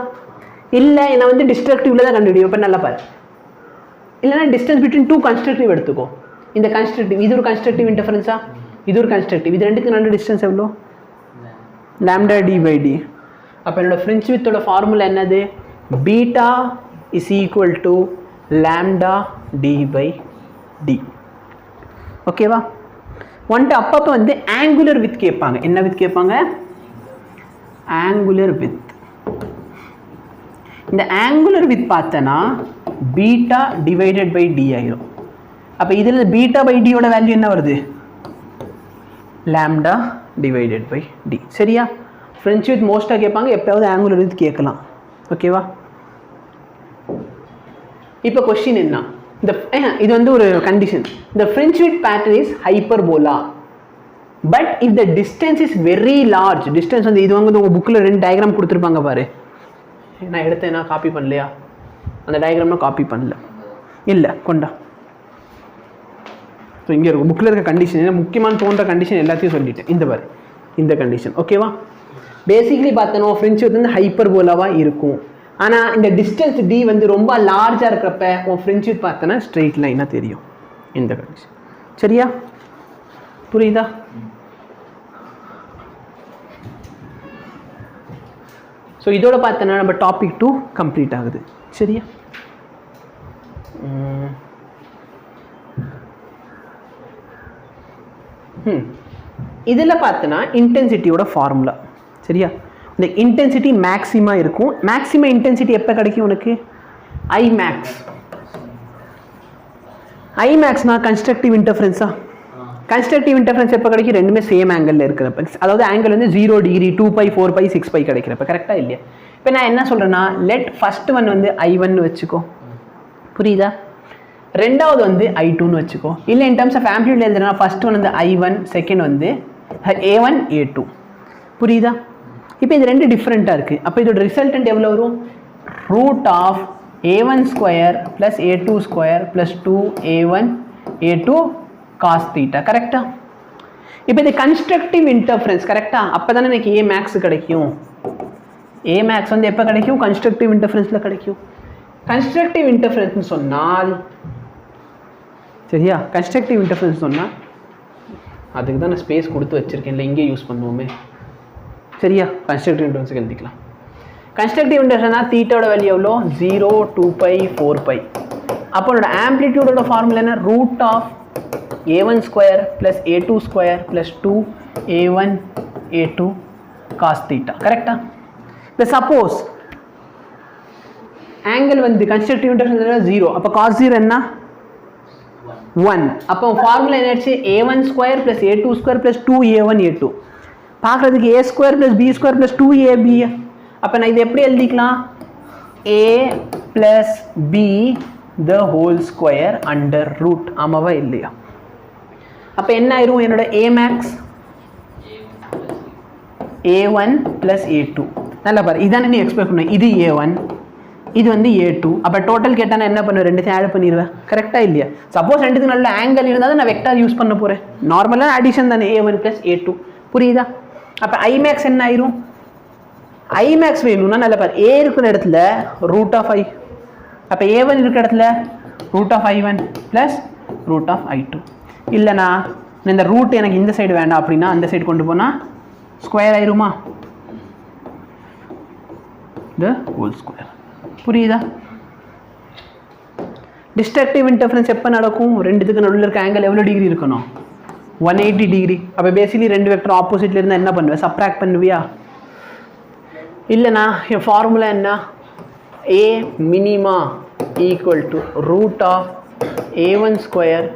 இல்லை நான் வந்து டிஸ்ட்ரக்டிவ்ல தான் கண்டுபிடிக்கும். இப்போ நல்லா பாரு, இல்லைனா டிஸ்டன்ஸ் பிட்வீன் டூ கன்ஸ்ட்ரக்டிவ் எடுத்துக்கோ. இந்த கன்ஸ்ட்ரக்டிவ் இது ஒரு கன்ஸ்ட்ரக்டிவ் இன்டர்ஃபரன்ஸா, இது ஒரு கன்ஸ்ட்ரக்டிவ். இது ரெண்டுக்கு நல்ல டிஸ்டன்ஸ் எவ்வளோ? λ/d/d. அப்போ என்னோட ஃப்ரெஞ்ச் வித்தோட ஃபார்முலா என்னது? Beta = λ/d/d. ஓகேவா? வந்துட்டு அப்பப்போ வந்து ஆங்குலர் வித் கேட்பாங்க. என்ன வித் கேட்பாங்க? Angular with. இந்த ஆங்குலர் வித் பார்த்தனா பீட்டா டிவைடட் பை டி ஆயிரும். அப்போ இதில் பீட்டா/டியோட வேல்யூ என்ன வருது? λ/d. சரியா? ஃப்ரெஞ்ச் வித் மோஸ்ட்டாக கேட்பாங்க, எப்போயாவது ஆங்குலர் வித் கேட்கலாம். ஓகேவா? இப்போ கொஸ்டின் என்ன? இது வந்து ஒரு condition. The French width pattern is hyperbola, but if the distance is very large, distance வந்து இது வந்து உங்கள் புக்கில் ரெண்டு டயக்ராம் கொடுத்துருப்பாங்க பாரு. நான் எடுத்தேன், நான் காப்பி பண்ணலையா? அந்த டயக்ராம் நான் காப்பி பண்ணல. இல்லை, கொண்டா. ஸோ இங்கே இருக்கும் புக்கில் இருக்க கண்டிஷன், ஏன்னா முக்கியமான தோன்ற கண்டிஷன் எல்லாத்தையும் சொல்லிட்டேன். இந்த பாரு, இந்த கண்டிஷன். ஓகேவா? பேசிக்லி பார்த்தோன்னா ஃப்ரெஞ்ச் வித் வந்து ஹைப்பர்போலாவாக இருக்கும். ஆனால் இந்த டிஸ்டன்ஸ் டி வந்து ரொம்ப லார்ஜாக இருக்கிறப்ப உன் ஃப்ரெஞ்ச் வித் பார்த்தோன்னா ஸ்ட்ரெயிட் லைனாக தெரியும். இந்த கண்டிஷன். சரியா? புரியுதா? ஸோ இதோட பார்த்தோன்னா நம்ம டாபிக் 2 கம்ப்ளீட் ஆகுது. சரியா? இதில் பார்த்தோன்னா இன்டென்சிட்டியோட ஃபார்முலா. சரியா? இந்த இன்டென்சிட்டி மேக்ஸிமா இருக்கும். மேக்ஸிமா இன்டென்சிட்டி எப்போ கிடைக்கும் உனக்கு? ஐமேக்ஸ். ஐமேக்ஸ்னா கன்ஸ்ட்ரக்டிவ் இன்டர்ஃபரன்ஸா? கன்ஸ்ட்ரக்டிவ் இன்டர்ஃபரன்ஸ் எப்போ கிடைக்கும்? ரெண்டுமே சேம் ஆங்கிளில் இருக்கிறப்ப. அதாவது ஆங்கிள் வந்து 0 டிகிரி, 2π, 4π, 6π கிடைக்கிறப்ப. கரெக்டாக இல்லையா? இப்போ நான் என்ன சொல்கிறேன்னா, லெட் ஃபஸ்ட் ஒன் வந்து I1 வச்சுக்கோ. புரியுதா? ரெண்டாவது வந்து I2ன்னு வச்சுக்கோ. இல்லை இன் டர்ம்ஸ் ஆஃப் ஆம்ப்ளிட்யூட் எழுதுனா ஃபஸ்ட் ஒன் வந்து I1, செகண்ட் வந்து A1, A2. புரியுதா? இப்போ இது ரெண்டு டிஃப்ரெண்ட்டாக இருக்குது. அப்போ இதோட ரிசல்டன்ட் எவ்வளோ வரும்? √A1² + A2² + 2A1 A2 cos θ. கரெக்டா? இப்போ இது கன்ஸ்ட்ரக்டிவ் இன்டர்ஃபரன்ஸ். கரெக்டா? அப்போ தானே எனக்கு A மேக்ஸ் கிடைக்கும். A மேக்ஸ் வந்து எப்போ கிடைக்கும்? கன்ஸ்ட்ரக்டிவ் இன்டர்ஃபரன்ஸில் கிடைக்கும். கன்ஸ்ட்ரக்டிவ் இன்டர்ஃபரன்ஸ்னு சொன்னால், சரியா? கன்ஸ்ட்ரக்டிவ் இன்டர்ஃபரன்ஸ் சொன்னால் அதுக்கு தான் நான் ஸ்பேஸ் கொடுத்து வச்சுருக்கேன். இல்லை இங்கே யூஸ் பண்ணுவோமே. சரியா? கன்ஸ்ட்ரக்டிவ் இன்டர்ஃபரன்ஸுக்கு எழுதிக்கலாம். கன்ஸ்ட்ரக்டிவ் இன்டர்ஃபரன்ஸ்னா தீட்டாவோட வேல்யூ எவ்வளோ? 0, 2π, 4π. அப்போ என்னோட ஆம்ப்ளிடியூடோட ஃபார்முலா என்ன? √A1² + A2² + 2A1 A2 cos θ. கரெக்டா? இப்போ சப்போஸ் ஆங்கிள் வந்து கன்ஸ்ட்ரக்டிவ் இன்டர்ஃபரன்ஸ் 0, அப்போ cos 0 என்ன? 1. அப்போ ஃபார்முலா என்னாச்சு? A1² + A2² + 2A1 A2. பார்க்குறதுக்கு a square plus b square plus 2ab. அப்போ நான் இது எப்படி எழுதிக்கலாம்? a plus b the whole square under root. ஆமாவா இல்லையா? அப்போ என்ன ஆயிரும்? என்னோட a maths a1 plus a2. நல்லா பாரு, இதானே நீ எக்ஸ்பெக்ட் பண்ண. இது a1, இது வந்து a2. அப்போ டோட்டல் கேட்டால் நான் என்ன பண்ணுவேன்? ரெண்டுத்தையும் ஆட் பண்ணிடுவேன். கரெக்டாக இல்லையா? சப்போஸ் ரெண்டுத்துக்கு நல்ல ஆங்கிள் இருந்தால் தான் நான் வெக்டார் யூஸ் பண்ண போகிறேன். நார்மலாக அடிஷன் தானே a1 ப்ளஸ் a2. புரியுதா? அப்போ i மேக்ஸ் என்ன ஆயிரும்? i மேக்ஸ் வேணும்னா நல்லா பாரு, a இருக்கிற இடத்துல ரூட் ஆஃப் i. அப்போ a1 இருக்கிற இடத்துல root of i1 plus root of i2. இல்லைனா இந்த ரூட் எனக்கு இந்த சைடு வேண்டாம் அப்படின்னா அந்த சைடு கொண்டு போனால் ஸ்கொயர் ஆயிருமா? The whole square. புரியுதா? டிஸ்ட்ரக்டிவ் இன்டர்ஃபரன்ஸ் எப்போ நடக்கும்? ரெண்டுத்துக்கு நடுவில் இருக்க ஆங்கிள் எவ்வளோ டிகிரி இருக்கணும்? 180 டிகிரி. அப்போ பேசிக்கலி ரெண்டு வெக்டர் ஆப்போசிட்ல இருந்தால் என்ன பண்ணுவேன்? சப்ராக்ட் பண்ணுவியா? இல்லைனா என் ஃபார்முலா என்ன? a minima equal to root of a1 square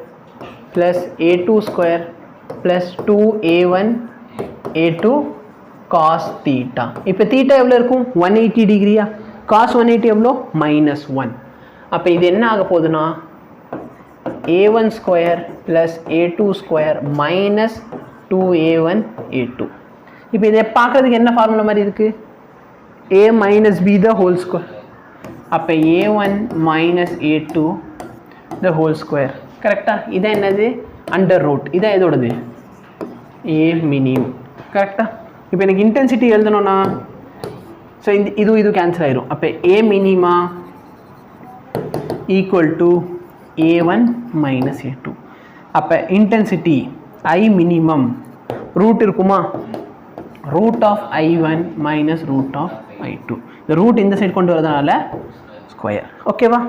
plus a2 square plus 2a1 a2 cos theta. இப்போ தீட்டா எவ்வளோ இருக்கும்? 180 டிகிரியா? காஸ் 180 எவ்வளோ? -1. அப்போ இது என்ன ஆக போகுதுன்னா a1 square plus a2 square minus 2a1 a2. இப்போ இதை பார்க்குறதுக்கு என்ன ஃபார்முலா மாதிரி இருக்குது? a minus b the whole square. அப்போ a1 மைனஸ் a2 த ஹோல் ஸ்கொயர். கரெக்டாக? இதான் என்னது? Under root. இதான் எதோடது? a minimum. கரெக்டாக? இப்போ எனக்கு இன்டென்சிட்டி எழுதணும்னா ஸோ இது கேன்சல் ஆயிரும். அப்போ a minima equal to a1 minus a2. அப்போ இன்டென்சிட்டி i மினிமம் ரூட் இருக்குமா? Root of i1 minus root of i2. இந்த ரூட் இந்த சைடு கொண்டு வரதுனால ஸ்கொயர். ஓகேவா?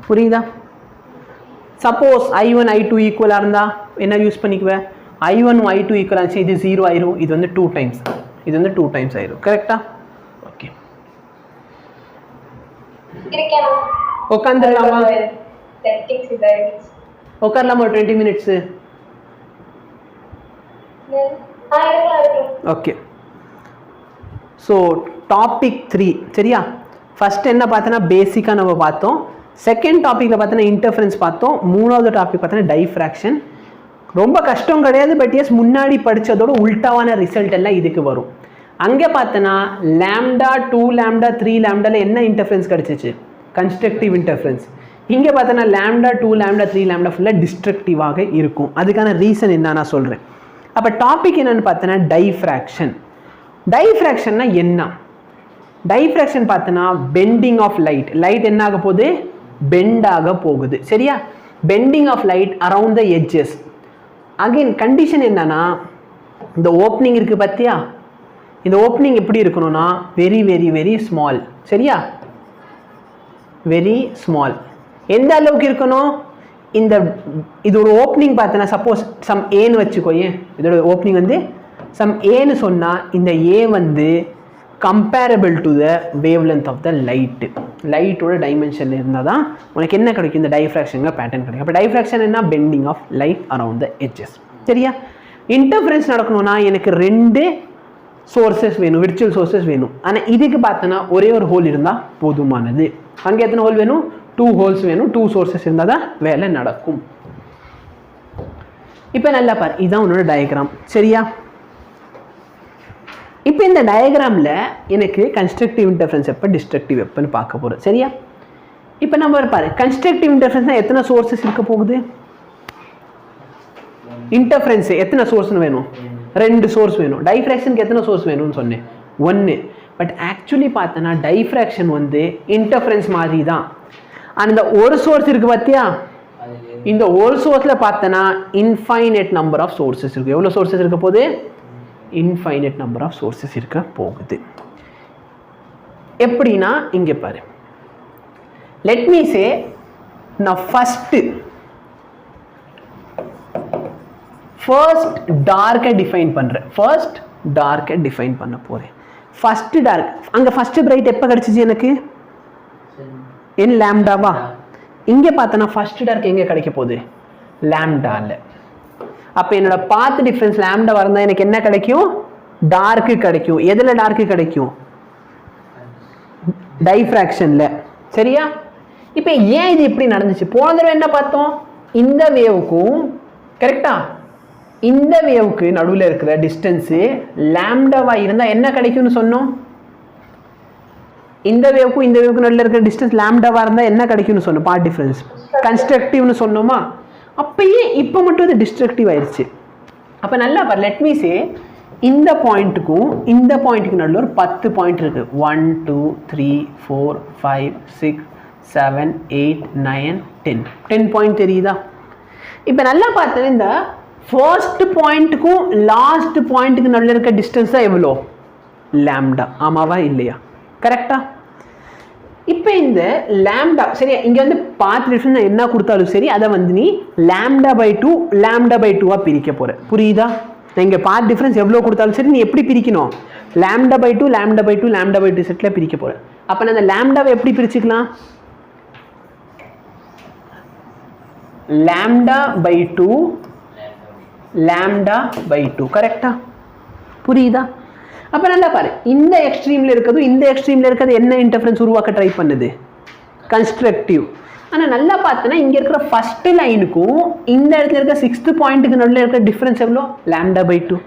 புரியுதா? சப்போஸ் i1 i2 ஈக்குவலாக இருந்தால் என்ன யூஸ் பண்ணிக்குவேன்? i1 i2 ஈக்குவல் ஆச்சு, இது 0 ஆயிரும். இது வந்து 2 டைம்ஸ், இது வந்து 2 டைம்ஸ் ஆயிரும். கரெக்டா? ஓகே, உட்காந்துடலாமா? உட்காரலாமா ஒரு 20 மினிட்ஸு? ஓகே. ஸோ டாபிக் 3 சரியா? ஃபர்ஸ்ட் என்ன பார்த்தோன்னா பேசிக்காக நம்ம பார்த்தோம். செகண்ட் டாப்பிக்கில் பார்த்தோன்னா இன்டர்ஃபரன்ஸ் பார்த்தோம். மூணாவது டாபிக் பார்த்தோன்னா டைஃப்ராக்ஷன். ரொம்ப கஷ்டம் கிடையாது, பட் எஸ் முன்னாடி படித்ததோட உல்டாவான ரிசல்ட் எல்லாம் இதுக்கு வரும். அங்கே பார்த்தோன்னா லேம்டா 2 லேம்டா 3 லேம்டாவில் என்ன இன்டர்ஃபரன்ஸ் கிடச்சிச்சு? Constructive interference. இங்கே பார்த்தோன்னா லேம்டா 2 லேம்டா 3 லேம்டா ஃபுல்லாக டிஸ்ட்ரக்டிவாக இருக்கும். அதுக்கான ரீசன் என்ன நான் சொல்கிறேன். அப்போ டாபிக் என்னென்னு பார்த்தோன்னா டைஃப்ராக்ஷன். டைஃப்ராக்ஷன்னா என்ன? டைஃப்ராக்ஷன் பார்த்தோன்னா பெண்டிங் ஆஃப் லைட். லைட் என்ன ஆக போகுது? பெண்ட் ஆக போகுது. சரியா? Bending of light around the edges. Again condition என்னன்னா, இந்த ஓப்பனிங் இருக்குது பார்த்தியா? இந்த ஓப்பனிங் எப்படி இருக்கணும்னா வெரி வெரி வெரி ஸ்மால். சரியா? Very small. எந்த அளவுக்கு இருக்கணும்? இந்த இதோட ஓப்பனிங் பார்த்தோன்னா சப்போஸ் சம் ஏன்னு வச்சுக்கோயேன். இதோட ஓப்பனிங் வந்து சம் ஏன்னு சொன்னால் இந்த ஏ வந்து comparable to the wavelength of the light. லைட்டோட டைமென்ஷனில் இருந்தால் தான் உனக்கு என்ன கிடைக்கும்? இந்த டைஃப்ராக்ஷனுங்க பேட்டர்ன் கிடைக்கும். அப்போ டைஃப்ராக்ஷன் என்ன? Bending of light around the edges. சரியா? இன்டர்ஃபரன்ஸ் நடக்கணும்னா எனக்கு 2 சோர்ஸஸ் வேணும், விர்ச்சுவல் சோர்ஸஸ் வேணும். ஆனால் இதுக்கு பார்த்தோன்னா ஒரே ஒரு ஹோல் இருந்தால் போதுமானது. அங்கே எத்தனை ஹோல் வேணும்? 2 ஹோல்ஸ் வேணும். 2 சோர்ஸஸ் இருந்தால் தான் வேலை நடக்கும். இப்போ நல்லா பாரு, இதுதான் உன்னோட டயக்ராம். சரியா? இப்போ இந்த டயக்ராமில் எனக்கு கன்ஸ்ட்ரக்டிவ் இன்டர்ஃபரன்ஸ் எப்போ, டிஸ்ட்ரக்டிவ் எப்போன்னு பார்க்க போகிறோம். சரியா? இப்போ நம்ம பாரு, கன்ஸ்ட்ரக்டிவ் இன்டர்ஃபரன்ஸ்னால் எத்தனை சோர்ஸஸ் இருக்க போகுது? இன்டர்ஃபரன்ஸ் எத்தனை சோர்ஸ்னு வேணும்? 2 சோர்ஸ் வேணும். டைஃப்ராக்ஷனுக்கு எத்தனை சோர்ஸ் வேணும்னு சொன்னேன்? 1. பட் ஆக்சுவலி பார்த்தோன்னா டைஃப்ராக்ஷன் வந்து இன்டர்ஃபரன்ஸ் மாதிரி தான். அந்த ஒரு சோர்ஸ் இருக்குது பார்த்தியா? இந்த ஒரு சோர்ஸில் பார்த்தோன்னா இன்ஃபைனைட் நம்பர் ஆஃப் சோர்ஸஸ் இருக்குது. எவ்வளோ சோர்ஸஸ் இருக்க போகுது? இன்ஃபைனைட் நம்பர் ஆஃப் சோர்ஸஸ் இருக்க போகுது. எப்படின்னா இங்கே பாரு, லெட் மீ சே நான் ஃபர்ஸ்ட் டார்க்கை டிஃபைன் பண்ணுறேன். ஃபர்ஸ்ட் டார்க்கை டிஃபைன் பண்ண போகிறேன். ஃபர்ஸ்ட் டார்க், அங்கே ஃபர்ஸ்ட் பிரைட் எப்போ கிடச்சிச்சு எனக்கு? என் லேம்டாவா? இங்கே பார்த்தோன்னா ஃபர்ஸ்ட் டார்க் எங்கே கிடைக்க போகுது? லேம்டாவில். அப்போ என்னோட பாத் டிஃபரன்ஸ் லாம்டா வரந்தா எனக்கு என்ன கிடைக்கும்? டார்க்கு கிடைக்கும். எதில் டார்க்கு கிடைக்கும்? டைஃப்ராக்ஷன்ல. சரியா? இப்போ ஏன் இது இப்படி நடந்துச்சு? போன தடவை என்ன பார்த்தோம்? இந்த வேவுக்கும் கரெக்டா இந்த வேவுக்கு நடுவில் இருக்கிற டிஸ்டன்ஸு லாம்டாவா இருந்தால் என்ன கிடைக்கும்னு சொன்னோம்? இந்த வேவுக்கும் இந்த வேவுக்கு நடுவில் இருக்கிற டிஸ்டன்ஸ் லாம்டாவா இருந்தால் என்ன கிடைக்கும்னு சொன்னோம்? பார்ட் டிஃபரன்ஸ் கன்ஸ்ட்ரக்டிவ்னு சொன்னோமா? அப்பயே இப்போ மட்டும் அது டிஸ்ட்ரக்டிவ் ஆயிடுச்சு. அப்போ நல்லா பாரு, லெட் மீ சே இந்த பாயிண்ட்டுக்கும் இந்த பாயிண்ட்டுக்கு நடுவில் ஒரு 10 பாயிண்ட் இருக்குது. 1 2 3 4 5 6 7 8 9 10 10 பாயிண்ட் தெரியுதா? இப்போ நல்லா பார்த்தேன், இந்த ஃபர்ஸ்ட் பாயிண்ட்டுக்கும் லாஸ்ட் பாயிண்ட்டுக்கு நடுவில் இருக்க டிஸ்டன்ஸ் தான் எவ்வளோ? லாம்டா. ஆமாவா இல்லையா? கரெக்டா? இப்போ இந்த லாம்டா சரியா, இங்கே வந்து பாத் டிஃபரன்ஸ் என்ன கொடுத்தாலும் சரி அதை வந்து நீ லாம்டா பை 2 லாம்டா பை 2 பிரிக்க போகிற. புரியுதா? இங்கே பாத் டிஃபரன்ஸ் எவ்வளோ கொடுத்தாலும் சரி நீ எப்படி பிரிக்கணும்? Lambda by 2 lambda by 2 lambda by 2 செட்டில் பிரிக்க போகிற. அப்போ நான் அந்த லாம்டாவை எப்படி பிரிச்சுக்கலாம்? Lambda by 2 lambda by 2. கரெக்டா? புரியுதா? அப்போ நல்லா பாரு, இந்த எக்ஸ்ட்ரீமில் இருக்கிறதும் இந்த எக்ஸ்ட்ரீமில் இருக்கிறது என்ன இன்டர்ஃபரன்ஸ் உருவாக்க ட்ரை பண்ணுது? கன்ஸ்ட்ரக்டிவ். ஆனால் நல்லா பார்த்தோன்னா இங்கே இருக்கிற ஃபர்ஸ்ட் லைனுக்கும் இந்த இடத்துல இருக்க 6th பாயிண்ட்டுக்கு நடுவில் இருக்கிற டிஃப்ரென்ஸ் எவ்வளோ? Lambda by 2.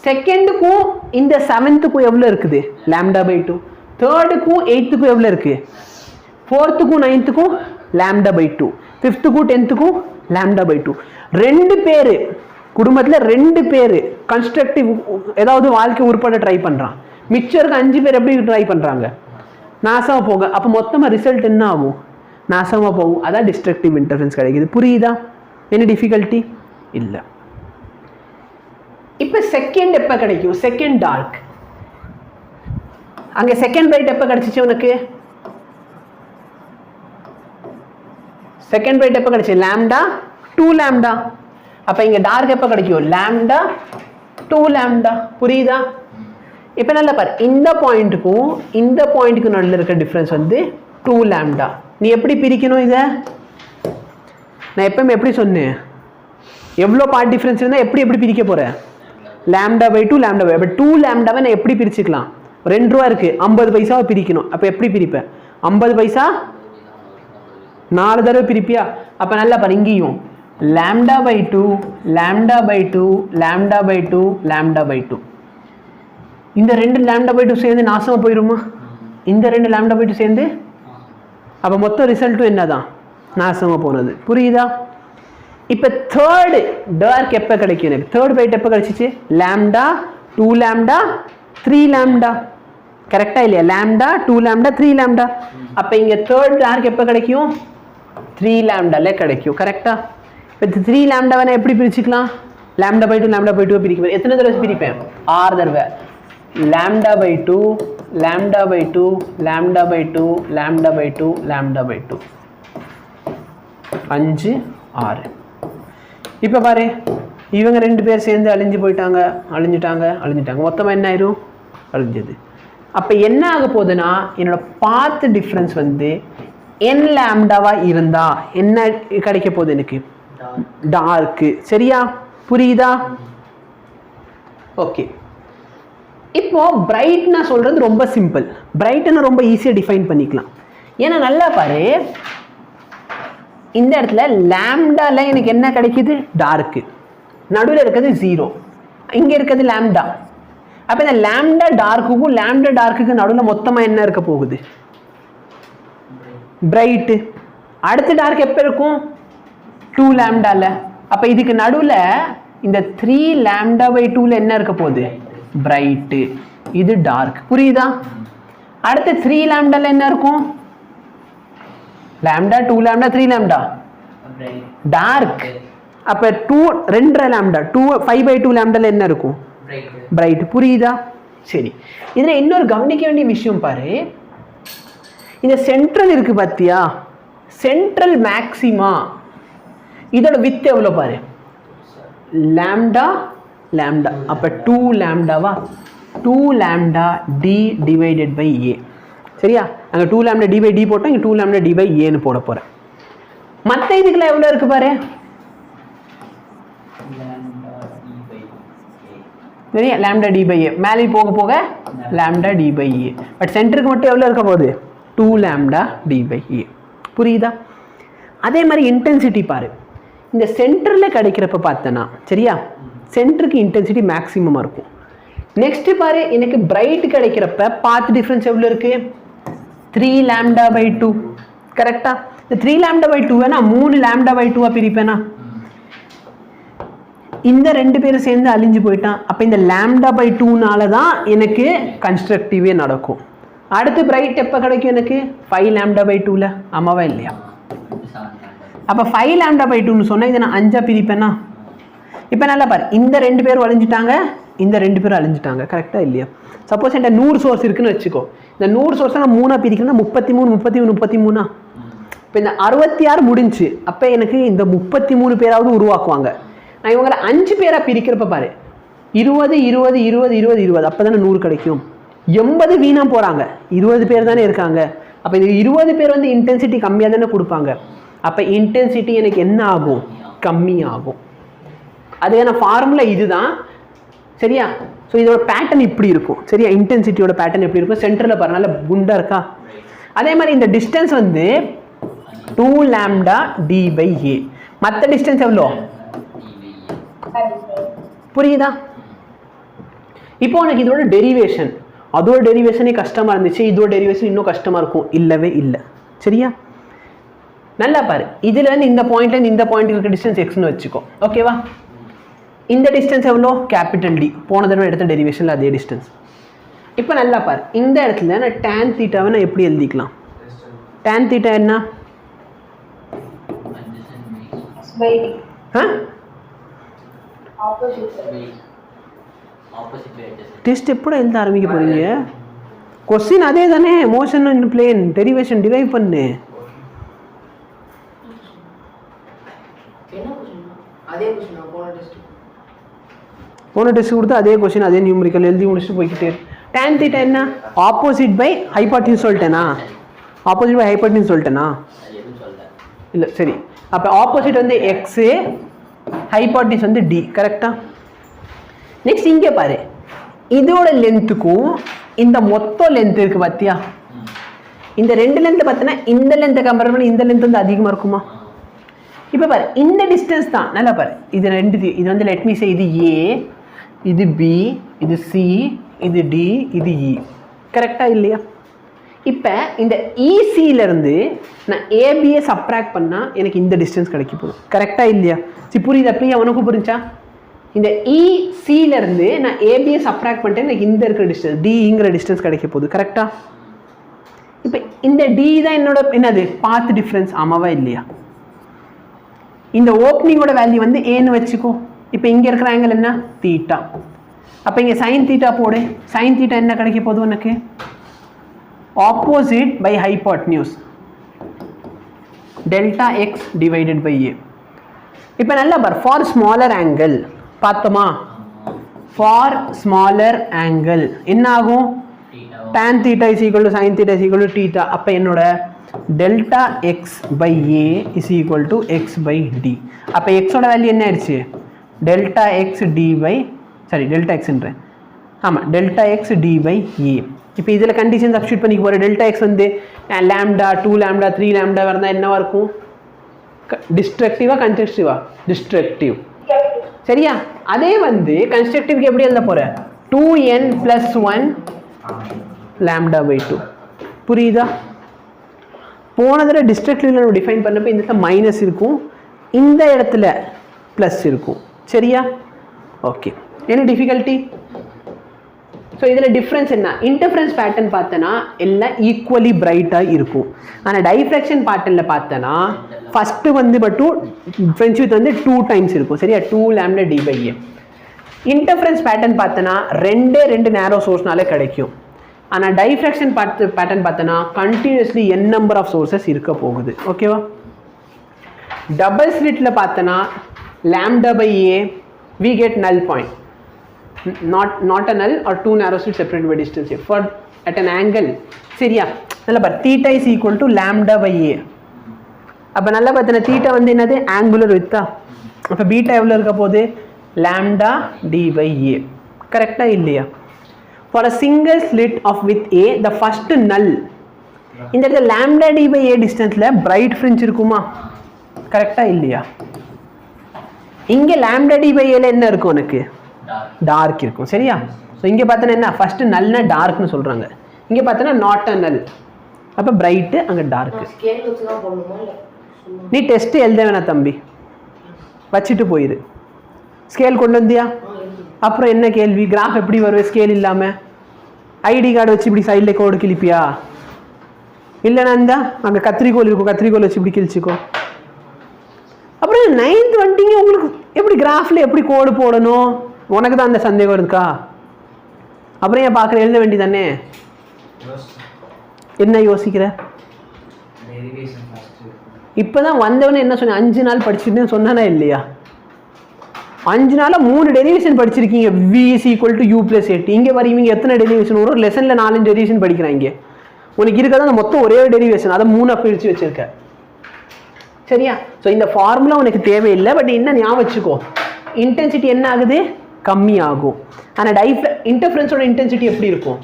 செகண்டுக்கும் இந்த 7th-க்கும் எவ்வளோ இருக்குது? Lambda by 2. தேர்டுக்கும் 8th-க்கும் எவ்வளோ இருக்குது? 4th-க்கும் 9th-க்கும் லாம்டா பை 2. 5th-க்கும் 10th-க்கும் லாம்டா பை 2. 2 பேர் குடும்பத்தில் 2 பேர் கன்ஸ்ட்ரக்டிவ் ஏதாவது வாழ்க்கை உருப்பட ட்ரை பண்ணுறான். மிச்சம் இருக்க 5 பேர் எப்படி ட்ரை பண்ணுறாங்க? நாசமாக போக. அப்போ மொத்தமாக ரிசல்ட் என்ன ஆகும்? நாசமாக போகும். அதான் டிஸ்ட்ரக்டிவ் இன்டர்ஃபரன்ஸ் கிடைக்குது. புரியுதா? என்ன டிஃபிகல்ட்டி இல்லை. இப்போ செகண்ட் எப்போ கிடைக்கும்? Second dark. அங்கே செகண்ட் பிரைட் எப்போ கிடைச்சிச்சு உனக்கு? செகண்ட் பிரைட் எப்போ கிடைச்சி? Lambda 2 lambda. அப்போ இங்கே டார்க் எப்போ கிடைக்கும்? Lambda 2 lambda. புரியுதா? இப்போ நல்லா பாரு, இந்த பாயிண்ட்டுக்கும் இந்த பாயிண்ட்டுக்கும் நடுவில் இருக்க டிஃப்ரென்ஸ் வந்து 2 லாம்டா. நீ எப்படி பிரிக்கணும் இதை? நான் எப்பவுமே எப்படி சொன்னேன்? எவ்வளோ பார்ட் டிஃப்ரென்ஸ் இருந்தால் எப்படி எப்படி பிரிக்க போகிறேன்? Lambda by 2 lambda by. அப்போ 2 லாம்டாவை நான் எப்படி பிரிச்சுக்கலாம்? 2 ரூபா இருக்குது, 50 பைசாவை பிரிக்கணும். அப்போ எப்படி பிரிப்பேன்? 50 பைசா 4 தடவை பிரிப்பியா? அப்போ நல்லா பாரு, இங்கேயும் lambda by 2 lambda by 2 lambda by 2 lambda by 2. இந்த 2 லாம்டா பை 2 சேர்ந்து நாசமாக போயிடுமா? இந்த 2 லாம்டா பை 2 சேர்ந்து அப்போ மொத்தம் ரிசல்ட்டும் என்னதான்? நாசமாக போனது. புரியுதா? இப்போ தேர்டு டார்க் எப்போ கிடைக்கும் எனக்கு? தேர்ட் பைட் எப்போ கிடைச்சிச்சு? Lambda 2 lambda 3 lambda. கரெக்டாக இல்லையா? Lambda 2 lambda 3 lambda. அப்போ இங்கே தேர்ட் டார்க் எப்போ கிடைக்கும்? 3 லாம்டாலே கிடைக்கும். கரெக்டா? இப்போ 3 லாம்டாவை நான் எப்படி பிரிச்சுக்கலாம்? லாம்டா பை 2 லாம்டா பை 2 பிரிக்க. எத்தனை தடவை பிரிப்பேன்? 6 தடவை. Lambda by 2 lambda by 2 lambda by 2 lambda by 2 lambda by 2. 5 6. இப்போ பாரு, இவங்க 2 பேர் சேர்ந்து அழிஞ்சிட்டாங்க. மொத்தமாக என்ன ஆயிரும்? அழிஞ்சது. அப்போ என்ன ஆக போகுதுன்னா, என்னோட பாத் டிஃப்ரென்ஸ் வந்து n லாம்டாவா இருந்தா என்ன கிடைக்க போகுது எனக்கு? டார்க்கு. சரியா? புரியுதா? ஓகே. இப்போ பிரைட்னா சொல்றது ரொம்ப சிம்பிள். பிரைட்னா ரொம்ப ஈஸியாக டிஃபைன் பண்ணிக்கலாம். ஏன்னா நல்லா பாரு, இந்த இடத்துல லாம்டால எனக்கு என்ன கிடைக்குது? டார்க்கு. நடுவில் இருக்கிறது 0, இங்கே இருக்கிறது லாம்டா. அப்போ இந்த லாம்டா டார்க்குக்கும் நடுவில் மொத்தமாக என்ன இருக்க போகுது? பிரைட்டு. அடுத்த டார்க் எப்போ இருக்கும்? 2 லாம்டால. அப்போ இதுக்கு நடுவில் இந்த 3 லாம்டா பை 2ல என்ன இருக்க போகுது? பிரைட்டு. இது டார்க். புரியுதா? அடுத்த 3 லாம்டால என்ன இருக்கும்? Lambda 2 lambda 3 lambda dark. அப்போ 2 லாம்டா 5 by 2 லாம்டால என்ன இருக்கும்? பிரைட். புரியுதா? சரி, இதில் இன்னொரு கவனிக்க வேண்டிய விஷயம் பாரு, இந்த சென்ட்ரல் இருக்கு பார்த்தியா? சென்ட்ரல் மேக்சிமா இதோட வித் எவ்வளோ பாரு? லாம்டா. அப்போ 2 லாம்டாவா? 2 லாம்டா டி டிவைடட் பை ஏ. சரியா? அங்கே 2 லாம்டா டி பை டி போட்டோம், இங்கே 2 லாம்டா டி பை ஏன்னு போட போகிறேன். மற்ற இதுக்குலாம் எவ்வளோ இருக்கு பாரு? சரியா lambda d by a மேலே போக போக lambda d by a but சென்டருக்கு மட்டும் எவ்வளோ இருக்க போகுது 2 lambda d by a புரியுதா அதே மாதிரி இன்டென்சிட்டி பாரு இந்த சென்டரில் கிடைக்கிறப்ப பார்த்தனா சரியா சென்டருக்கு இன்டென்சிட்டி மேக்ஸிமமாக இருக்கும் நெக்ஸ்ட் பாரு எனக்கு பிரைட் கிடைக்கிறப்ப பாத் டிஃப்ரென்ஸ் எவ்வளோ இருக்கு 3 lambda by 2 கரெக்டா இந்த 3 lambda by 2 வேணா 3 lambda by 2 பிரிப்பேனா இந்த ரெண்டு பேரும் சேர்ந்து அழிஞ்சு போயிட்டான் அப்போ இந்த lambda by 2னால தான் எனக்கு கன்ஸ்ட்ரக்டிவே நடக்கும் அடுத்து பிரைட் எப்போ கிடைக்கும் எனக்கு 5 lambda by 2ல ஆமாவா இல்லையா அப்போ 5 lambda by 2ன்னு சொன்னால் இதை நான் 5 பிரிப்பேனா இப்போ நல்லா பாரு இந்த ரெண்டு பேரும் அழிஞ்சிட்டாங்க இந்த ரெண்டு பேரும் அழிஞ்சிட்டாங்க கரெக்டாக இல்லையா சப்போஸ் என்கிட்ட 100 சோர்ஸ் இருக்குன்னு வச்சுக்கோ இந்த 100 சோர்ஸை நான் 3 பிரிக்கணும்னா 33 இப்போ இந்த 66 முடிஞ்சு அப்போ எனக்கு இந்த 33 பேராவது உருவாக்குவாங்க நான் இவங்களை 5 பேராக பிரிக்கிறப்ப பாரு 20 20 20 20 20 அப்போ தானே 100 கிடைக்கும் 80 வீணாக போகிறாங்க 20 பேர் தானே இருக்காங்க அப்போ இந்த 20 பேர் வந்து இன்டென்சிட்டி கம்மியாக தானே கொடுப்பாங்க அப்போ இன்டென்சிட்டி எனக்கு என்ன ஆகும் கம்மியாகும் அதுக்கான ஃபார்முலா இதுதான் சரியா ஸோ இதோட பேட்டர்ன் இப்படி இருக்கும் சரியா இன்டென்சிட்டியோட பேட்டர்ன் எப்படி இருக்கும் சென்டரில் பாரு நல்ல குண்டா இருக்கா அதே மாதிரி இந்த டிஸ்டன்ஸ் வந்து 2 lambda d by a மற்ற டிஸ்டன்ஸ் எவ்வளோ புரியுதா இப்போ உனக்கு இதோட டெரிவேஷன் அதோட டெரிவேஷனே கஷ்டமாக இருந்துச்சு இதோட டெரிவேஷன் இன்னும் கஷ்டமாக இருக்கும் இல்லவே இல்லை சரியா நல்லா பாரு இதுலேருந்து இந்த பாயிண்ட்லேருந்து இந்த பாயிண்ட் இருக்க டிஸ்டன்ஸ் எக்ஸ்னு வச்சுக்கோ ஓகேவா இந்த டிஸ்டன்ஸ் எவ்வளோ கேபிட்டல் டி போன தடவை எடுத்த டெரிவேஷனில் அதே டிஸ்டன்ஸ் இப்போ நல்லா பாரு இந்த இடத்துல நான் tan தீட்டாவை நான் எப்படி எழுதிக்கலாம் tan தீட்டா என்ன டெஸ்ட் எப்போ எழுத ஆரம்பிக்க போறீங்க கொஸ்டின் அதே தானே motion in plane derivation drive பண்ணு போன டெஸ்ட் கொடுத்து அதே கொஸ்டின் அதே நியூமரிக்கல் எழுதி முடிச்சுட்டு போய்கிட்டே tan தீட்டா என்ன ஆப்போசிட் பை ஹைபாட்டினியூஸ் சொல்லிட்டேனா ஆப்போசிட் பை ஹைபாட்டினியூஸ் சொல்லிட்டேனா இல்லை சரி அப்போ ஆப்போசிட் வந்து எக்ஸு ஹைபாட்டினியூஸ் வந்து டி கரெக்டா நெக்ஸ்ட் இங்கே பாரு இதோட லென்த்துக்கும் இந்த மொத்த லென்த் இருக்கு பார்த்தியா இந்த ரெண்டு லென்த்தை பார்த்தீங்கன்னா இந்த லென்த்தை கம்பேர் பண்ணி இந்த லென்த் வந்து அதிகமாக இருக்குமா இப்போ பாரு இந்த டிஸ்டன்ஸ் தான் நல்லா பாரு இது ரெண்டு இது வந்து லெட் மீ சே இது ஏ இது பி இது சி இது டி இது இ கரெக்டாக இல்லையா இப்போ இந்த இசியிலேருந்து நான் ஏபியை சப்ராக்ட் பண்ணால் எனக்கு இந்த டிஸ்டன்ஸ் கிடைக்க போதும் கரெக்டாக இல்லையா சரி புரியுதா பிரியா உனக்கும் புரிஞ்சா இந்த இசியிலேருந்து நான் ஏபியை சப்ராக்ட் பண்ணிட்டேன் எனக்கு இந்த இருக்கிற டிஸ்டன்ஸ் டிங்கிற டிஸ்டன்ஸ் கிடைக்க போகுது கரெக்டாக இப்போ இந்த டி தான் என்னோட என்னது பாத் டிஃப்ரென்ஸ் ஆமாவா இல்லையா இந்த ஓப்பனிங்கோட வேல்யூ வந்து ஏன்னு வச்சுக்கோ இப்போ இங்கே இருக்கிற ஆங்கிள் என்ன தீட்டா அப்போ இங்கே சைன் தீட்டா போடு சைன் தீட்டா என்ன கிடைக்க போகுது உனக்கு opposite by hypotenuse delta x divided by a இப்போ நல்லா பார் ஃபார் ஸ்மாலர் ஆங்கிள் பார்த்தோமா ஃபார் ஸ்மாலர் ஆங்கிள் என்ன ஆகும் tan theta is equal to sin theta is equal to theta அப்போ என்னோட delta x by a is equal to x by d அப்போ எக்ஸோட வேல்யூ என்ன ஆயிடுச்சு delta x d by sorry delta எக்ஸ்ன்றேன் ஆமாம் delta x d by a இப்போ இதில் கண்டிஷன் சப்ஸ்டியூட் பண்ணி போகிற டெல்டா எக்ஸ் வந்து லேம்டா 2 லேம்டா 3 லேம்டா வரதா என்னவா இருக்கும் டிஸ்ட்ரக்டிவா கன்ஸ்ட்ரக்டிவா டிஸ்ட்ரக்டிவ் சரியா அதே வந்து கன்ஸ்ட்ரக்டிவ்க்கு எப்படி எழுத போகிற 2n + 1 லேம்டா பை 2 புரியுதா போன தடவை டிஸ்ட்ரக்டிவ்ல நம்ம டிஃபைன் பண்ணப்போ இந்த இடத்துல மைனஸ் இருக்கும் இந்த இடத்துல ப்ளஸ் இருக்கும் சரியா ஓகே என்ன டிஃபிகல்ட்டி ஸோ இதில் டிஃப்ரென்ஸ் என்ன இன்டர்ஃபரன்ஸ் பேட்டர்ன் பார்த்தோன்னா எல்லாம் ஈக்குவலி பிரைட்டாக இருக்கும் ஆனால் டைஃப்ராக்ஷன் பேட்டர்னில் பார்த்தோன்னா ஃபஸ்ட்டு வந்து மட்டும் ஃப்ரெஞ்ச் வித் வந்து 2 டைம்ஸ் இருக்கும் சரியா 2 lambda d by a interference pattern பார்த்தோன்னா ரெண்டு நேரோ சோர்ஸ்னாலே கிடைக்கும் ஆனால் டைஃப்ராக்ஷன் பேட்டர்ன் பார்த்தோன்னா continuously n number of sources இருக்க போகுது ஓகேவா டபுள் ஸ்லிட்டில் பார்த்தோன்னா lambda by a we get null point not a null or 2 narrow slits separated by distance for at an angle சரியா நல்லா பாரு theta is equal to lambda by a அப்போ நல்லா பார்த்தீங்கன்னா theta வந்து என்னது ஆங்குலர் வித்தா அப்போ பீட்டா எவ்வளோ இருக்க போகுது lambda d by a கரெக்டாக இல்லையா? For a single slit of with a the first null, இந்த இடத்துல லாம்டா டி பை ஏ டிஸ்டன்ஸில் பிரைட் ஃப்ரிஞ்ச் இருக்குமா? கரெக்டாக இல்லையா? இங்கே லாம்டா டி பை ஏல என்ன இருக்கும்? உனக்கு டார்க் இருக்கும். சரியா? ஸோ இங்கே பார்த்தோன்னா என்ன, ஃபஸ்ட்டு நல்னா டார்க்னு சொல்கிறாங்க, இங்கே பார்த்தோன்னா நாட் அ நல். அப்போ பிரைட்டு, அங்கே டார்க்கு. நீ டெஸ்ட்டு எழுத வேணாம் தம்பி, வச்சுட்டு போயிரு. ஸ்கேல் கொண்டு வந்தியா? அப்புறம் என்ன கேள்வி, கிராஃப் எப்படி வருவேன் ஸ்கேல் இல்லாமல்? ஐடி கார்டு வச்சு இப்படி சைடில் கோடு கிழிப்பியா? இல்லைனா இருந்தா அங்கே கத்திரிக்கோல் இருக்கும், கத்திரிக்கோல் வச்சு இப்படி கிழிச்சிக்கோ. அப்புறம் 9th வந்துட்டீங்க, உங்களுக்கு எப்படி கிராஃபில் எப்படி கோடு போடணும்? உனக்கு தான் அந்த சந்தேகம் இருக்கா? அப்புறம் ஏன் பார்க்குற, எழுத வேண்டி தானே. என்ன யோசிக்கிற? இப்போ தான் வந்தவனே என்ன சொன்னேன், 5 நாள் படிச்சுட்டு சொன்னானா இல்லையா? 5 நாளில் 3 டெரிவேஷன் படிச்சிருக்கீங்க. v is equal to u plus 8. இங்கே வரைவீங்க எத்தனை டெரிவேஷன் வரும்? லெசனில் 4 டெரிவேஷன் படிக்கிறாங்க. உனக்கு இருக்கிறது அந்த மொத்தம் ஒரே டெரிவேஷன், அதை 3 பிரித்து வச்சிருக்க. சரியா? ஸோ இந்த ஃபார்முலா உனக்கு தேவையில்லை. பட் என்ன ஞாபகம் வச்சுக்கோ, இன்டென்சிட்டி என்ன ஆகுது? கம்மி ஆகும். ஆனால் இன்டர்ஃபரன்ஸோட இன்டென்சிட்டி எப்படி இருக்கும்?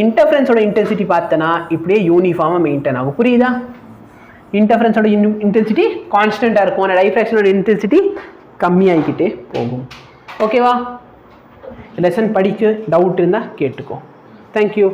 இன்டர்ஃபரன்ஸோட இன்டென்சிட்டி பார்த்தனா இப்படியே யூனிஃபார்மாக மெயின்டைன் ஆகும். புரியுதா? இன்டர்ஃபரன்ஸோட இன்டென்சிட்டி கான்ஸ்டண்ட்டாக இருக்கும், ஆனால் டைஃப்ராக்ஷனோட இன்டென்சிட்டி கம்மியாகிக்கிட்டே போகும். ஓகேவா? லெசன் படிக்க டவுட் இருந்தால் கேட்டுக்கோ. தேங்க்யூ.